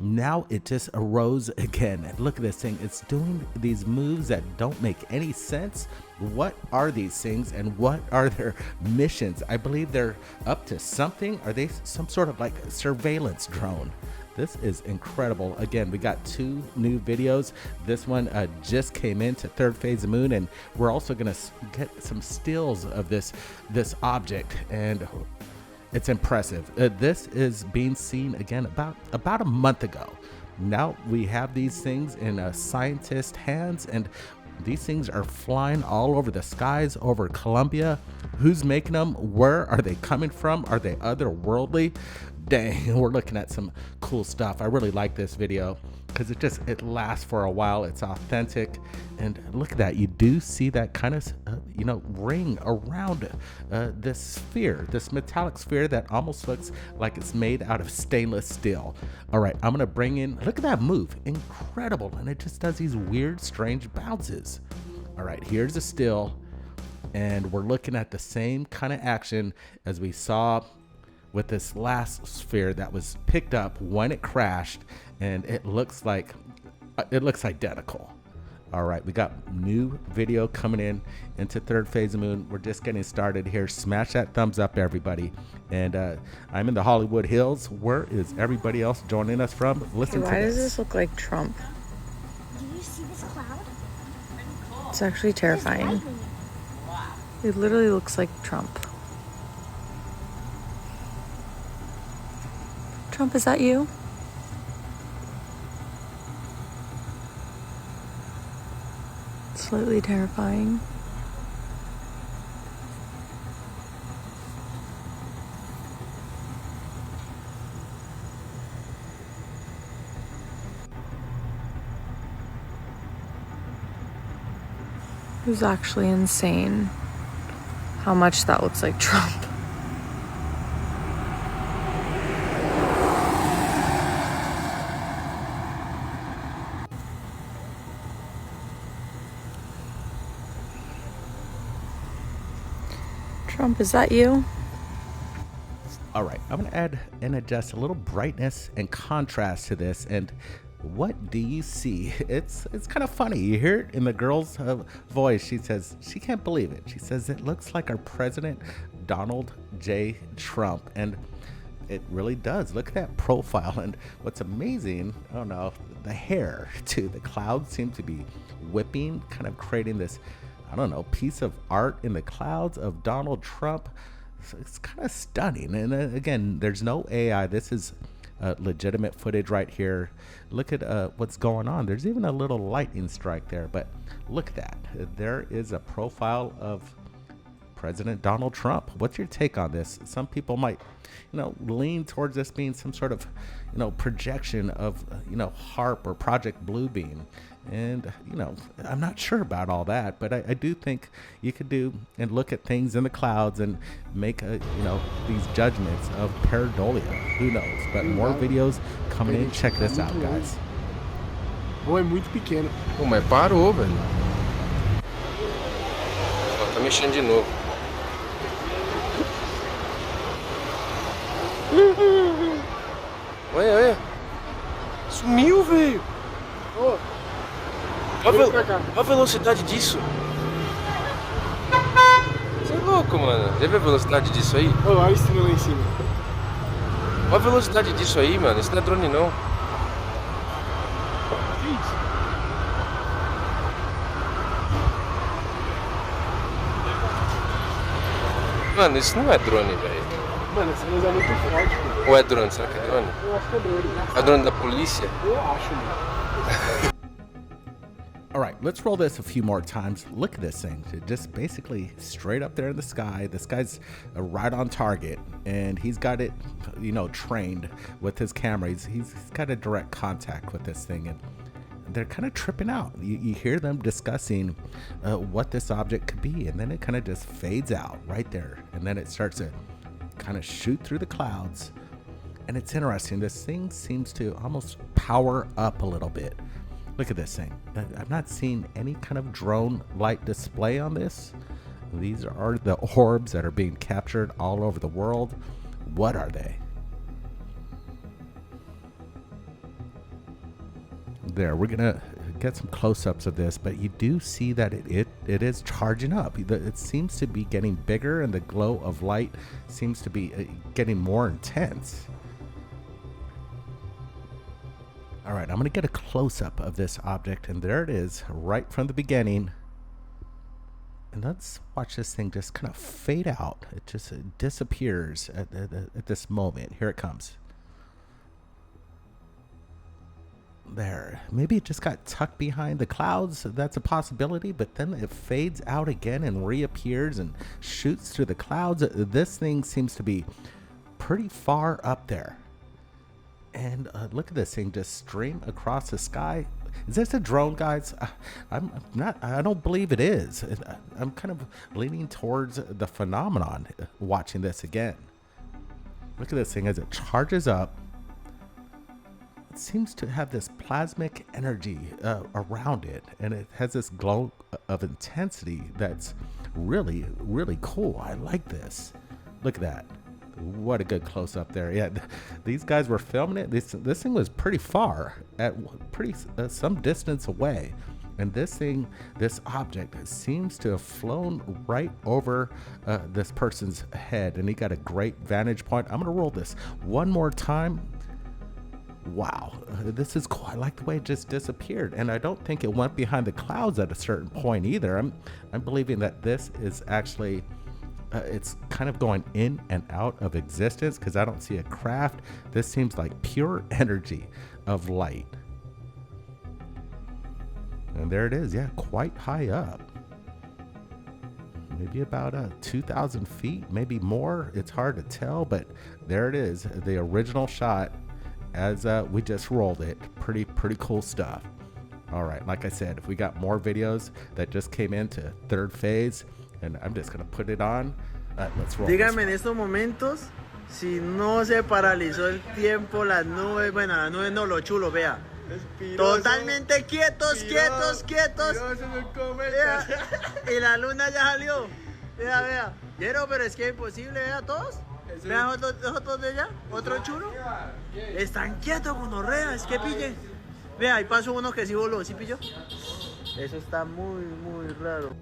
Now it just arose again. And look at this thing. It's doing these moves that don't make any sense. What are these things and what are their missions? I believe they're up to something. Are they some sort of like surveillance drone? This is incredible. Again, we got 2 new videos. This one just came into Thirdphaseofmoon, and we're also gonna get some stills of this object, and it's impressive. This is being seen again about a month ago. Now we have these things in scientist hands, and these things are flying all over the skies over Colombia. Who's making them? Where are they coming from? Are they otherworldly? Dang, we're looking at some cool stuff. I really like this video because it lasts for a while. It's authentic, and look at that. You do see that kind of ring around this sphere, this metallic sphere that almost looks like it's made out of stainless steel. All right, I'm gonna bring in, look at that move, incredible, and it just does these weird, strange bounces. All right, here's a still, and we're looking at the same kind of action as we saw with this last sphere that was picked up when it crashed, and it looks identical. All right, we got new video coming into Thirdphaseofmoon. We're just getting started here. Smash that thumbs up, everybody. And I'm in the Hollywood Hills. Where is everybody else joining us from? Listen to this. Why does this look like Trump? Do you see this cloud? It's actually terrifying. It literally looks like Trump. Trump, is that you? Slightly terrifying. It was actually insane how much that looks like Trump. Trump, is that you? All right, I'm gonna add and adjust a little brightness and contrast to this. And what do you see? It's kind of funny. You hear it in the girl's voice. She says she can't believe it. She says it looks like our president, Donald J. Trump. And it really does. Look at that profile. And what's amazing, oh no, the hair too. The clouds seem to be whipping, kind of creating this I don't know, piece of art in the clouds of Donald Trump. It's kind of stunning. And again, there's no AI. This is legitimate footage right here. Look at what's going on. There's even a little lightning strike there, but look at that. There is a profile of President Donald Trump. What's your take on this? Some people might, lean towards this being some sort of, projection of, HARP or Project Bluebeam. And, I'm not sure about all that, but I do think you could do and look at things in the clouds and make, these judgments of pareidolia. Who knows? But more videos coming in. Check this out, guys. Ou é muito pequeno. Pô, mas parou, velho. Ó, tá mexendo de novo. Olha. Sumiu, velho. Olha a velocidade disso. Você é louco, mano. Já viu a velocidade disso aí? Olha a estrela lá em cima. Olha a velocidade disso aí, mano. Isso não é drone, não. Mano, isso não é drone, velho. Mano, essa luz é muito forte, mano. Ou é drone? Será que é drone? Eu acho que é drone. É drone da polícia? Eu acho, mano. All right, let's roll this a few more times. Look at this thing. Just basically straight up there in the sky. This guy's right on target, and he's got it, trained with his camera. He's got a direct contact with this thing, and they're kind of tripping out. You hear them discussing what this object could be, and then it kind of just fades out right there, and then it starts to kind of shoot through the clouds. And it's interesting. This thing seems to almost power up a little bit. Look at this thing. I've not seen any kind of drone light display on this. These are the orbs that are being captured all over the world. What are they? There, we're gonna get some close-ups of this, but you do see that it is charging up. It seems to be getting bigger, and the glow of light seems to be getting more intense. All right, I'm gonna get a close-up of this object, and there it is right from the beginning. And let's watch this thing just kind of fade out. It just disappears at this moment. Here it comes. There, maybe it just got tucked behind the clouds. That's a possibility, but then it fades out again and reappears and shoots through the clouds. This thing seems to be pretty far up there. And look at this thing just stream across the sky. Is this a drone, guys? I don't believe it is. I'm kind of leaning towards the phenomenon watching this again. Look at this thing as it charges up. It seems to have this plasmic energy around it, and it has this glow of intensity that's really, really cool. I like this. Look at that. What a good close up there. Yeah, these guys were filming it. This thing was pretty far, at some distance away, and this object seems to have flown right over this person's head, and he got a great vantage point. I'm gonna roll this one more time. Wow, this is cool. I like the way it just disappeared, and I don't think it went behind the clouds at a certain point either. I'm believing that this is actually it's kind of going in and out of existence, because I don't see a craft. This seems like pure energy of light. And there it is. Yeah, quite high up. Maybe about 2,000 feet, maybe more. It's hard to tell, but there it is. The original shot as we just rolled it. Pretty cool stuff. All right, like I said, if we got more videos that just came into third phase, and I'm just gonna put it on. Let's roll. Dígame en estos momentos si no se paralizó el tiempo, las nubes, bueno, las nubes no, lo chulo, vea. Totalmente quietos. Vea. Y la luna ya salió. Vea. Quiero, pero es que es imposible, vea todos. Vean otros de allá, otro chulo. Están quietos, gonorrea, es que pillen. Vea, ahí pasó uno que sí voló, ¿sí pilló? Eso está muy raro.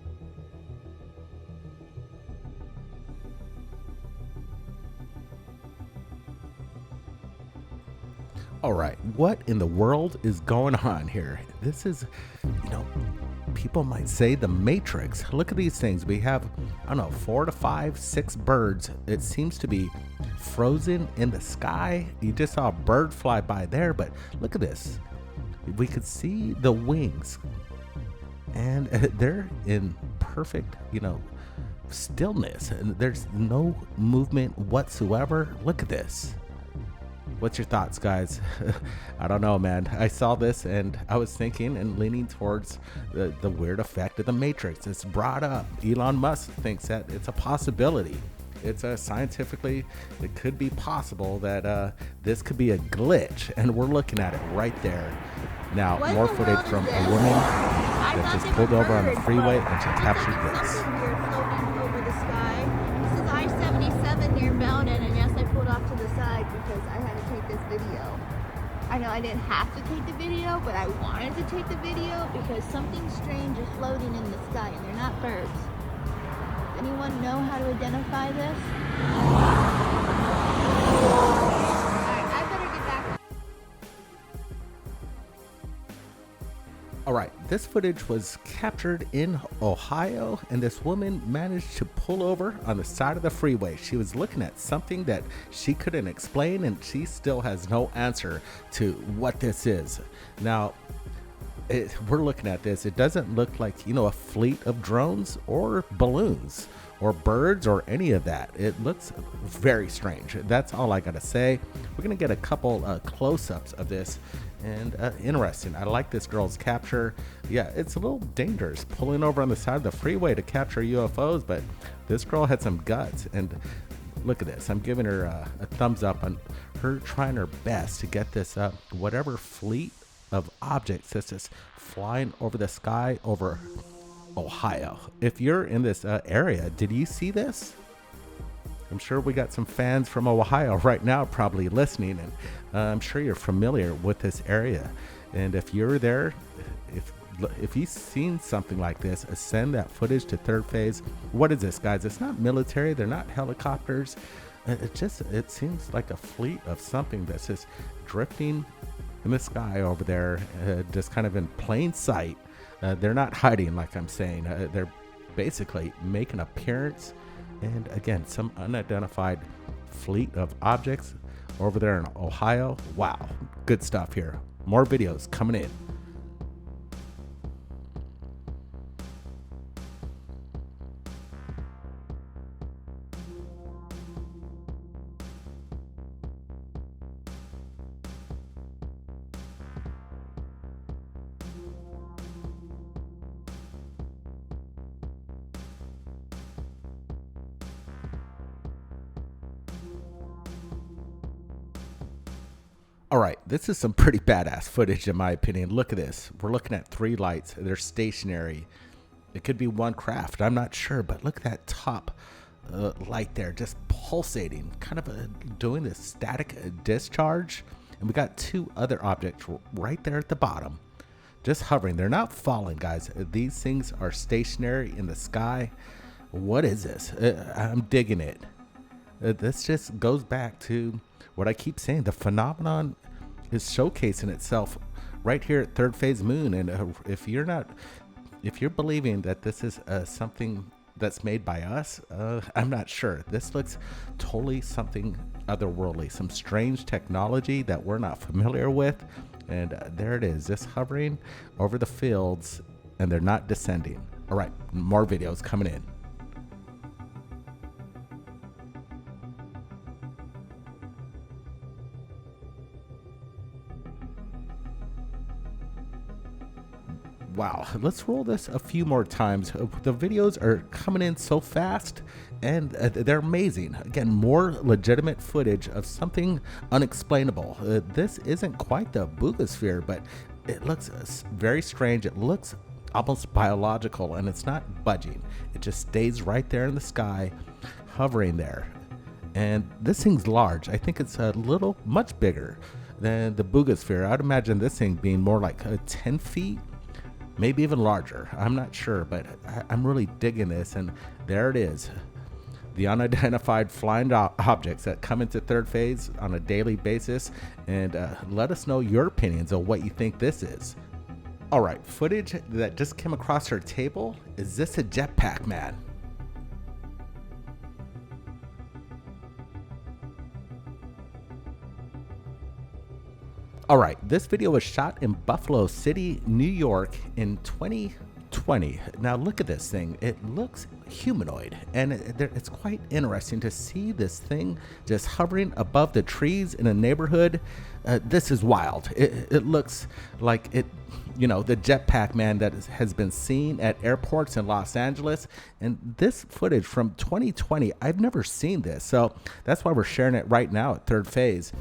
All right, what in the world is going on here? This is, people might say the Matrix. Look at these things. We have, I don't know, 4 to 5, 6 birds. It seems to be frozen in the sky. You just saw a bird fly by there, but look at this. We could see the wings, and they're in perfect, stillness, and there's no movement whatsoever. Look at this. What's your thoughts, guys? I don't know, man. I saw this and I was thinking and leaning towards the weird effect of the Matrix. It's brought up. Elon Musk thinks that it's a possibility. It's scientifically, it could be possible that this could be a glitch, and we're looking at it right there. Now, more footage from a woman that just pulled over on the freeway and she captured this. Over the sky. This is I-77 near Belden, and yes, I pulled off to the side because I had to take this video. I know I didn't have to take the video, but I wanted to take the video because something strange is floating in the sky, and they're not birds. Does anyone know how to identify this? Alright, I better get back. Alright, this footage was captured in Ohio, and this woman managed to pull over on the side of the freeway. She was looking at something that she couldn't explain, and she still has no answer to what this is. Now, we're looking at this. It doesn't look like, a fleet of drones or balloons or birds or any of that. It looks very strange. That's all I gotta say. We're gonna get a couple close-ups of this, and interesting. I like this girl's capture. Yeah, it's a little dangerous pulling over on the side of the freeway to capture UFOs, but this girl had some guts, and look at this. I'm giving her a thumbs up on her trying her best to get this up. Whatever fleet of objects that's just flying over the sky over Ohio. If you're in this area, did you see this? I'm sure we got some fans from Ohio right now probably listening, and I'm sure you're familiar with this area. And if you're there, if you've seen something like this, send that footage to Third Phase. What is this, guys? It's not military. They're not helicopters. It seems like a fleet of something that's just drifting in the sky over there, just kind of in plain sight. They're not hiding, like I'm saying. They're basically making an appearance, and again, some unidentified fleet of objects over there in Ohio. Wow, good stuff here. More videos coming in. All right, this is some pretty badass footage in my opinion. Look at this. We're looking at 3 lights. They're stationary. It could be one craft. I'm not sure, but look at that top light there, just pulsating, kind of doing this static discharge. And we got 2 other objects right there at the bottom, just hovering. They're not falling, guys. These things are stationary in the sky. What is this? I'm digging it. This just goes back to what I keep saying. The phenomenon is showcasing itself right here at Thirdphaseofmoon. And if you're believing that this is something that's made by us, I'm not sure. This looks totally something otherworldly, some strange technology that we're not familiar with. And there it is, just hovering over the fields, and they're not descending. All right, more videos coming in. Wow, let's roll this a few more times. The videos are coming in so fast, and they're amazing. Again, more legitimate footage of something unexplainable. This isn't quite the Bogusphere, but it looks very strange. It looks almost biological, and it's not budging. It just stays right there in the sky, hovering there. And this thing's large. I think it's a little, much bigger than the Bogusphere. I'd imagine this thing being more like 10 feet. Maybe even larger. I'm not sure, but I'm really digging this. And there it is. The unidentified flying objects that come into Third Phase on a daily basis. And let us know your opinions on what you think this is. All right, footage that just came across her table. Is this a jetpack man? All right, this video was shot in Buffalo City, New York in 2020. Now look at this thing. It looks humanoid, and it's quite interesting to see this thing just hovering above the trees in a neighborhood. This is wild. It looks like it, you know, the jetpack man that has been seen at airports in Los Angeles. And this footage from 2020, I've never seen this. So that's why we're sharing it right now at Third Phase.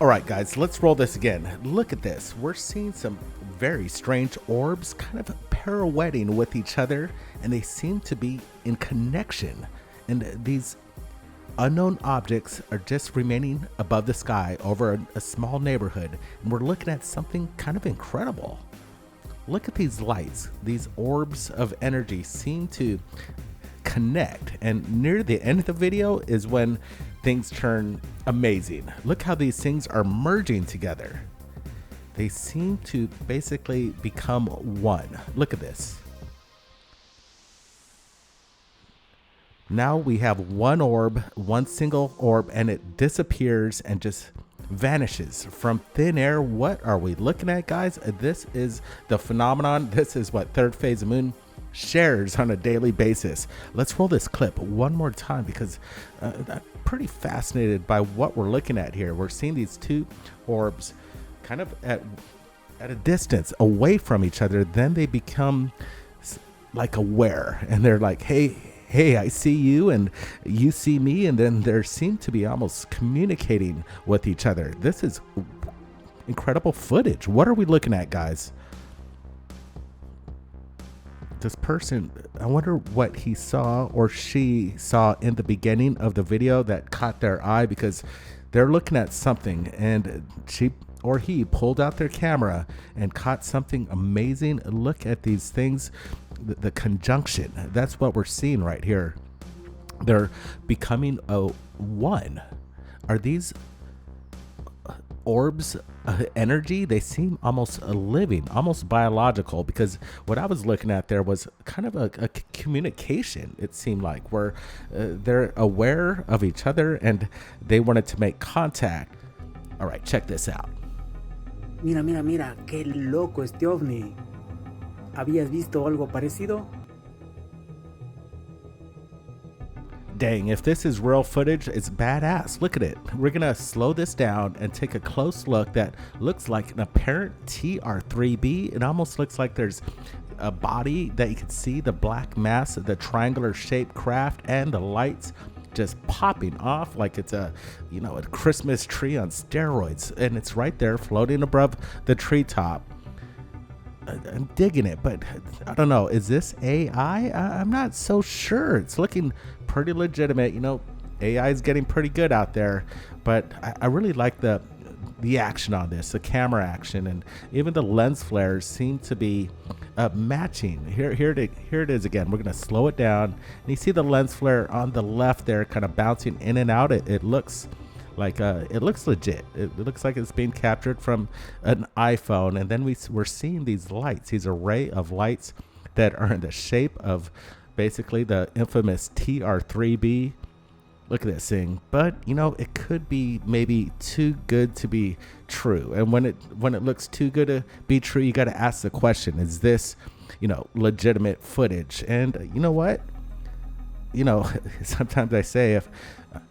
All right, guys, let's roll this again. Look at this. We're seeing some very strange orbs kind of pirouetting with each other, and they seem to be in connection. And these unknown objects are just remaining above the sky over a small neighborhood. And we're looking at something kind of incredible. Look at these lights. These orbs of energy seem to connect, and near the end of the video is when things turn amazing. Look how these things are merging together. They seem to basically become one. Look at this. Now we have one orb, one single orb, and it disappears and just vanishes from thin air. What are we looking at, guys? This is the phenomenon. This is what Thirdphaseofmoon shares on a daily basis. Let's roll this clip one more time because I'm pretty fascinated by what we're looking at here. We're seeing these two orbs kind of at a distance away from each other. Then they become like aware, and they're like, hey, I see you and you see me, and then there seem to be almost communicating with each other. This is incredible footage. What are we looking at, guys? This person, I wonder what he saw or she saw in the beginning of the video that caught their eye, because they're looking at something and she or he pulled out their camera and caught something amazing. Look at these things, the conjunction. That's what we're seeing right here. They're becoming a one. Are these orbs energy? They seem almost living, almost biological, because what I was looking at there was kind of a communication. It seemed like where they're aware of each other and they wanted to make contact. All right, check this out. Mira, mira, mira, qué loco este ovni. ¿Habías visto algo parecido? Dang, if this is real footage, it's badass. Look at it. We're gonna slow this down and take a close look. That looks like an apparent TR-3B. It almost looks like there's a body that you can see, the black mass, the triangular shaped craft, and the lights just popping off like it's a Christmas tree on steroids. And it's right there floating above the treetop. I'm digging it, but I don't know. Is this AI? I'm not so sure. It's looking pretty legitimate. AI is getting pretty good out there, but I really like the action on this, the camera action, and even the lens flares seem to be matching. Here it is again. We're gonna slow it down, and you see the lens flare on the left there, kind of bouncing in and out. It looks like it looks legit. It looks like it's being captured from an iPhone. And then we're seeing these lights, these array of lights that are in the shape of basically the infamous TR-3B. look at this thing. But you know, it could be maybe too good to be true. And when it looks too good to be true, you got to ask the question: is this, you know, legitimate footage? And you know what? You know, sometimes I say, if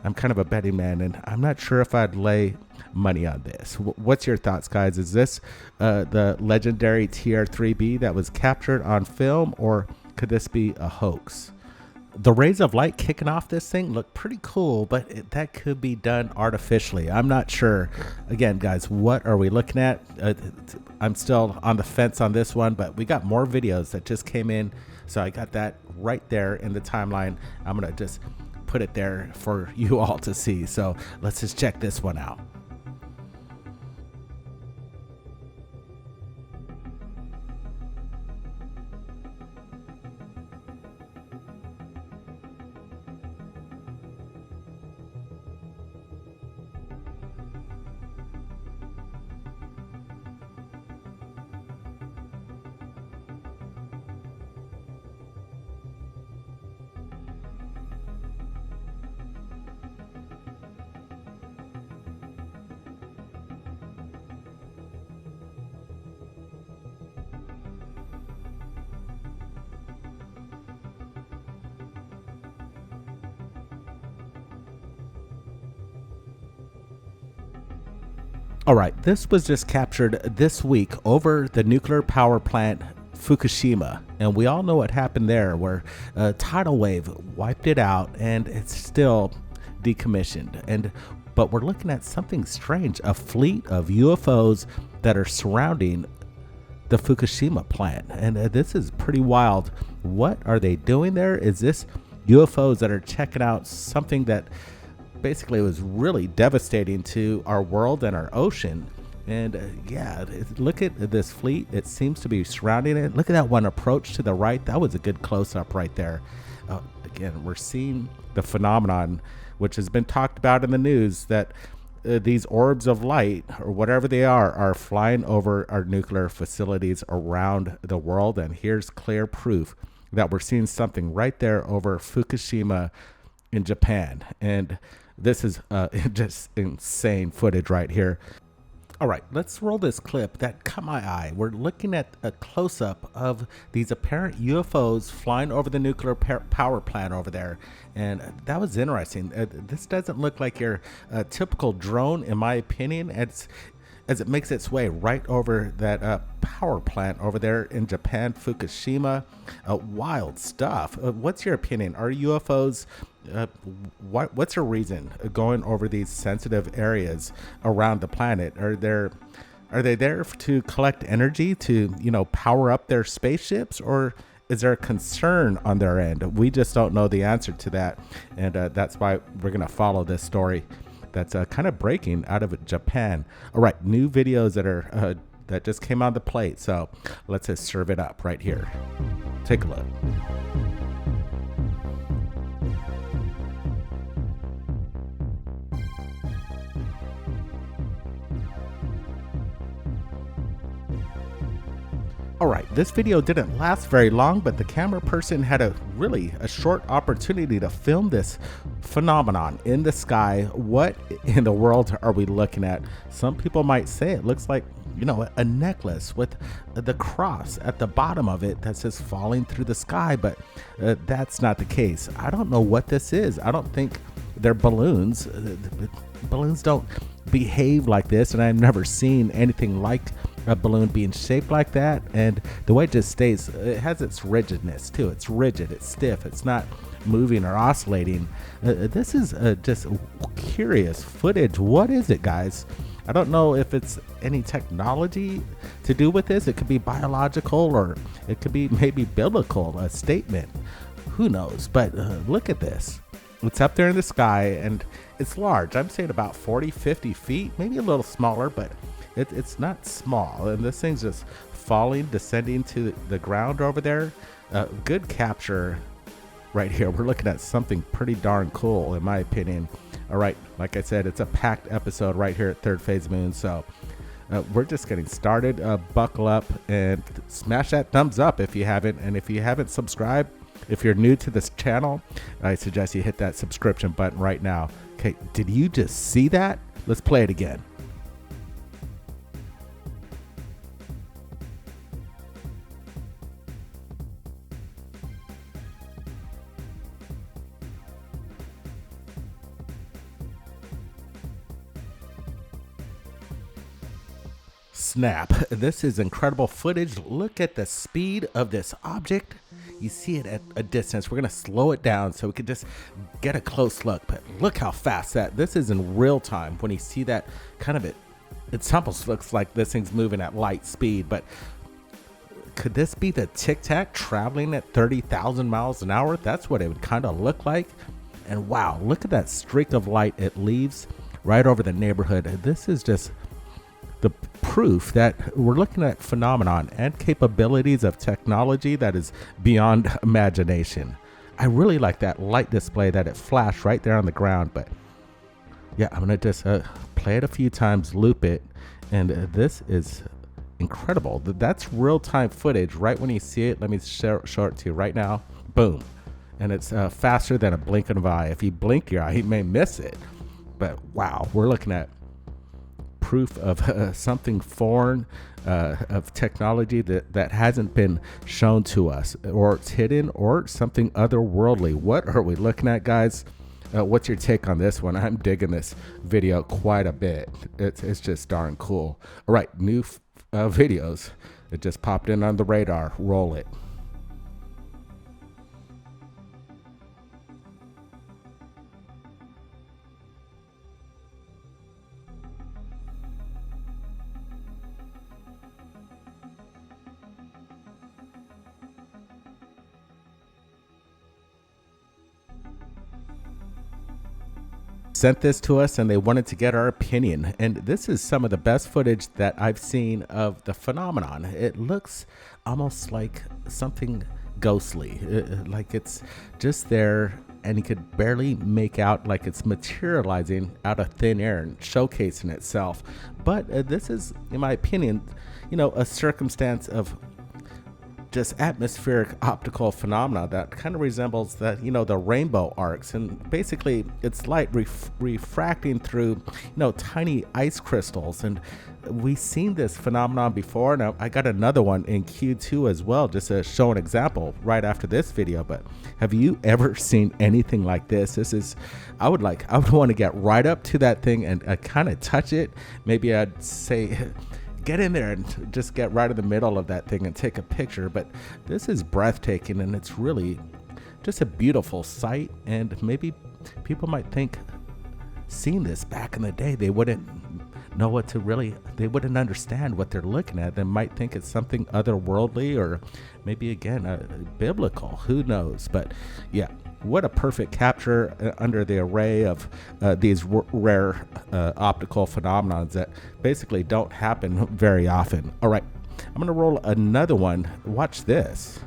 I'm kind of a betting man, and I'm not sure if I'd lay money on this. What's your thoughts, guys? Is this the legendary TR-3B that was captured on film, or could this be a hoax? The rays of light kicking off this thing look pretty cool, but that could be done artificially. I'm not sure. Again, guys, what are we looking at? I'm still on the fence on this one, but we got more videos that just came in. So I got that right there in the timeline. I'm going to just put it there for you all to see. So let's just check this one out. All right, this was just captured this week over the nuclear power plant Fukushima, and we all know what happened there, where a tidal wave wiped it out and it's still decommissioned. But we're looking at something strange, a fleet of UFOs that are surrounding the Fukushima plant, and this is pretty wild. What are they doing there? Is this UFOs that are checking out something that basically was really devastating to our world and our ocean? And yeah, look at this fleet. It seems to be surrounding it. Look at that one approach to the right. That was a good close-up right there. Again, we're seeing the phenomenon which has been talked about in the news, that these orbs of light, or whatever they are flying over our nuclear facilities around the world. And here's clear proof that we're seeing something right there over Fukushima in Japan. And this is just insane footage right here. All right, let's roll this clip that caught my eye. We're looking at a close-up of these apparent UFOs flying over the nuclear power plant over there. And that was interesting. This doesn't look like your typical drone, in my opinion, as it makes its way right over that power plant over there in Japan, Fukushima. Wild stuff. What's your opinion? Are UFOs, what's your reason going over these sensitive areas around the planet? Are they there to collect energy to, you know, power up their spaceships, or is there a concern on their end? We just don't know the answer to that, and that's why we're gonna follow this story that's kind of breaking out of Japan. All right, new videos that are that just came on the plate, so let's just serve it up right here. Take a look. All right, this video didn't last very long, but the camera person had a short opportunity to film this phenomenon in the sky. What in the world are we looking at? Some people might say it looks like, you know, a necklace with the cross at the bottom of it that's just falling through the sky, but that's not the case. I don't know what this is. I don't think they're balloons. Balloons don't behave like this, and I've never seen anything like a balloon being shaped like that. And the way it just stays, it has its rigidness too. It's rigid, it's stiff, it's not moving or oscillating. This is just curious footage. What is it, guys? I don't know if it's any technology to do with this. It could be biological, or it could be maybe biblical, a statement. Who knows? But look at this. It's up there in the sky, and it's large. I'm saying about 40-50 feet, maybe a little smaller, but it's not small. And this thing's just falling, descending to the ground over there. Good capture right here. We're looking at something pretty darn cool, in my opinion. All right, like I said, it's a packed episode right here at Thirdphaseofmoon. So we're just getting started. Buckle up and smash that thumbs up if you haven't. And if you haven't subscribed, If you're new to this channel, I suggest you hit that subscription button right now. Okay, did you just see that? Let's play it again. Snap. This is incredible footage. Look at the speed of this object. You see it at a distance. We're going to slow it down so we can just get a close look. But look how fast this is in real time. When you see that kind of it almost looks like this thing's moving at light speed. But could this be the Tic Tac traveling at 30,000 miles an hour? That's what it would kind of look like. And wow, look at that streak of light it leaves right over the neighborhood. This is just the proof that we're looking at phenomenon and capabilities of technology that is beyond imagination. I really like that light display that it flashed right there on the ground. But yeah, I'm gonna just play it a few times, loop it, and this is incredible. That's real-time footage right when you see it. Let me show it to you right now. Boom. And it's faster than a blink of an eye. If you blink your eye, you may miss it. But wow, we're looking at proof of something foreign, of technology that hasn't been shown to us, or it's hidden, or something otherworldly. What are we looking at, guys? What's your take on this one? I'm digging this video quite a bit. It's just darn cool. All right, new videos. It just popped in on the radar. Roll it. Sent this to us and they wanted to get our opinion, and this is some of the best footage that I've seen of the phenomenon. It looks almost like something ghostly, like it's just there and you could barely make out like it's materializing out of thin air and showcasing itself. But this is, in my opinion, a circumstance of just atmospheric optical phenomena that kind of resembles that, the rainbow arcs, and basically it's light refracting through, tiny ice crystals. And we've seen this phenomenon before. Now I got another one in Q2 as well, just to show an example right after this video. But have you ever seen anything like this? This is, I would want to get right up to that thing and kind of touch it. Maybe I'd say, get in there and just get right in the middle of that thing and take a picture. But this is breathtaking, and it's really just a beautiful sight. And maybe people might think, seeing this back in the day, they wouldn't know what to really, they wouldn't understand what they're looking at. They might think it's something otherworldly, or maybe again biblical, who knows. But yeah, what a perfect capture under the array of these rare optical phenomenons that basically don't happen very often. All right, I'm gonna roll another one. Watch this.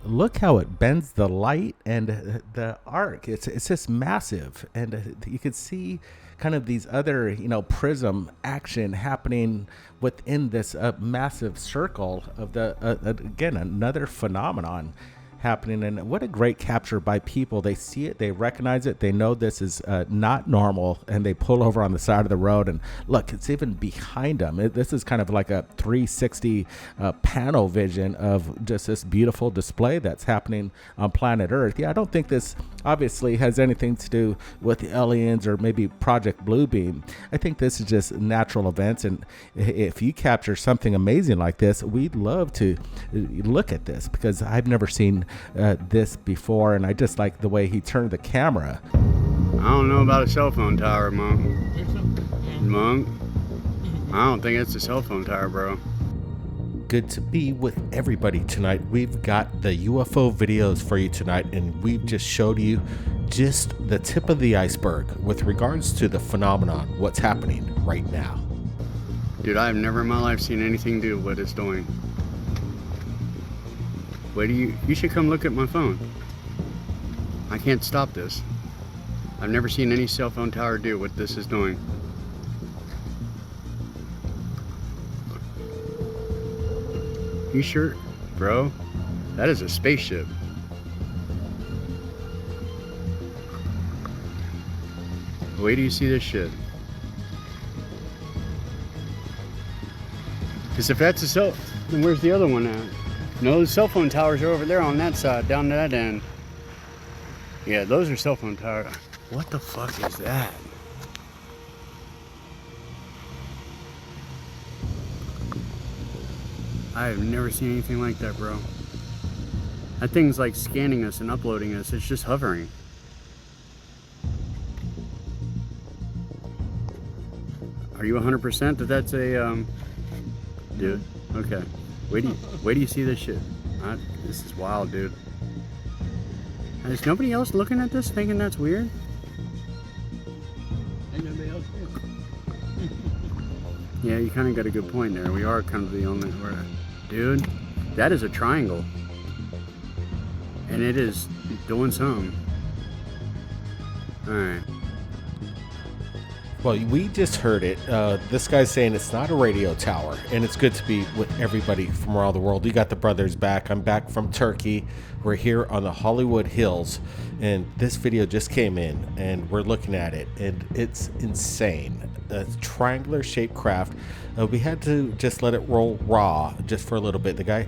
Look how it bends the light and the arc. It's just massive, and you can see kind of these other prism action happening within this massive circle of the again, another phenomenon happening. And what a great capture by people. They see it, they recognize it, they know this is not normal, and they pull over on the side of the road. And look, it's even behind them. This is kind of like a 360 panel vision of just this beautiful display that's happening on planet Earth. Yeah, I don't think this obviously has anything to do with the aliens or maybe Project Bluebeam. I think this is just natural events, and if you capture something amazing like this, we'd love to look at this, because I've never seen this before, and I just like the way he turned the camera. I don't know about a cell phone tower, Monk. Monk? I don't think it's a cell phone tower, bro. Good to be with everybody tonight. We've got the UFO videos for you tonight, and we've just showed you just the tip of the iceberg with regards to the phenomenon, what's happening right now. Dude, I've never in my life seen anything do what it's doing. Wait, you should come look at my phone. I can't stop this. I've never seen any cell phone tower do what this is doing. You sure, bro? That is a spaceship. Wait till you see this shit. Because if that's a cell, then where's the other one at? No, the cell phone towers are over there on that side, down to that end. Yeah, those are cell phone towers. What the fuck is that? I have never seen anything like that, bro. That thing's like scanning us and uploading us. It's just hovering. Are you 100% that that's a, dude? Okay. Wait do you see this shit? This is wild, dude. Is nobody else looking at this thinking that's weird? Ain't nobody else here. Yeah, you kind of got a good point there. We are kind of the only, dude, that is a triangle. And it is doing something. Alright. Well, we just heard it. This guy's saying it's not a radio tower, and it's good to be with everybody from around the world. You got the brothers back. I'm back from Turkey. We're here on the Hollywood Hills, and this video just came in, and we're looking at it, and it's insane. A triangular shaped craft. We had to just let it roll raw just for a little bit. The guy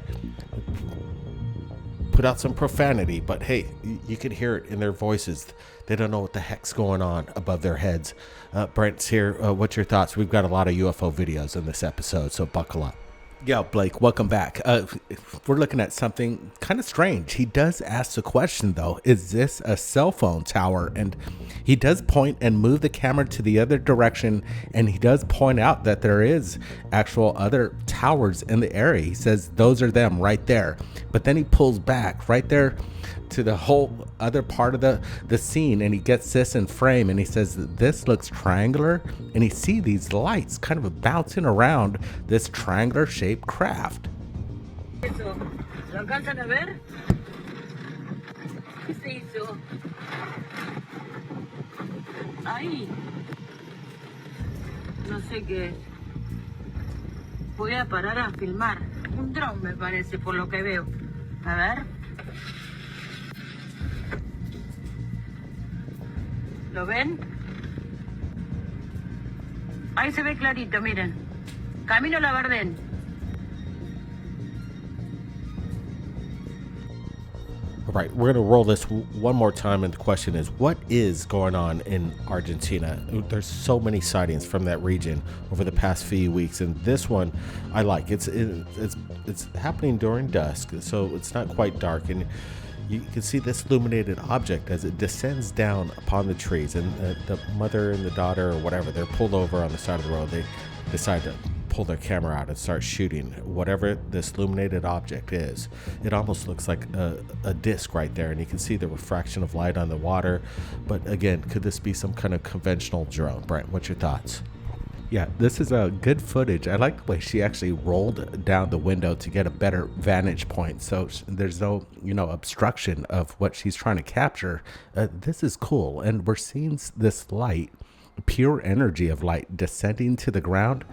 put out some profanity, but hey, you could hear it in their voices. They don't know what the heck's going on above their heads. Brent's here. What's your thoughts? We've got a lot of UFO videos in this episode, so buckle up. Yeah, Blake, welcome back. We're looking at something kind of strange. He does ask the question, though, is this a cell phone tower? And he does point and move the camera to the other direction, and he does point out that there is actual other towers in the area. He says those are them right there. But then he pulls back right there to the whole other part of the scene, and he gets this in frame, and he says this looks triangular, and you see these lights kind of bouncing around this triangular shaped craft. Eso, ¿lo alcanzan a ver? ¿Qué se hizo? Ahí. No sé qué es. Voy a parar a filmar. Un dron me parece, por lo que veo. A ver. ¿Lo ven? Ahí se ve clarito, miren. Camino La Bardén. All right, we're going to roll this one more time, and the question is, what is going on in Argentina? There's so many sightings from that region over the past few weeks, and this one I like. It's happening during dusk, so it's not quite dark, and you can see this illuminated object as it descends down upon the trees, and the mother and the daughter, or whatever, they're pulled over on the side of the road. They decide to pull their camera out and start shooting whatever this illuminated object is. It almost looks like a disc right there, and you can see the refraction of light on the water. But again, could this be some kind of conventional drone? Brent, what's your thoughts? Yeah, this is a good footage. I like the way she actually rolled down the window to get a better vantage point, so there's no, obstruction of what she's trying to capture. This is cool, and we're seeing this light, pure energy of light, descending to the ground.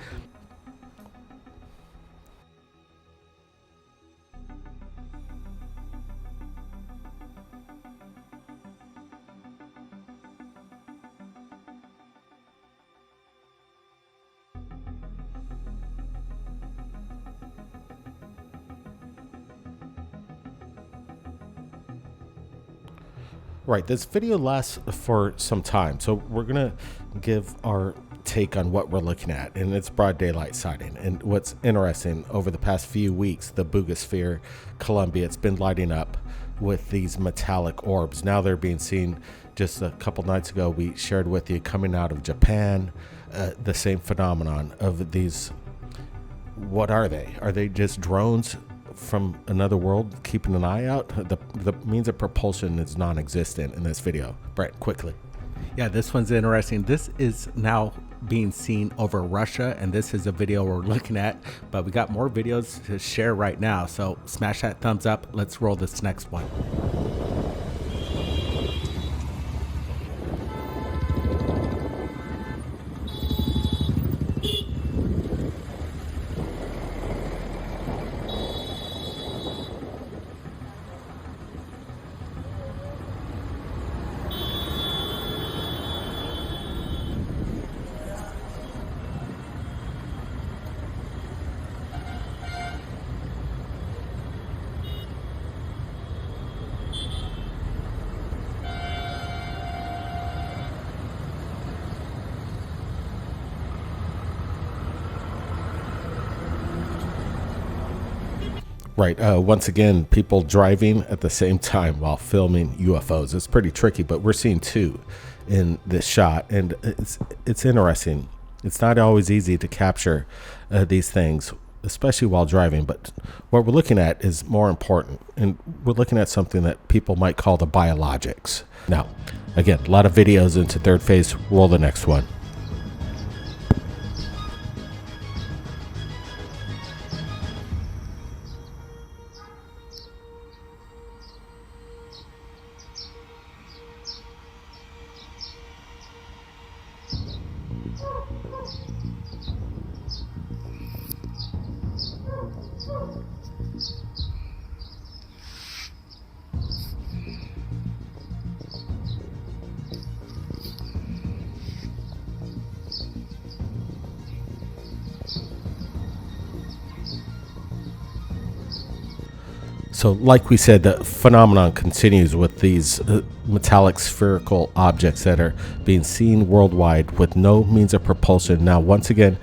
Right, this video lasts for some time, so we're gonna give our take on what we're looking at, and it's broad daylight sighting. And what's interesting, over the past few weeks, the Bogusphere, Colombia, it's been lighting up with these metallic orbs. Now they're being seen. Just a couple nights ago, we shared with you coming out of Japan, the same phenomenon of these. What are they? Are they just drones from another world keeping an eye out, the means of propulsion is non-existent in this video. Brett, quickly. Yeah, this one's interesting. This is now being seen over Russia, and this is a video we're looking at, but we got more videos to share right now, so smash that thumbs up. Let's roll this next one. Right. Once again, people driving at the same time while filming UFOs. It's pretty tricky, but we're seeing two in this shot, and it's interesting. It's not always easy to capture these things, especially while driving, but what we're looking at is more important, and we're looking at something that people might call the biologics. Now, again, a lot of videos into third phase. Roll the next one. So like we said, the phenomenon continues with these metallic spherical objects that are being seen worldwide with no means of propulsion. Now, once again,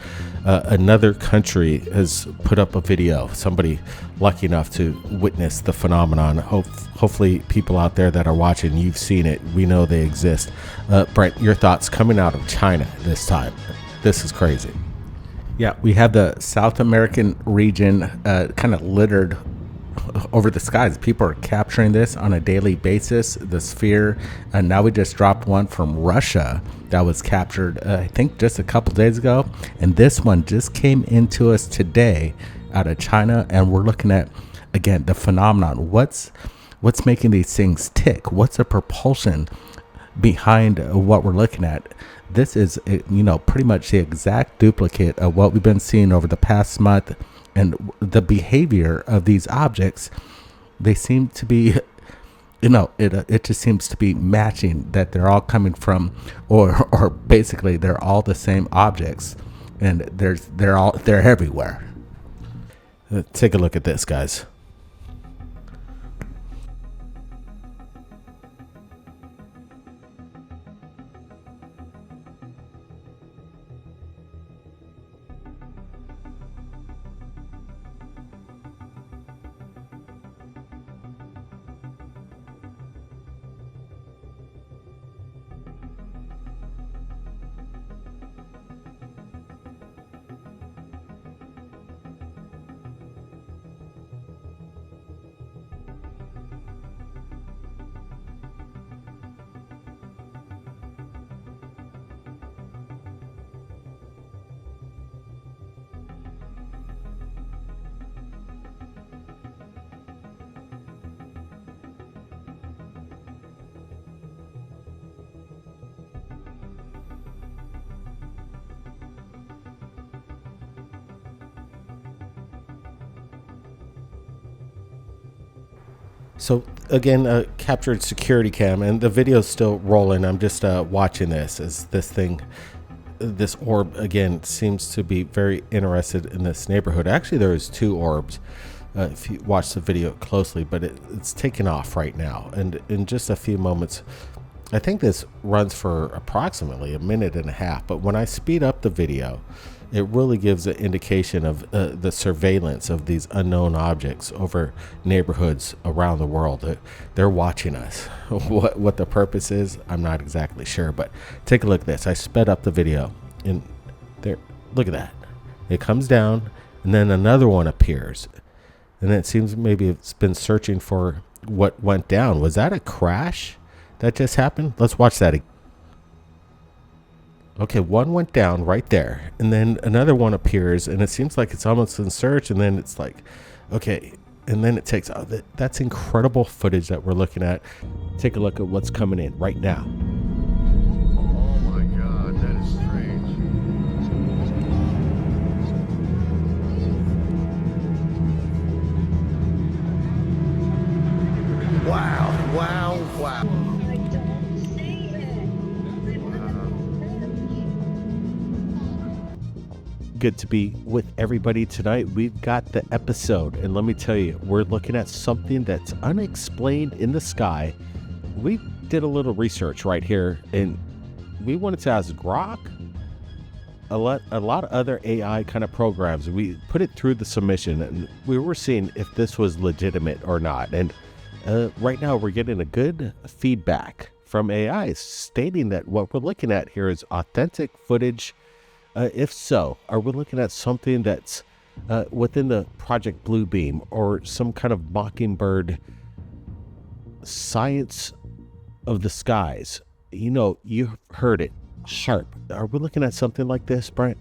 another country has put up a video, somebody lucky enough to witness the phenomenon. Hopefully people out there that are watching, you've seen it. We know they exist. Brent, your thoughts coming out of China this time. This is crazy. Yeah, we have the South American region kind of littered over the skies. People are capturing this on a daily basis, the sphere, and now we just dropped one from Russia that was captured I think just a couple days ago, and this one just came into us today out of China, and we're looking at again the phenomenon. What's making these things tick? What's the propulsion behind what we're looking at? This is, you know, pretty much the exact duplicate of what we've been seeing over the past month. And the behavior of these objects, they seem to be, you know, it just seems to be matching, that they're all coming from, or basically they're all the same objects, and they're everywhere. Take a look at this, guys. So again, captured security cam, and the video's still rolling. I'm just watching this as this orb again seems to be very interested in this neighborhood. Actually, there is two orbs if you watch the video closely, but it's taking off right now, and in just a few moments. I think this runs for approximately 1.5 minutes, but when I speed up the video, it really gives an indication of the surveillance of these unknown objects over neighborhoods around the world. They're watching us. What the purpose is, I'm not exactly sure, but take a look at this. I sped up the video, and there, look at that. It comes down, and then another one appears. And it seems maybe it's been searching for what went down. Was that a crash that just happened? Let's watch that again. Okay, one went down right there, and then another one appears, and it seems like it's almost in search, and then it's like, okay, and then it takes off. That's incredible footage that we're looking at. Take a look at what's coming in right now. Oh my God, that is strange. Wow, wow, wow. Good to be with everybody tonight. We've got the episode, and let me tell you, we're looking at something that's unexplained in the sky. We did a little research right here, and we wanted to ask Grok, a lot of other AI kind of programs. We put it through the submission, and we were seeing if this was legitimate or not. And right now, we're getting a good feedback from AI stating that what we're looking at here is authentic footage. If so, are we looking at something that's within the Project Bluebeam or some kind of mockingbird science of the skies? You know, you heard it, HARP. Are we looking at something like this, Brent?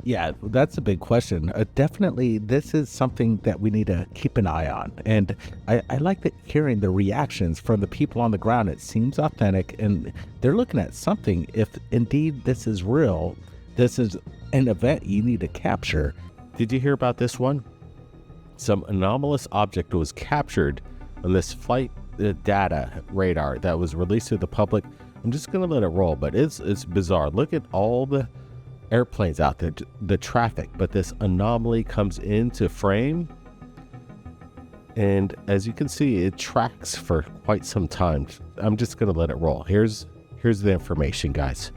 Yeah, that's a big question. Definitely, this is something that we need to keep an eye on. And I like hearing the reactions from the people on the ground. It seems authentic, and they're looking at something. If indeed this is real, this is an event you need to capture. Did you hear about this one? Some anomalous object was captured on this flight data radar that was released to the public. I'm just going to let it roll, but it's bizarre. Look at all the airplanes out there, the traffic, but this anomaly comes into frame. And as you can see, it tracks for quite some time. I'm just going to let it roll. Here's the information, guys.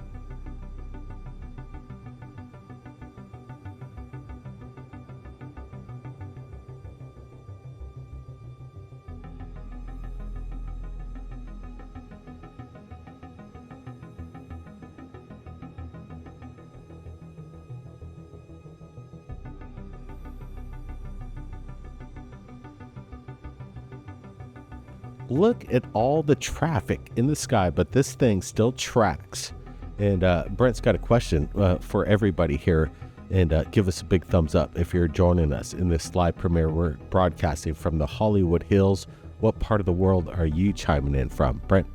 Look at all the traffic in the sky, but this thing still tracks. And Brent's got a question for everybody here. And give us a big thumbs up if you're joining us in this live premiere. We're broadcasting from the Hollywood Hills. What part of the world are you chiming in from, Brent?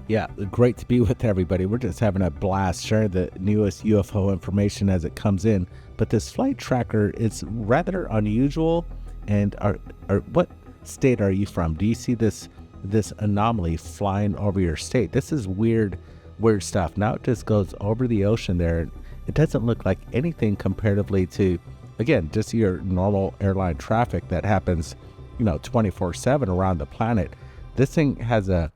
Yeah, great to be with everybody. We're just having a blast sharing the newest UFO information as it comes in. But this flight tracker is rather unusual. And what state are you from? Do you see this anomaly flying over your state? This is weird stuff. Now it just goes over the ocean there. It doesn't look like anything comparatively to, again, just your normal airline traffic that happens, 24/7 around the planet. This thing has the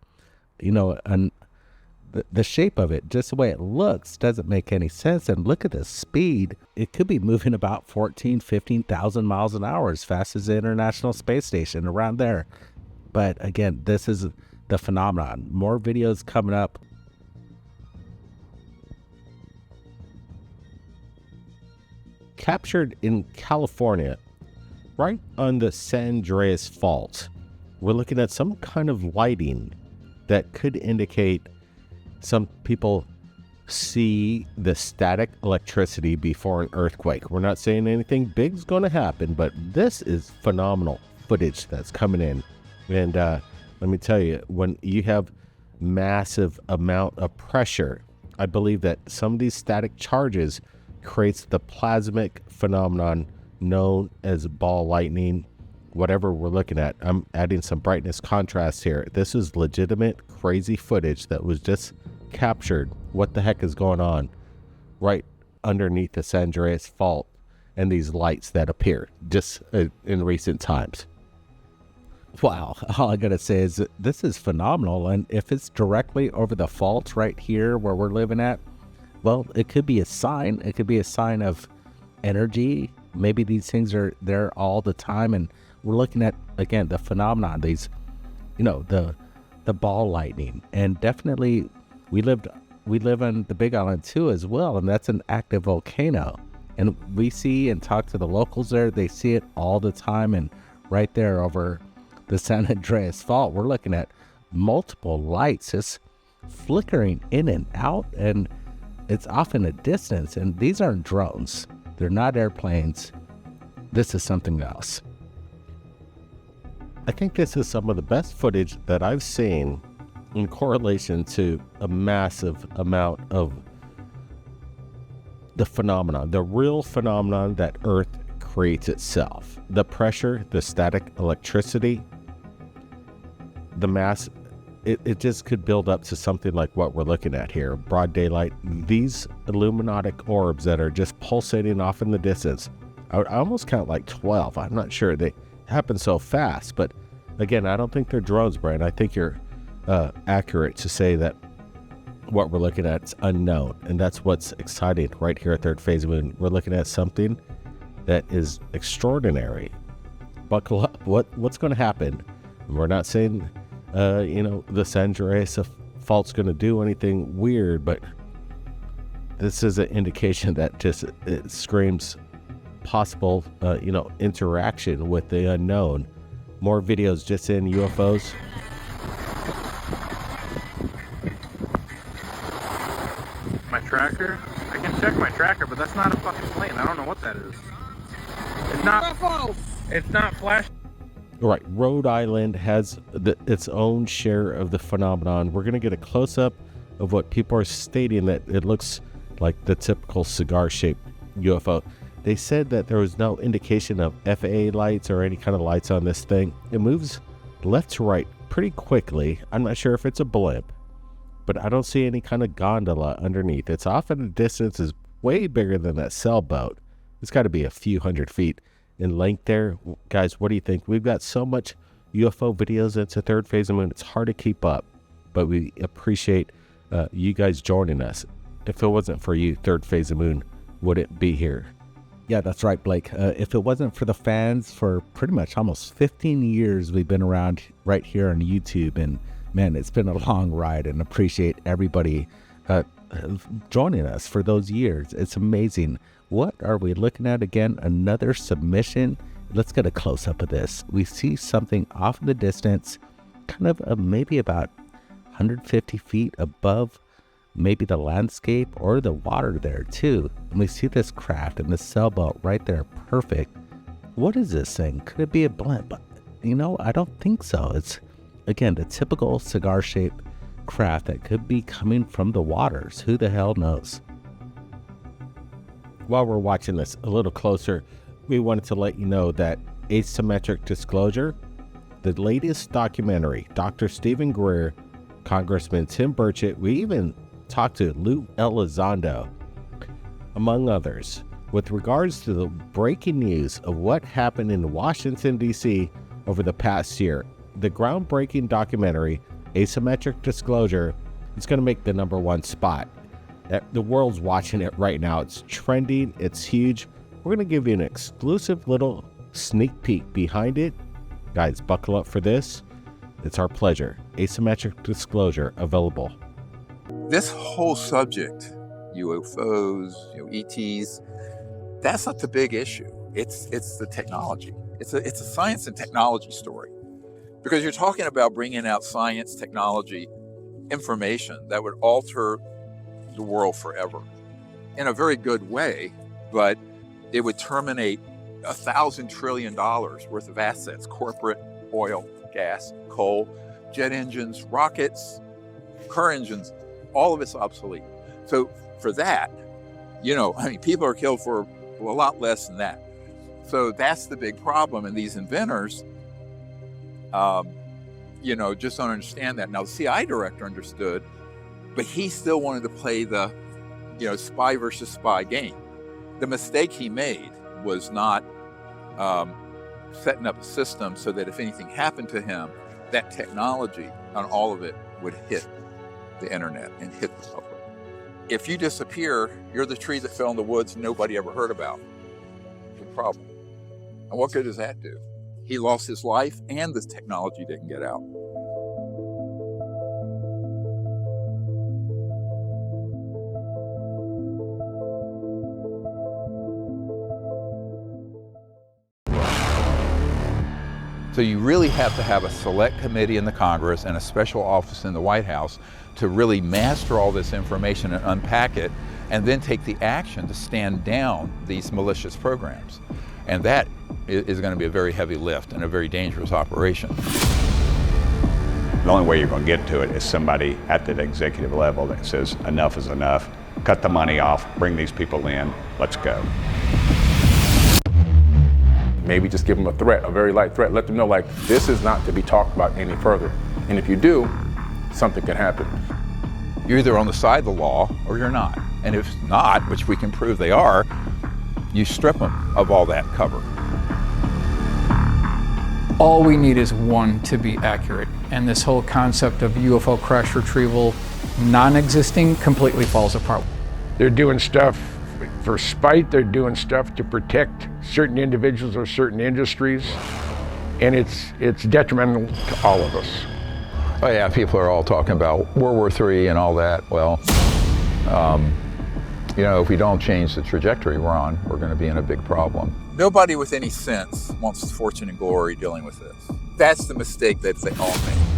shape of it, just the way it looks, doesn't make any sense. And look at the speed. It could be moving about 15,000 miles an hour, as fast as the International Space Station, around there. But again, this is the phenomenon. More videos coming up. Captured in California, right on the San Andreas Fault. We're looking at some kind of lighting that could indicate some people see the static electricity before an earthquake. We're not saying anything big's going to happen, but this is phenomenal footage that's coming in. And let me tell you, when you have massive amount of pressure, I believe that some of these static charges creates the plasmic phenomenon known as ball lightning. Whatever we're looking at, I'm adding some brightness contrast here. This is legitimate crazy footage that was just captured. What the heck is going on right underneath the San Andreas Fault and these lights that appear just in recent times? Wow, all I gotta say is this is phenomenal. And if it's directly over the fault right here where we're living at, well, it could be a sign. It could be a sign of energy. Maybe these things are there all the time, and we're looking at, again, the phenomenon, these, the ball lightning. And definitely we live on the Big Island too as well, and that's an active volcano. And we see and talk to the locals there. They see it all the time. And right there over the San Andreas Fault, we're looking at multiple lights just flickering in and out. And it's off in a distance. And these aren't drones. They're not airplanes. This is something else. I think this is some of the best footage that I've seen in correlation to a massive amount of the phenomenon, the real phenomenon that Earth creates itself. The pressure, the static electricity, the mass, it just could build up to something like what we're looking at here. Broad daylight, these illuminatic orbs that are just pulsating off in the distance. I would almost count like 12. I'm not sure. They happen so fast, but again, I don't think they're drones, Brian. I think you're accurate to say that what we're looking at is unknown, and that's what's exciting right here at Third Phase of Moon. We're looking at something that is extraordinary. Buckle up. What's going to happen? We're not saying, the San Andreas Fault's going to do anything weird, but this is an indication that just it screams possible, interaction with the unknown. More videos just in UFOs. My tracker? I can check my tracker, but that's not a fucking plane. I don't know what that is. It's not flash. Right, Rhode Island has its own share of the phenomenon. We're going to get a close-up of what people are stating, that it looks like the typical cigar-shaped UFO. They said that there was no indication of FAA lights or any kind of lights on this thing. It moves left to right pretty quickly. I'm not sure if it's a blimp, but I don't see any kind of gondola underneath. It's off in a distance, is way bigger than that sailboat. It's got to be a few hundred feet in length there. Guys, what do you think? We've got so much UFO videos into Third Phase of Moon. It's hard to keep up, but we appreciate you guys joining us. If it wasn't for you, Third Phase of Moon wouldn't be here. Yeah, that's right, Blake. If it wasn't for the fans, for pretty much almost 15 years, we've been around right here on YouTube. And man, it's been a long ride, and appreciate everybody joining us for those years. It's amazing. What are we looking at again? Another submission. Let's get a close-up of this. We see something off in the distance, kind of maybe about 150 feet above maybe the landscape or the water there too. And we see this craft and the sailboat right there. Perfect. What is this thing? Could it be a blimp? I don't think so. It's, again, the typical cigar-shaped craft that could be coming from the waters. Who the hell knows? While we're watching this a little closer, we wanted to let you know that Asymmetric Disclosure, the latest documentary, Dr. Stephen Greer, Congressman Tim Burchett, we even talked to Lou Elizondo, among others, with regards to the breaking news of what happened in Washington, D.C. over the past year. The groundbreaking documentary, Asymmetric Disclosure, is going to make the #1 spot. The world's watching it right now. It's trending. It's huge. We're going to give you an exclusive little sneak peek behind it. Guys, buckle up for this. It's our pleasure. Asymmetric Disclosure available. This whole subject, UFOs, ETs, that's not the big issue. It's the technology. It's a science and technology story, because you're talking about bringing out science, technology, information that would alter the world forever in a very good way, but it would terminate $1,000 trillion worth of assets: corporate, oil, gas, coal, jet engines, rockets, car engines. All of it's obsolete. So for that, people are killed for a lot less than that. So that's the big problem. And these inventors, just don't understand that. Now, the CIA director understood, but he still wanted to play the, spy versus spy game. The mistake he made was not setting up a system so that if anything happened to him, that technology on all of it would hit the internet and hit the public. If you disappear, you're the tree that fell in the woods nobody ever heard about. It's a problem. And what good does that do? He lost his life and this technology didn't get out. So you really have to have a select committee in the Congress and a special office in the White House to really master all this information and unpack it, and then take the action to stand down these malicious programs. And that is going to be a very heavy lift and a very dangerous operation. The only way you're going to get to it is somebody at that executive level that says enough is enough, cut the money off, bring these people in, let's go. Maybe just give them a threat, a very light threat. Let them know, like, this is not to be talked about any further. And if you do, something can happen. You're either on the side of the law or you're not. And if not, which we can prove they are, you strip them of all that cover. All we need is one to be accurate. And this whole concept of UFO crash retrieval non-existing completely falls apart. They're doing stuff for spite, they're doing stuff to protect certain individuals or certain industries, and it's detrimental to all of us. Oh yeah, people are all talking about World War III and all that. Well, you know, if we don't change the trajectory we're on, we're going to be in a big problem. Nobody with any sense wants fortune and glory dealing with this. That's the mistake that they all make.